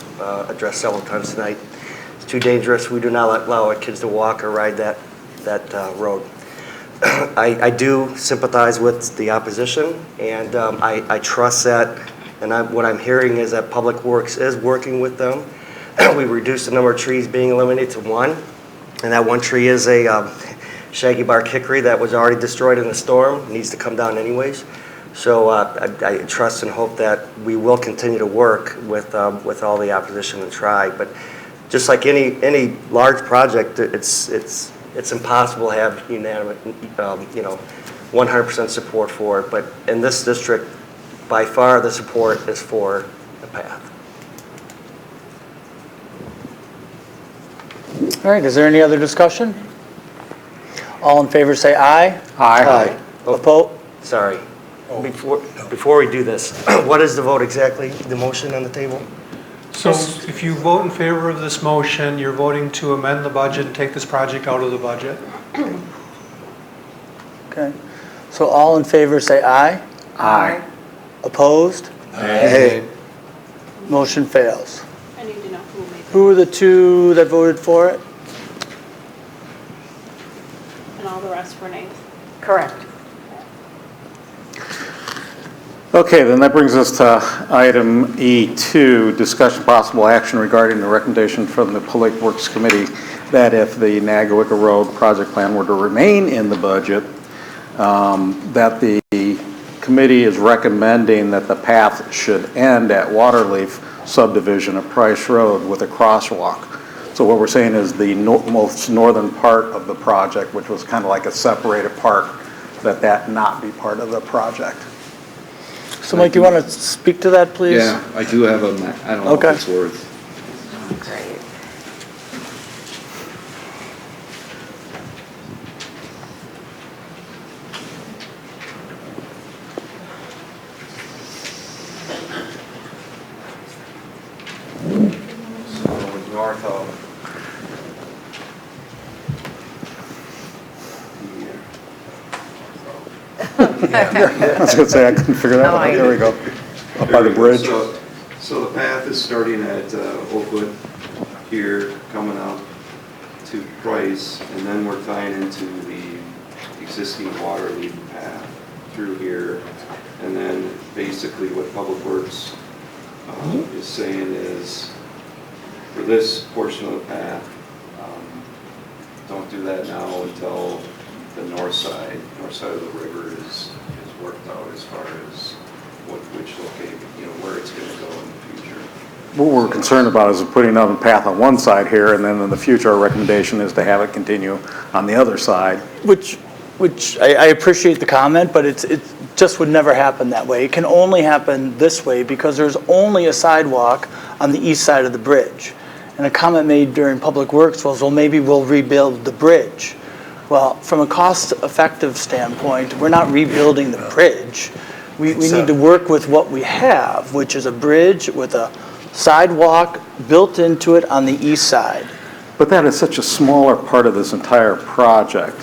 addressed several times tonight. It's too dangerous. We do not allow our kids to walk or ride that road. I do sympathize with the opposition, and I trust that, and what I'm hearing is that Public Works is working with them. We reduced the number of trees being eliminated to 1, and that 1 tree is a shaggy bark hickory that was already destroyed in the storm. It needs to come down anyways. So I trust and hope that we will continue to work with all the opposition and try. But just like any large project, it's impossible to have unanimous, 100% support for it. But in this district, by far the support is for the path. All right, is there any other discussion? All in favor say aye. Aye. Sorry. Before we do this, what is the vote exactly, the motion on the table? So if you vote in favor of this motion, you're voting to amend the budget and take this project out of the budget. Okay. So all in favor say aye. Aye. Opposed? Nay. Motion fails. I need to know who made Who were the 2 that voted for it? and all the rest were nays. Correct. Okay, then that brings us to item E2, discussion possible action regarding the recommendation from the Public Works Committee that if the Nagawicca Road project plan were to remain in the budget, that the committee is recommending that the path should end at Waterleaf subdivision of Price Road with a crosswalk. So what we're saying is the most northern part of the project, which was kind of like a separated part, that not be part of the project. So Mike, you want to speak to that, please? Yeah, I do have a, I don't know if it's worth. Great. So north of. I was going to say, I couldn't figure that one out. There we go. Up by the bridge. So the path is starting at Oakwood here, coming up to Price, and then we're tying into the existing Waterleaf path through here. And then basically what Public Works is saying is, for this portion of the path, don't do that now until the north side of the river is worked out as far as which location, where it's going to go in the future. What we're concerned about is putting up a path on one side here, and then in the future, our recommendation is to have it continue on the other side. Which I appreciate the comment, but it just would never happen that way. It can only happen this way because there's only a sidewalk on the east side of the bridge. And a comment made during Public Works was, well, maybe we'll rebuild the bridge. Well, from a cost-effective standpoint, we're not rebuilding the bridge. We need to work with what we have, which is a bridge with a sidewalk built into it on the east side. But that is such a smaller part of this entire project,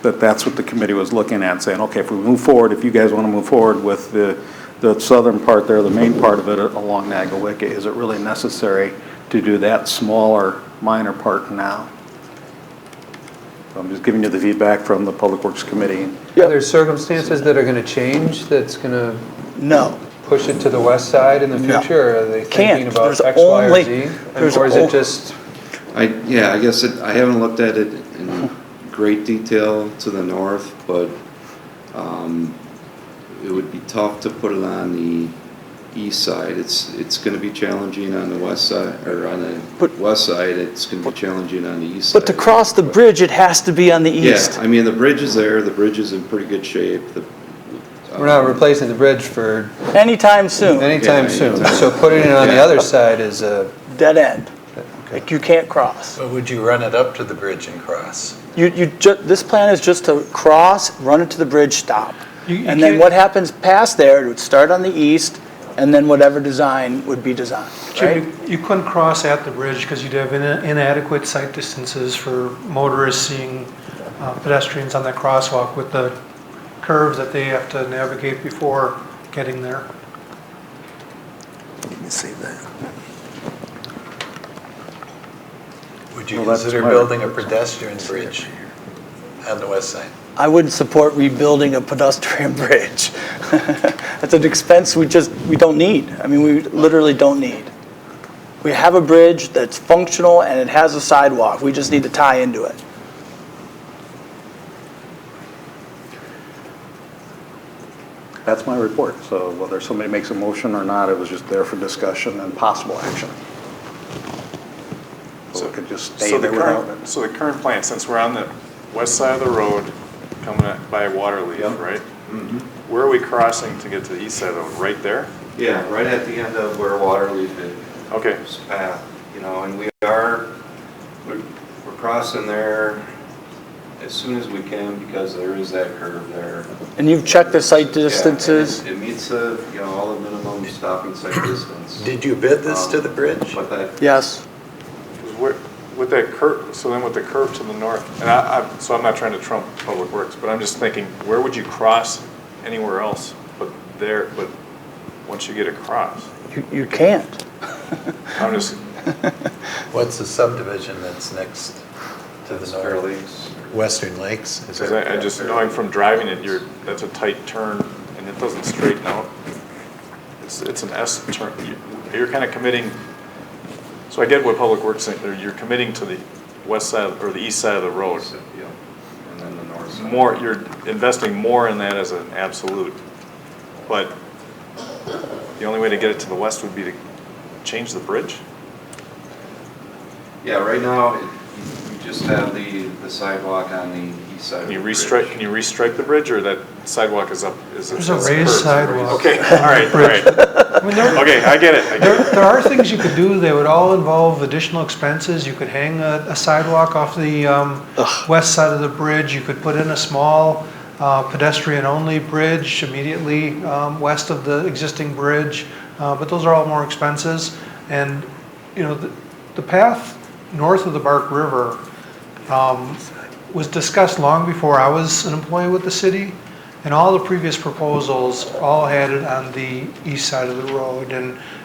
that's what the committee was looking at, saying, okay, if we move forward, if you guys want to move forward with the the southern part there, the main part of it along Nagawicka, is it really necessary to do that smaller, minor part now? So I'm just giving you the feedback from the Public Works Committee. Are there circumstances that are going to change that's going to No. push it to the west side in the No. future? Or are they Can't. thinking about There's X, Y, or only- Z? there's Or is it o- just, I guess I haven't looked at it in great detail to the north, but it would be tough to put it on the east side. It's going to be challenging on the west side, or on the west side, it's going to be challenging on the east side. But to cross the bridge, it has to be on the east. Yeah, I mean, the bridge is there, the bridge is in pretty good shape. we're not replacing the bridge for Anytime soon. anytime soon. So putting it on the other side is a, Dead end. Like you can't cross. But would you run it up to the bridge and cross? This plan is just to cross, run it to the bridge, stop. You And then can't- what happens past there, it would start on the east, and then whatever design would be designed, right? You couldn't cross at the bridge because you'd have inadequate sight distances for motorists seeing pedestrians on that crosswalk with the curves that they have to navigate before getting there. Let me see that. Would you Well, that's consider my- building a pedestrian bridge on the west side? I wouldn't support rebuilding a pedestrian bridge. That's an expense we don't need. I mean, we literally don't need. We have a bridge that's functional and it has a sidewalk. We just need to tie into it. That's my report. So whether somebody makes a motion or not, it was just there for discussion and possible action. So it could just stay So the there without it. current, so the current plan, since we're on the west side of the road, coming by Waterloo, right? Mhm. Where are we crossing to get to the east side of the road? Right there? Yeah, right at the end of where Waterloo Okay. path, and we're crossing there as soon as we can because there is that curve there. And you've checked the sight Yeah, and distances? It meets all the minimum stopping sight distance. Did you bid this to the bridge? But that, Yes. With that curve, so then with the curve to the north, and so I'm not trying to trump Public Works, but I'm just thinking, where would you cross anywhere else but there, but once you get across? You can't. I'm just, What's the subdivision that's next to the north? Lakes. Western Lakes? Is because that- I just knowing from driving it, that's a tight turn and it doesn't straighten out. It's an S turn. You're kind of committing, so I get what Public Works saying, you're committing to the west side or the east side of the road. Yeah, and then the north side. More, you're investing more in that as an absolute, but the only way to get it to the west would be to change the bridge? Yeah, right now, you just have the sidewalk on the east side of Can you the bridge. can you restripe the bridge, or that sidewalk is up? There's a raised sidewalk. Okay, all right, all right. Okay, I get it. There are things you could do. They would all involve additional expenses. You could hang a sidewalk off the west side of the bridge. You could put in a small pedestrian-only bridge immediately west of the existing bridge. But those are all more expenses. And, the path north of the Bark River was discussed long before I was an employee with the city. And all the previous proposals all had it on the east side of the road.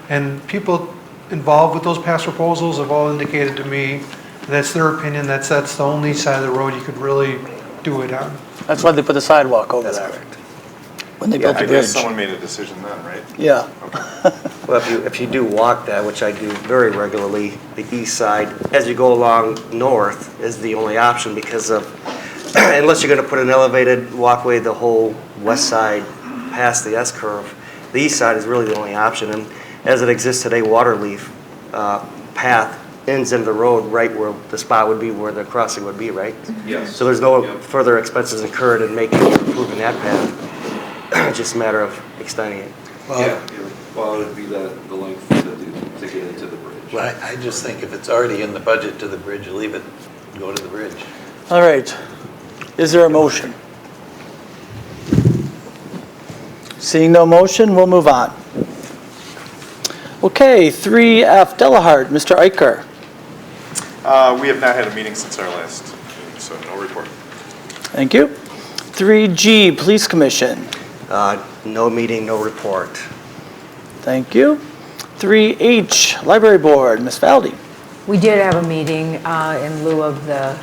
And people involved with those past proposals have all indicated to me that's their opinion, that's the only side of the road you could really do it on. That's why they put the sidewalk over there. When they built the I guess bridge. someone made a decision then, right? Yeah. Well, if you do walk that, which I do very regularly, the east side, as you go along north is the only option because of, unless you're going to put an elevated walkway the whole west side past the S-curve, the east side is really the only option. And as it exists today, Waterleaf path ends in the road right where the spot would be, where the crossing would be, right? Yes. So there's no further expenses incurred in improving that path. It's just a matter of extending it. Yeah, well, it would be the length to get into the bridge. Well, I just think if it's already in the budget to the bridge, leave it, go to the bridge. All right. Is there a motion? Seeing no motion, we'll move on. Okay, 3F, Delahart, Mr. Eicher. We have not had a meeting since our last meeting, so no report. Thank you. 3G, Police Commission. No meeting, no report. Thank you. 3H, Library Board, Ms. Valdi. We did have a meeting in lieu of the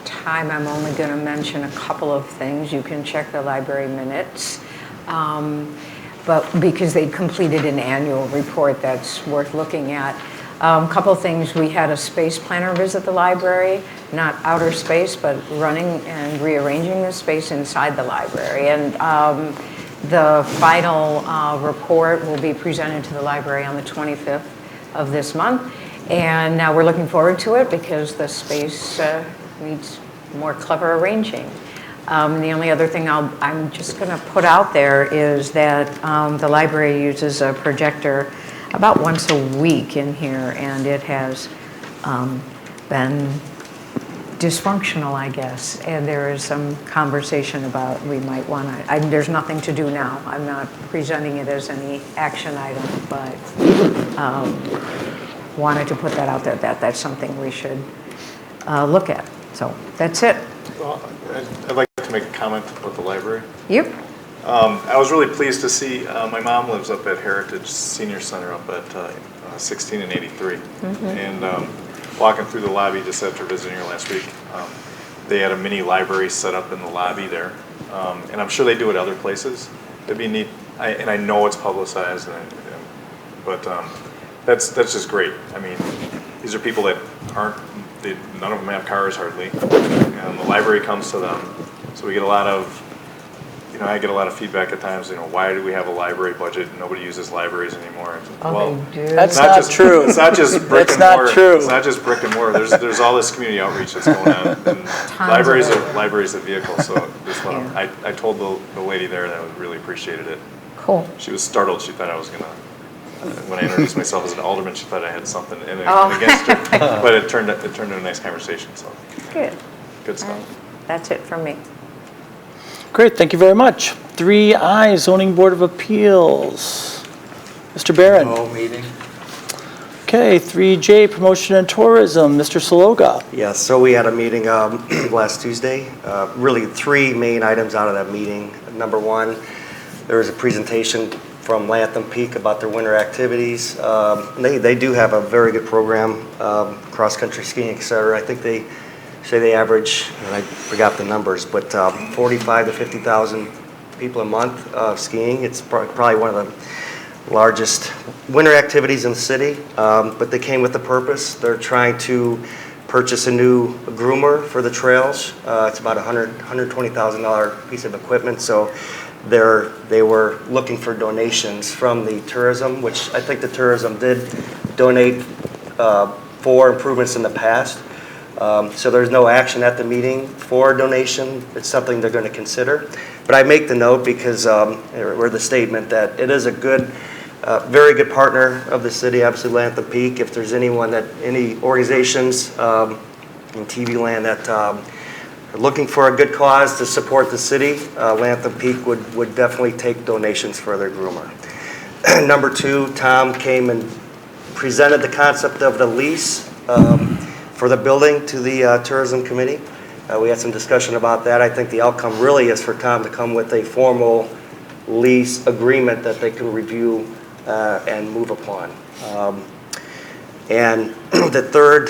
time. I'm only going to mention a couple of things. You can check the library minutes. But because they completed an annual report that's worth looking at. A couple of things. We had a space planner visit the library, not outer space, but running and rearranging the space inside the library. And the final report will be presented to the library on the 25th of this month. And now we're looking forward to it because the space needs more clever arranging. The only other thing I'm just going to put out there is that the library uses a projector about once a week in here, and it has been dysfunctional, I guess. And there is some conversation about we might want to, there's nothing to do now. I'm not presenting it as any action item, but wanted to put that out there, that that's something we should look at. So that's it. Well, I'd like to make a comment about the library. Yep. I was really pleased to see, my mom lives up at Heritage Senior Center up at 16 and 83. And walking through the lobby just after visiting her last week, they had a mini library set up in the lobby there. And I'm sure they do it other places. It'd be neat, and I know it's publicized, but that's just great. I mean, these are people that none of them have cars hardly, and the library comes to them. So we get a lot of, I get a lot of feedback at times, why do we have a library budget and nobody uses libraries anymore? Well, they do. That's not true. It's not just brick and mortar. That's not true. It's not just brick and mortar. There's all this community outreach that's going on. And libraries are vehicles. So I told the lady there that I really appreciated it. Cool. She was startled. She thought I was gonna. When I introduced myself as an alderman, she thought I had something against her. But it turned into a nice conversation. So good. Good stuff. That's it from me. Great, thank you very much. 3I, Zoning Board of Appeals. Mr. Barron. No meeting. Okay, 3J, Promotion and Tourism, Mr. Saloga. Yes, so we had a meeting last Tuesday. Really three main items out of that meeting. Number one, there was a presentation from Latham Peak about their winter activities. They do have a very good program, cross-country skiing, et cetera. I think they say they average, and I forgot the numbers, but 45 to 50,000 people a month skiing. It's probably one of the largest winter activities in the city, but they came with a purpose. They're trying to purchase a new groomer for the trails. It's about a $120,000 piece of equipment, so they were looking for donations from the tourism, which I think the tourism did donate for improvements in the past. So there's no action at the meeting for a donation. It's something they're going to consider. But I make the note because, or the statement that it is a good, very good partner of the city, obviously Latham Peak. If there's any organizations in TV land that are looking for a good cause to support the city, Latham Peak would definitely take donations for their groomer. Number two, Tom came and presented the concept of the lease for the building to the tourism committee. We had some discussion about that. I think the outcome really is for Tom to come with a formal lease agreement that they can review and move upon. And the third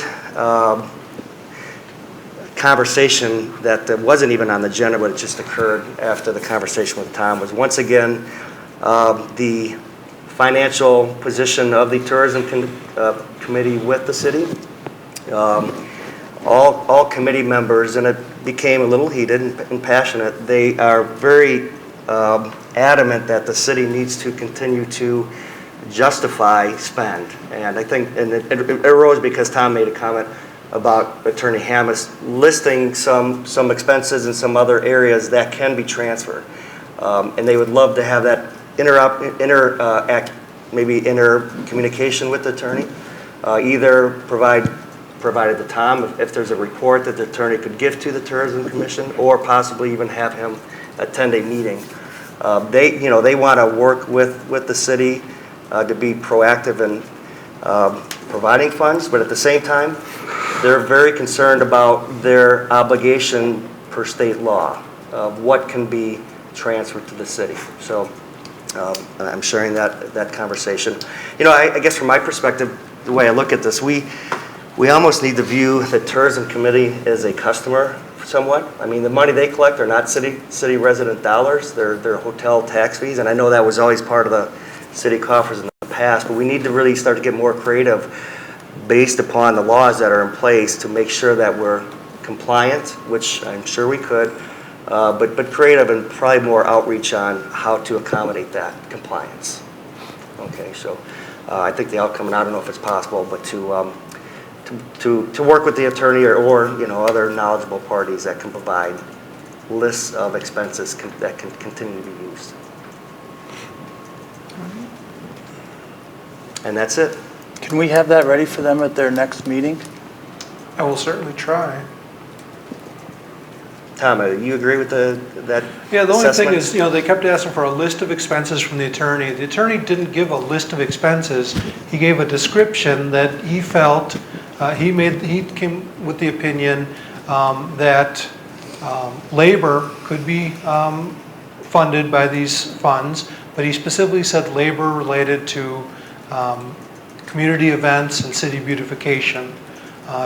conversation that wasn't even on the agenda, but it just occurred after the conversation with Tom, was once again the financial position of the tourism committee with the city. All committee members, and it became a little heated and passionate, they are very adamant that the city needs to continue to justify spend. And I think, and it arose because Tom made a comment about Attorney Hammes listing some expenses in some other areas that can be transferred. And they would love to have that communication with the attorney, either provided to Tom if there's a report that the attorney could give to the Tourism Commission, or possibly even have him attend a meeting. They want to work with the city to be proactive in providing funds, but at the same time, they're very concerned about their obligation per state law of what can be transferred to the city. So I'm sharing that conversation. You know, I guess from my perspective, the way I look at this, we almost need to view the tourism committee as a customer somewhat. I mean, the money they collect are not city resident dollars, they're hotel tax fees, and I know that was always part of the city coffers in the past, but we need to really start to get more creative based upon the laws that are in place to make sure that we're compliant, which I'm sure we could, but creative and probably more outreach on how to accommodate that compliance. Okay, so I think the outcome, and I don't know if it's possible, but to work with the attorney or you know, other knowledgeable parties that can provide lists of expenses that can continue to be used. And that's it. Can we have that ready for them at their next meeting? I will certainly try. Tom, you agree with that Yeah, the only thing assessment? is, you know, they kept asking for a list of expenses from the attorney. The attorney didn't give a list of expenses. He gave a description that he felt, he came with the opinion that labor could be funded by these funds, but he specifically said labor related to community events and city beautification.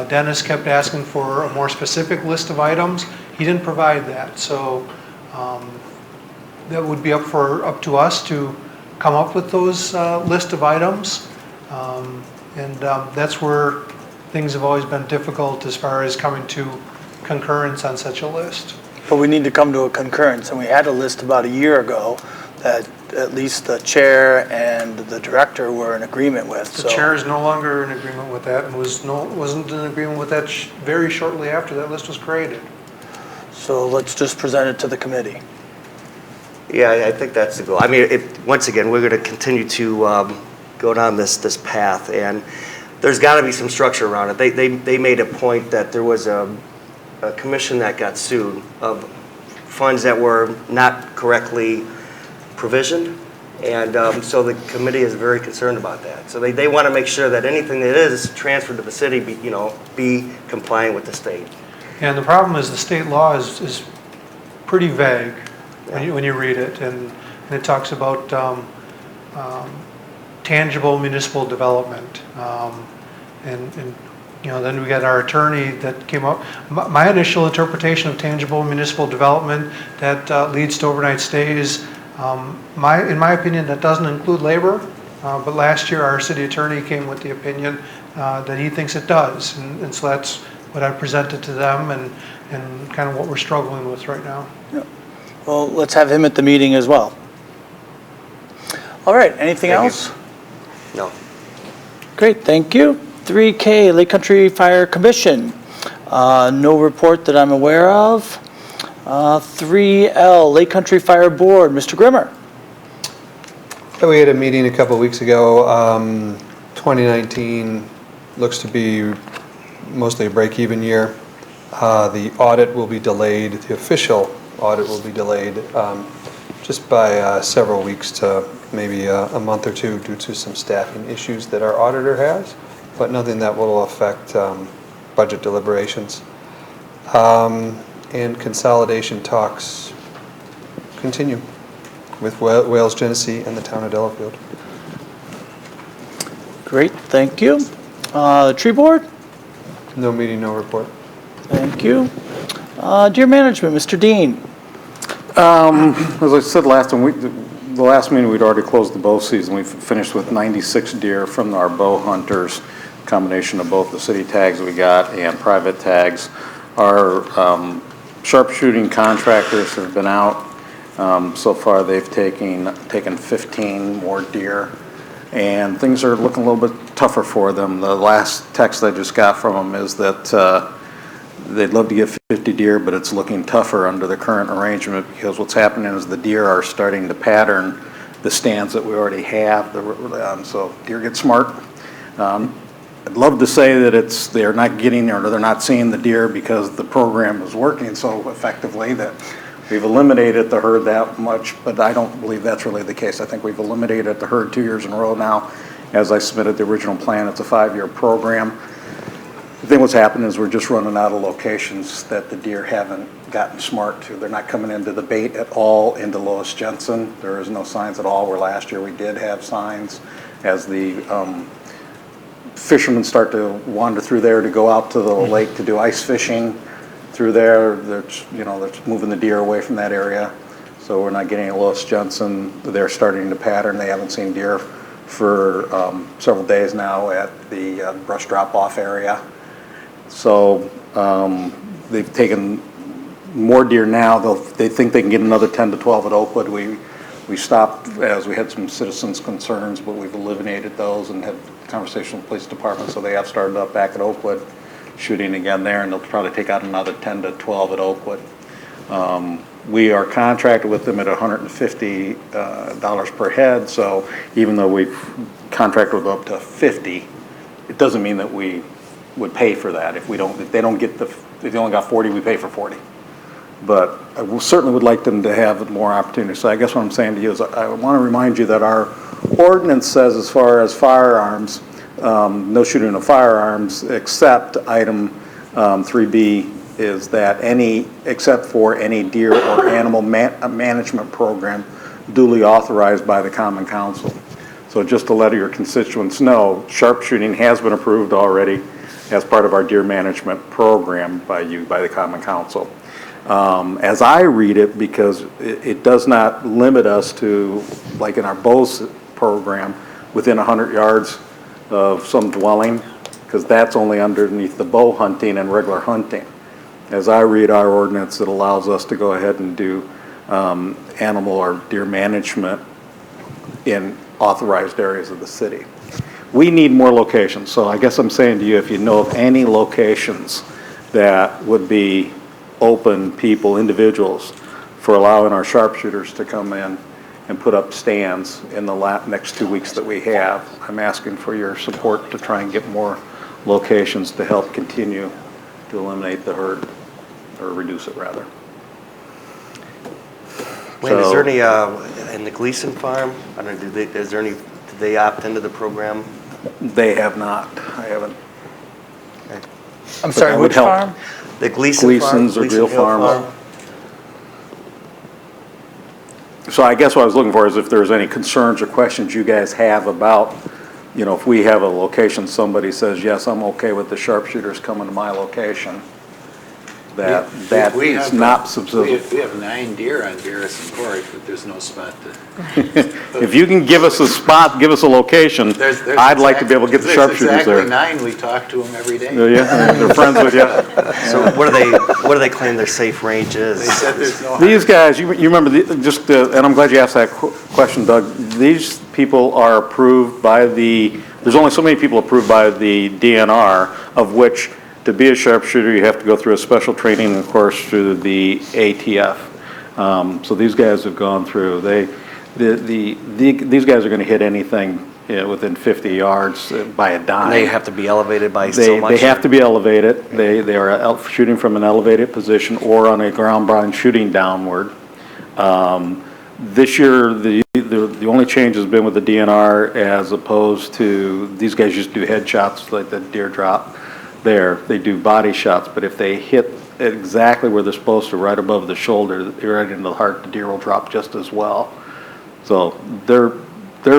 Dennis kept asking for a more specific list of items. He didn't provide that, so that would be up to us to come up with those list of items, and that's where things have always been difficult as far as coming to concurrence on such a list. But we need to come to a concurrence, and we had a list about a year ago that at least the chair and the director were in agreement with. The chair is no longer in agreement with that and wasn't in agreement with that very shortly after that list was created. So let's just present it to the committee. Yeah, I think that's the goal. I mean, once again, we're going to continue to go down this path, and there's got to be some structure around it. They made a point that there was a commission that got sued of funds that were not correctly provisioned, and so the committee is very concerned about that. So they want to make sure that anything that is transferred to the city be compliant with the state. And the problem is the state law is pretty vague when you read it, and it talks about tangible municipal development, and you know, then we got our attorney that came up. My initial interpretation of tangible municipal development that leads to overnight stays, in my opinion, that doesn't include labor, but last year our city attorney came with the opinion that he thinks it does, and so that's what I presented to them and kind of what we're struggling with right now. Yeah. Well, let's have him at the meeting as well. All right, anything else? No. Great, thank you. 3K, Lake Country Fire Commission. No report that I'm aware of. 3L, Lake Country Fire Board, Mr. Grimmer. Yeah, we had a meeting a couple weeks ago. 2019 looks to be mostly a break-even year. The audit will be delayed, the official audit will be delayed just by several weeks to maybe a month or two due to some staffing issues that our auditor has, but nothing that will affect budget deliberations. And consolidation talks continue with Wales, Genesee, and the town of Delafield. Great, thank you. Tree Board? No meeting, no report. Thank you. Deer Management, Mr. Dean. As I said last time, the last meeting we'd already closed the bow season. We finished with 96 deer from our bow hunters, combination of both the city tags we got and private tags. Our sharpshooting contractors have been out. So far they've taken 15 more deer, and things are looking a little bit tougher for them. The last text I just got from them is that they'd love to get 50 deer, but it's looking tougher under the current arrangement because what's happening is the deer are starting to pattern the stands that we already have. So deer get smart. I'd love to say that they're not getting or they're not seeing the deer because the program is working so effectively that we've eliminated the herd that much, but I don't believe that's really the case. I think we've eliminated the herd 2 years in a row now. As I submitted the original plan, it's a 5-year program. think what's happened is we're just running out of locations that the deer haven't gotten smart to. They're not coming into the bait at all into Lois Jensen. There is no signs at all, where last year we did have signs. As the fishermen start to wander through there to go out to the lake to do ice fishing through there, they're moving the deer away from that area. So we're not getting a Lois Jensen. They're starting to pattern. They haven't seen deer for several days now at the brush drop-off area. So they've taken more deer now. They think they can get another 10 to 12 at Oakwood. We stopped as we had some citizens' concerns, but we've eliminated those and had conversation with the police department, so they have started up back at Oakwood, shooting again there, and they'll probably take out another 10 to 12 at Oakwood. We are contracted with them at $150 per head, so even though we've contracted with them up to 50, it doesn't mean that we would pay for that. If they only got 40, we pay for 40. But I certainly would like them to have more opportunity. So I guess what I'm saying to you is I want to remind you that our ordinance says, as far as firearms, no shooting of firearms, except item 3B is that except for any deer or animal management program duly authorized by the Common Council. So just to let your constituents know, sharpshooting has been approved already as part of our deer management program by the Common Council. As I read it, because it does not limit us to, like in our bows program, within 100 yards of some dwelling, because that's only underneath the bow hunting and regular hunting. As I read our ordinance, it allows us to go ahead and do animal or deer management in authorized areas of the city. We need more locations, so I guess I'm saying to you, if you know of any locations that would be open people, individuals, for allowing our sharpshooters to come in and put up stands in the next 2 weeks that we have, I'm asking for your support to try and get more locations to help continue to eliminate the herd, or reduce it rather. Wayne, is there any, in the Gleason farm, I don't know, did they opt into the program? They have not. I haven't. Okay. I'm sorry, which farm? The Gleason Gleason's farm? or Real Farm. So I guess what I was looking for is if there's any concerns or questions you guys have about, if we have a location, somebody says, yes, I'm okay with the sharpshooters coming to my location, that is not subsistent. We have 9 deer on Garrison Court, but there's no spot to. If you can give us a spot, give us a location, I'd like to be able to get the sharpshooters there. Exactly 9, we talk to them every day. Yeah, they're friends with you. So what do they claim their safe range is? They said there's no. These guys, you remember, and I'm glad you asked that question, Doug. These people are approved by there's only so many people approved by the DNR, of which to be a sharpshooter, you have to go through a special training course through the ATF. So these guys have gone through. These guys are going to hit anything within 50 yards by a dime. And they have to be elevated by so much? They have to be elevated. They are shooting from an elevated position or on a ground blind shooting downward. This year, the only change has been with the DNR, as opposed to these guys just do headshots like the deer drop there. They do body shots, but if they hit exactly where they're supposed to, right above the shoulder, right into the heart, the deer will drop just as well. So they're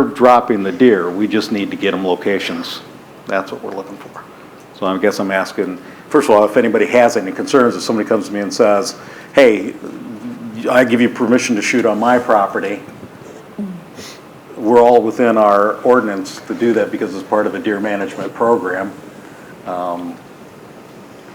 dropping the deer. We just need to get them locations. That's what we're looking for. So I guess I'm asking, first of all, if anybody has any concerns, if somebody comes to me and says, hey, I give you permission to shoot on my property, we're all within our ordinance to do that because it's part of a deer management program.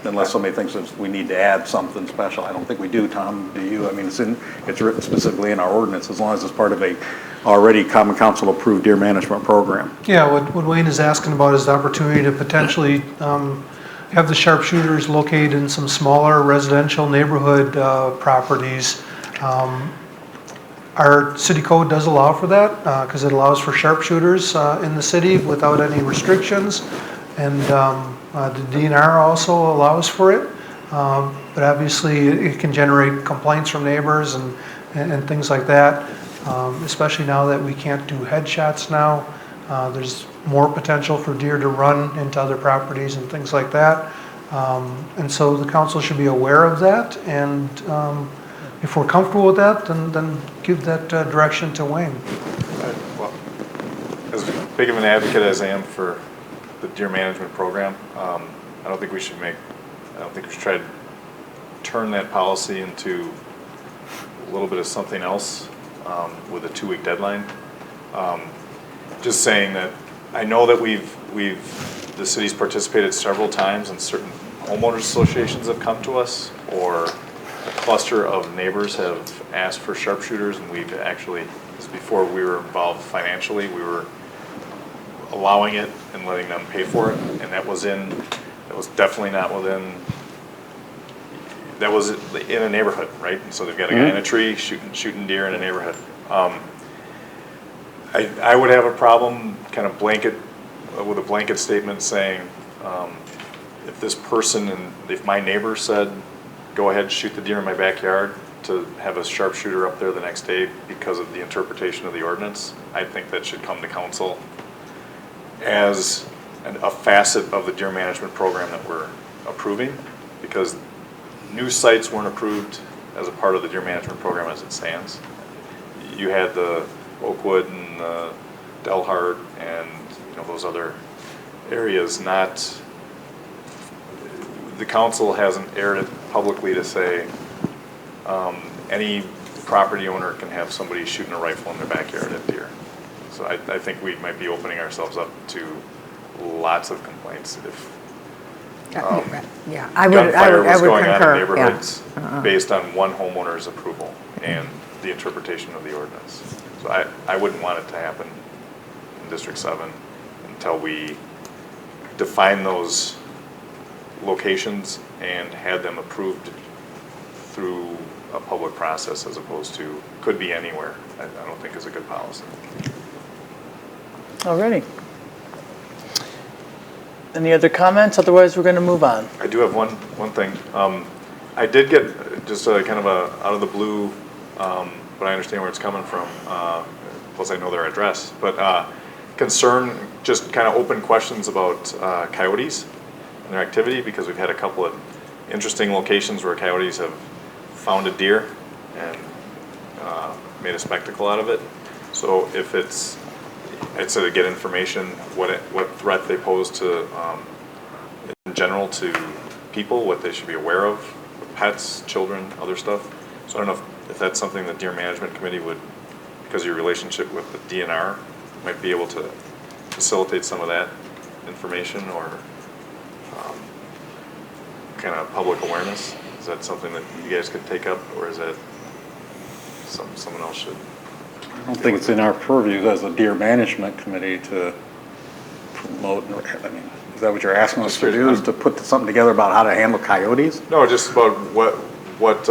Unless somebody thinks we need to add something special. I don't think we do, Tom, do you? I mean, it's written specifically in our ordinance, as long as it's part of a already Common Council approved deer management program. Yeah, what Wayne is asking about is the opportunity to potentially have the sharpshooters located in some smaller residential neighborhood properties. Our city code does allow for that because it allows for sharpshooters in the city without any restrictions, and the DNR also allows for it, but obviously it can generate complaints from neighbors and things like that, especially now that we can't do headshots now. There's more potential for deer to run into other properties and things like that. And so the council should be aware of that, and if we're comfortable with that, then give that direction to Wayne. Well, as big of an advocate as I am for the deer management program, I don't think we should try to turn that policy into a little bit of something else with a 2-week deadline. Just saying that I know that the city's participated several times, and certain homeowners associations have come to us, or a cluster of neighbors have asked for sharpshooters, and we've actually, this is before we were involved financially, we were allowing it and letting them pay for it, and that was definitely not within, that was in a neighborhood, right? And so they've got a guy in a tree shooting deer in a neighborhood. I would have a problem kind of with a blanket statement saying, if this person and if my neighbor said, go ahead, shoot the deer in my backyard, to have a sharpshooter up there the next day because of the interpretation of the ordinance, I think that should come to council as a facet of the deer management program that we're approving, because new sites weren't approved as a part of the deer management program as it stands. You had the Oakwood and the Delhart and those other areas. The council hasn't aired it publicly to say any property owner can have somebody shooting a rifle in their backyard at deer. So I think we might be opening ourselves up to lots of complaints if gunfire was going on in neighborhoods based on one homeowner's approval and the interpretation of the ordinance. So I wouldn't want it to happen in District 7 until we define those locations and had them approved through a public process, as opposed to could be anywhere. I don't think is a good policy. Alrighty. Any other comments? Otherwise, we're going to move on. I do have one thing. I did get just a kind of a out of the blue, but I understand where it's coming from. Plus, I know their address. But concern, just kind of open questions about coyotes and their activity, because we've had a couple of interesting locations where coyotes have found a deer and made a spectacle out of it. So if I'd say to get information, what threat they pose to, in general, to people, what they should be aware of, pets, children, other stuff. So I don't know if that's something the Deer Management Committee would, because of your relationship with the DNR, might be able to facilitate some of that information, or kind of public awareness. Is that something that you guys could take up, or is that someone else should? I don't think it's in our purview as a deer management committee to promote, I mean, is that what you're asking us to do, is to put something together about how to handle coyotes? No, just about what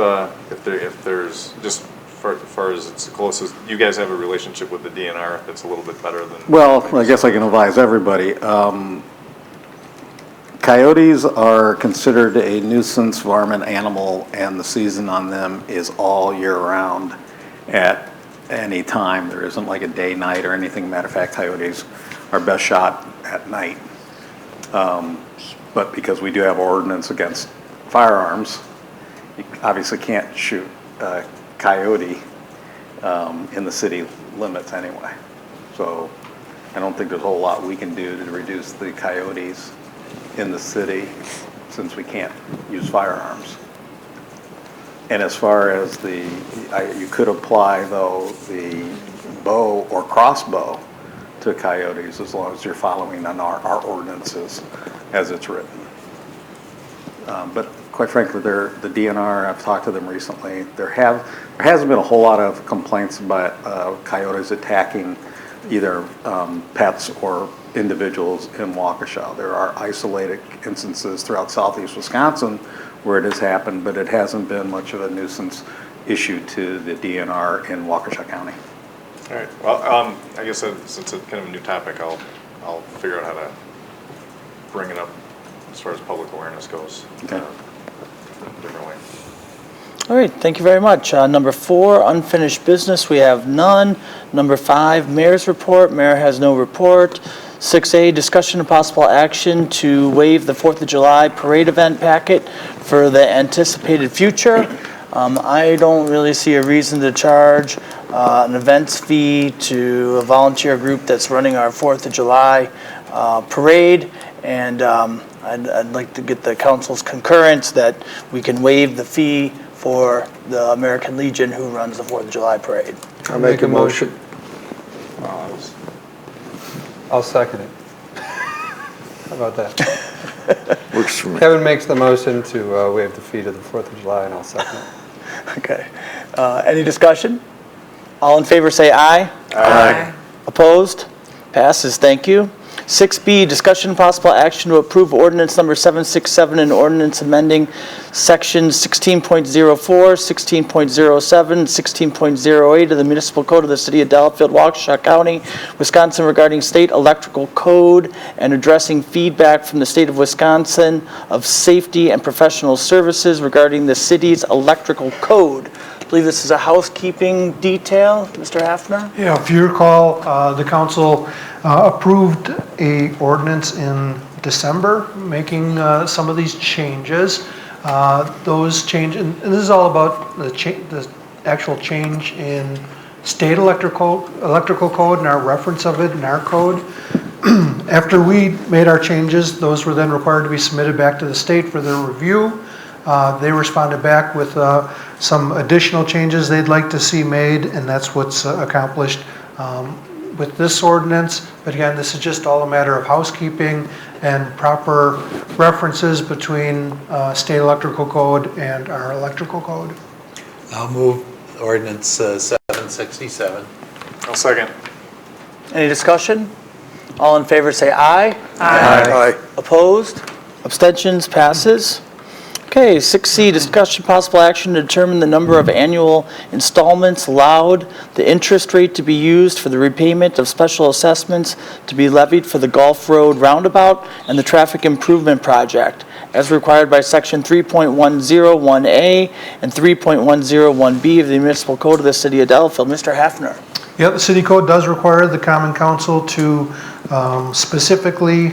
if there's, just as far as it's close as, you guys have a relationship with the DNR, if it's a little bit better than. Well, I guess I can advise everybody. Coyotes are considered a nuisance varmint animal, and the season on them is all year round at any time. There isn't like a day, night, or anything. Matter of fact, coyotes are best shot at night. But because we do have ordinance against firearms, you obviously can't shoot a coyote in the city limits anyway. So I don't think there's a whole lot we can do to reduce the coyotes in the city, since we can't use firearms. And as far as you could apply, though, the bow or crossbow to coyotes, as long as you're following on our ordinances as it's written. But quite frankly, the DNR, I've talked to them recently, there hasn't been a whole lot of complaints about coyotes attacking either pets or individuals in Waukesha. There are isolated instances throughout southeast Wisconsin where it has happened, but it hasn't been much of a nuisance issue to the DNR in Waukesha County. All right. Well, I guess since it's kind of a new topic, I'll figure out how to bring it up as far as public awareness goes. Okay. Different way. All right, thank you very much. Number 4, unfinished business, we have none. Number 5, mayor's report. Mayor has no report. 6A, discussion and possible action to waive the 4th of July parade event packet for the anticipated future. I don't really see a reason to charge an events fee to a volunteer group that's running our 4th of July parade, and I'd like to get the council's concurrence that we can waive the fee for the American Legion who runs the 4th of July parade. I'll make a motion. I'll second it. How about that? Works for me. Kevin makes the motion to waive the fee to the 4th of July, and I'll second it. Okay. Any discussion? All in favor say aye. Aye. Opposed? Passes. Thank you. 6B, discussion and possible action to approve ordinance number 767 and ordinance amending sections 16.04, 16.07, 16.08 of the municipal code of the city of Delafield, Waukesha County, Wisconsin regarding state electrical code and addressing feedback from the state of Wisconsin of safety and professional services regarding the city's electrical code. I believe this is a housekeeping detail, Mr. Hafner? Yeah, if you recall, the council approved a ordinance in December making some of these changes. Those changes, and this is all about the actual change in state electrical code and our reference of it in our code. After we made our changes, those were then required to be submitted back to the state for their review. They responded back with some additional changes they'd like to see made, and that's what's accomplished with this ordinance. But again, this is just all a matter of housekeeping and proper references between state electrical code and our electrical code. I'll move ordinance 767. I'll second. Any discussion? All in favor say aye. Aye. Opposed? Abstentions? Passes. Okay, 6C, discussion possible action to determine the number of annual installments allowed, the interest rate to be used for the repayment of special assessments to be levied for the Gulf Road roundabout and the traffic improvement project, as required by section 3.101A and 3.101B of the municipal code of the city of Delafield. Mr. Hafner. Yeah, the city code does require the common council to specifically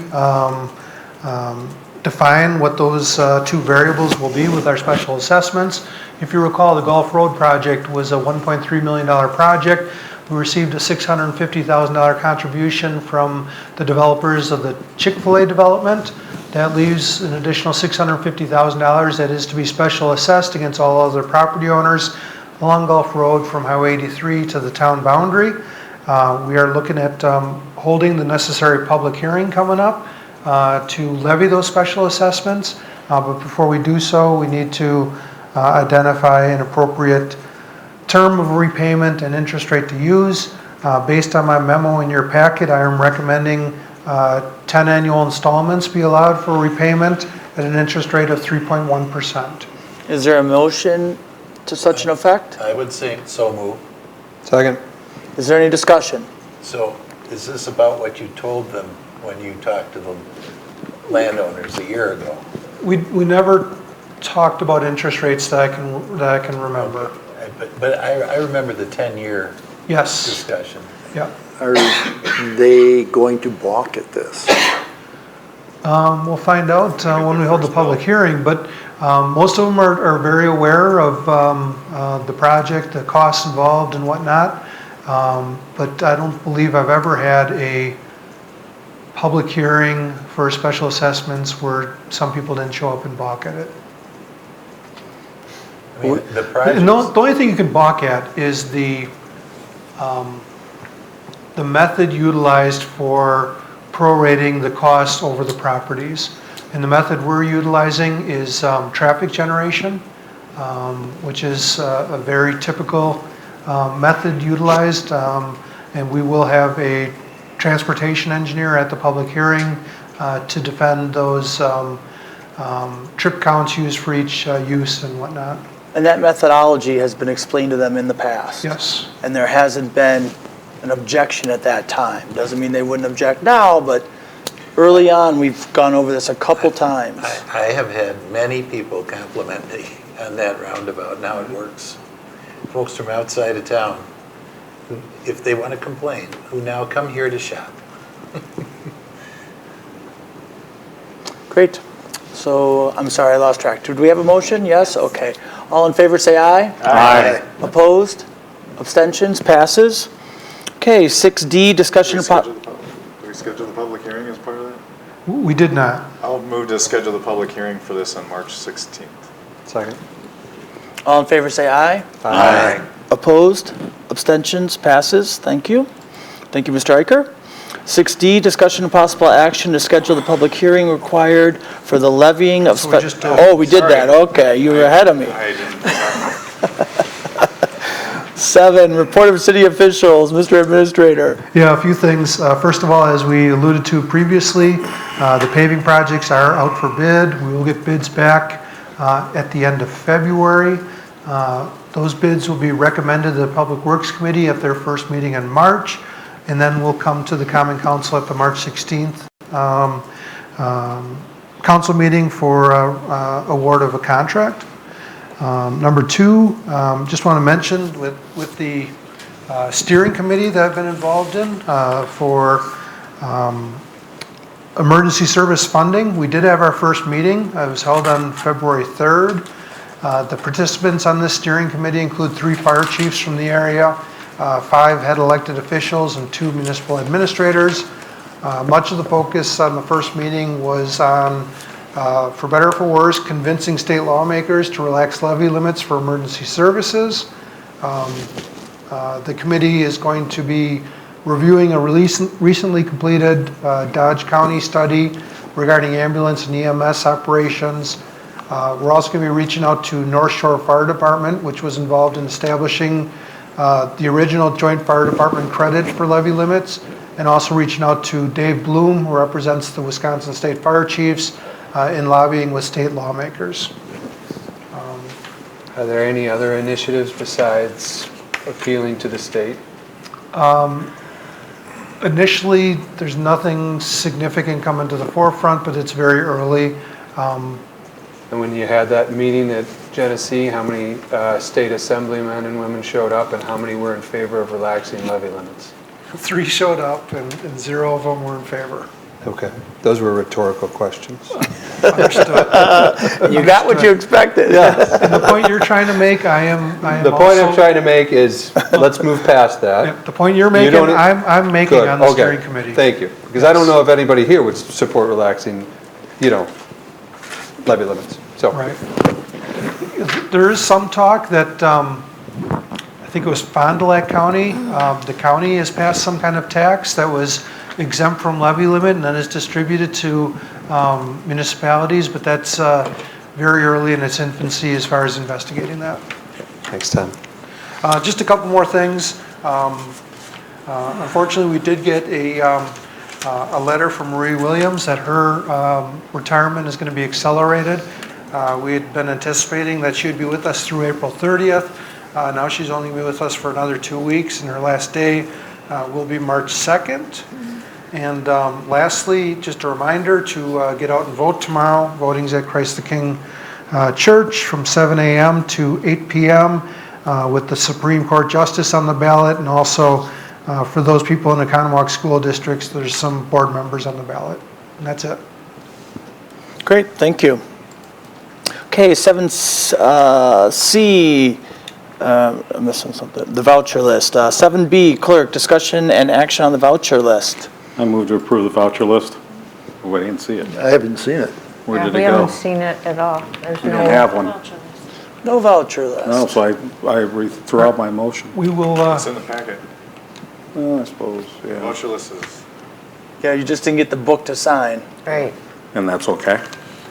define what those two variables will be with our special assessments. If you recall, the Gulf Road project was a $1.3 million project. We received a $650,000 contribution from the developers of the Chick-fil-A development. That leaves an additional $650,000 that is to be special assessed against all other property owners along Gulf Road from Highway 83 to the town boundary. We are looking at holding the necessary public hearing coming up to levy those special assessments. But before we do so, we need to identify an appropriate term of repayment and interest rate to use. Based on my memo in your packet, I am recommending 10 annual installments be allowed for repayment at an interest rate of 3.1%. Is there a motion to such an effect? I would say so move. Second. Is there any discussion? So is this about what you told them when you talked to the landowners a year ago? We never talked about interest rates that I can remember. But I remember the 10-year Yes. discussion. Yeah. Are they going to balk at this? We'll find out when we hold the public hearing, but most of them are very aware of the project, the costs involved and whatnot. But I don't believe I've ever had a public hearing for special assessments where some people didn't show up and balk at it. I mean, the project. The only thing you can balk at is the method utilized for prorating the cost over the properties. And the method we're utilizing is traffic generation, which is a very typical method utilized. And we will have a transportation engineer at the public hearing to defend those trip counts used for each use and whatnot. And that methodology has been explained to them in the past. Yes. And there hasn't been an objection at that time. Doesn't mean they wouldn't object now, but early on, we've gone over this a couple times. I have had many people compliment me on that roundabout, and how it works. Folks from outside of town, if they want to complain, who now come here to shop. Great. So, I'm sorry, I lost track. Do we have a motion? Yes? Okay. All in favor, say aye. Aye. Opposed? Abstentions? Passes. Okay, 6D, discussion upon... Do we schedule the public hearing as part of that? We did not. I'll move to schedule the public hearing for this on March 16th. Second. All in favor, say aye. Aye. Opposed? Abstentions? Passes. Thank you. Thank you, Mr. Iker. 6D, discussion of possible action to schedule the public hearing required for the levying of... So we just did. Oh, we did Sorry. that. Okay, you were ahead of me. I didn't. 7, report of city officials. Mr. Administrator. Yeah, a few things. First of all, as we alluded to previously, the paving projects are out for bid. We will get bids back at the end of February. Those bids will be recommended to the Public Works Committee at their first meeting in March, and then will come to the Common Council at the March 16th council meeting for award of a contract. Number 2, just want to mention with the steering committee that I've been involved in for emergency service funding, we did have our first meeting. It was held on February 3rd. The participants on this steering committee include 3 fire chiefs from the area, 5 head elected officials, and 2 municipal administrators. Much of the focus on the first meeting was on, for better or for worse, convincing state lawmakers to relax levy limits for emergency services. The committee is going to be reviewing a recently completed Dodge County study regarding ambulance and EMS operations. We're also going to be reaching out to North Shore Fire Department, which was involved in establishing the original Joint Fire Department credit for levy limits, and also reaching out to Dave Bloom, who represents the Wisconsin State Fire Chiefs, in lobbying with state lawmakers. Are there any other initiatives besides appealing to the state? Initially, there's nothing significant coming to the forefront, but it's very early. And when you had that meeting at Genesee, how many state assemblymen and women showed up, and how many were in favor of relaxing levy limits? 3 showed up, and 0 of them were in favor. Okay, those were rhetorical questions. Understood. You got what you expected. Yeah. And the point you're trying to make, I am The point I'm also- trying to make is, let's move past that. Yeah, the point you're making, don't- I'm making Good, on the okay. steering committee. Thank you, because I don't know if anybody here would support relaxing, levy limits, so. Right. There is some talk that, I think it was Fond du Lac County, the county has passed some kind of tax that was exempt from levy limit and then is distributed to municipalities, but that's very early in its infancy as far as investigating that. Thanks, Tom. Just a couple more things. Unfortunately, we did get a letter from Marie Williams that her retirement is going to be accelerated. We had been anticipating that she would be with us through April 30th. Now she's only going to be with us for another 2 weeks, and her last day will be March 2nd. And lastly, just a reminder to get out and vote tomorrow. Voting's at Christ the King Church from 7 a.m. to 8 p.m. With the Supreme Court Justice on the ballot, and also for those people in the Oconomowoc school districts, there's some board members on the ballot. And that's it. Great, thank you. Okay, 7C, I'm missing something, the voucher list. 7B, clerk, discussion and action on the voucher list. I move to approve the voucher list. We didn't see it. I haven't seen it. Where did We it go? haven't seen it at all. There's We no. don't have one. No voucher list. No, so I threw out my motion. We will, It's in the packet. Well, I suppose, yeah. Voucher list is, Yeah, you just didn't get the book to sign. Right. And that's okay,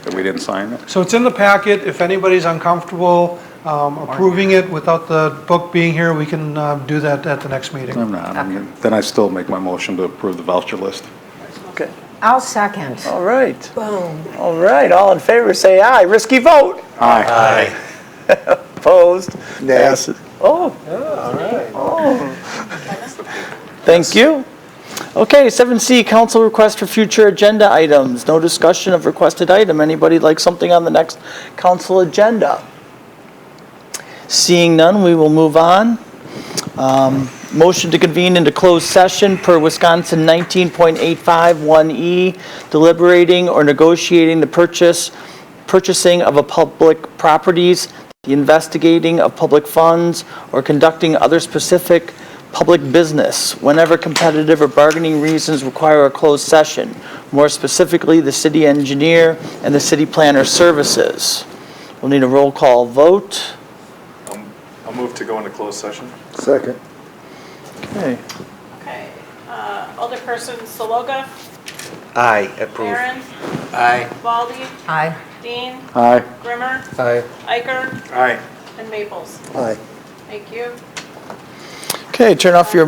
that we didn't sign it? so it's in the packet. If anybody's uncomfortable approving it without the book being here, we can do that at the next meeting. I'm not. Then I still make my motion to approve the voucher list. Okay. I'll second. All right. Boom. All right, all in favor, say aye. Risky vote. Aye. Opposed? Nay. Passes. Oh. All right. Oh. Thank you. Okay, 7C, council request for future agenda items. No discussion of requested item. Anybody like something on the next council agenda? Seeing none, we will move on. Motion to convene into closed session per Wisconsin 19.851E, deliberating or negotiating the purchasing of a public properties, the investigating of public funds, or conducting other specific public business whenever competitive or bargaining reasons require a closed session. More specifically, the city engineer and the city planner services. We'll need a roll call vote. I'll move to go into closed session. Second. Okay. Okay. Alderperson Saloga, Aye, approve. Barron, Aye. Walde, Aye. Dean, Aye. Grimmer, Aye. Iker, Aye. and Maples. Aye. Thank you. Okay, turn off your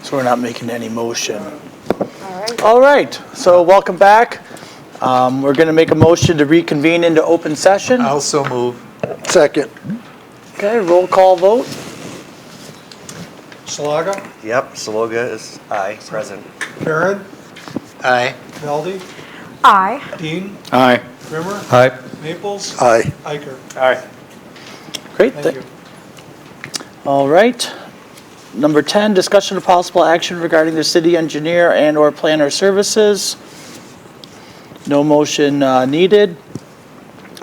So we're not making any motion. All right, so welcome back. We're going to make a motion to reconvene into open session. Also move. Second. Okay, roll call vote. Saloga, Yep, Saloga is aye, present. Perrin, Aye. Meldy, Aye. Dean, Aye. Rimmer, Aye. Maples, Aye. Iker. Aye. Great. Thank you. All right. Number 10, discussion of possible action regarding the city engineer and/or planner services. No motion needed.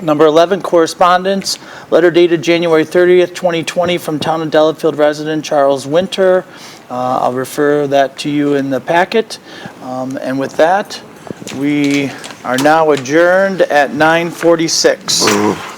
Number 11, correspondence. Letter dated January 30th, 2020 from Town of Delafield resident Charles Winter. I'll refer that to you in the packet. And with that, we are now adjourned at 9:46.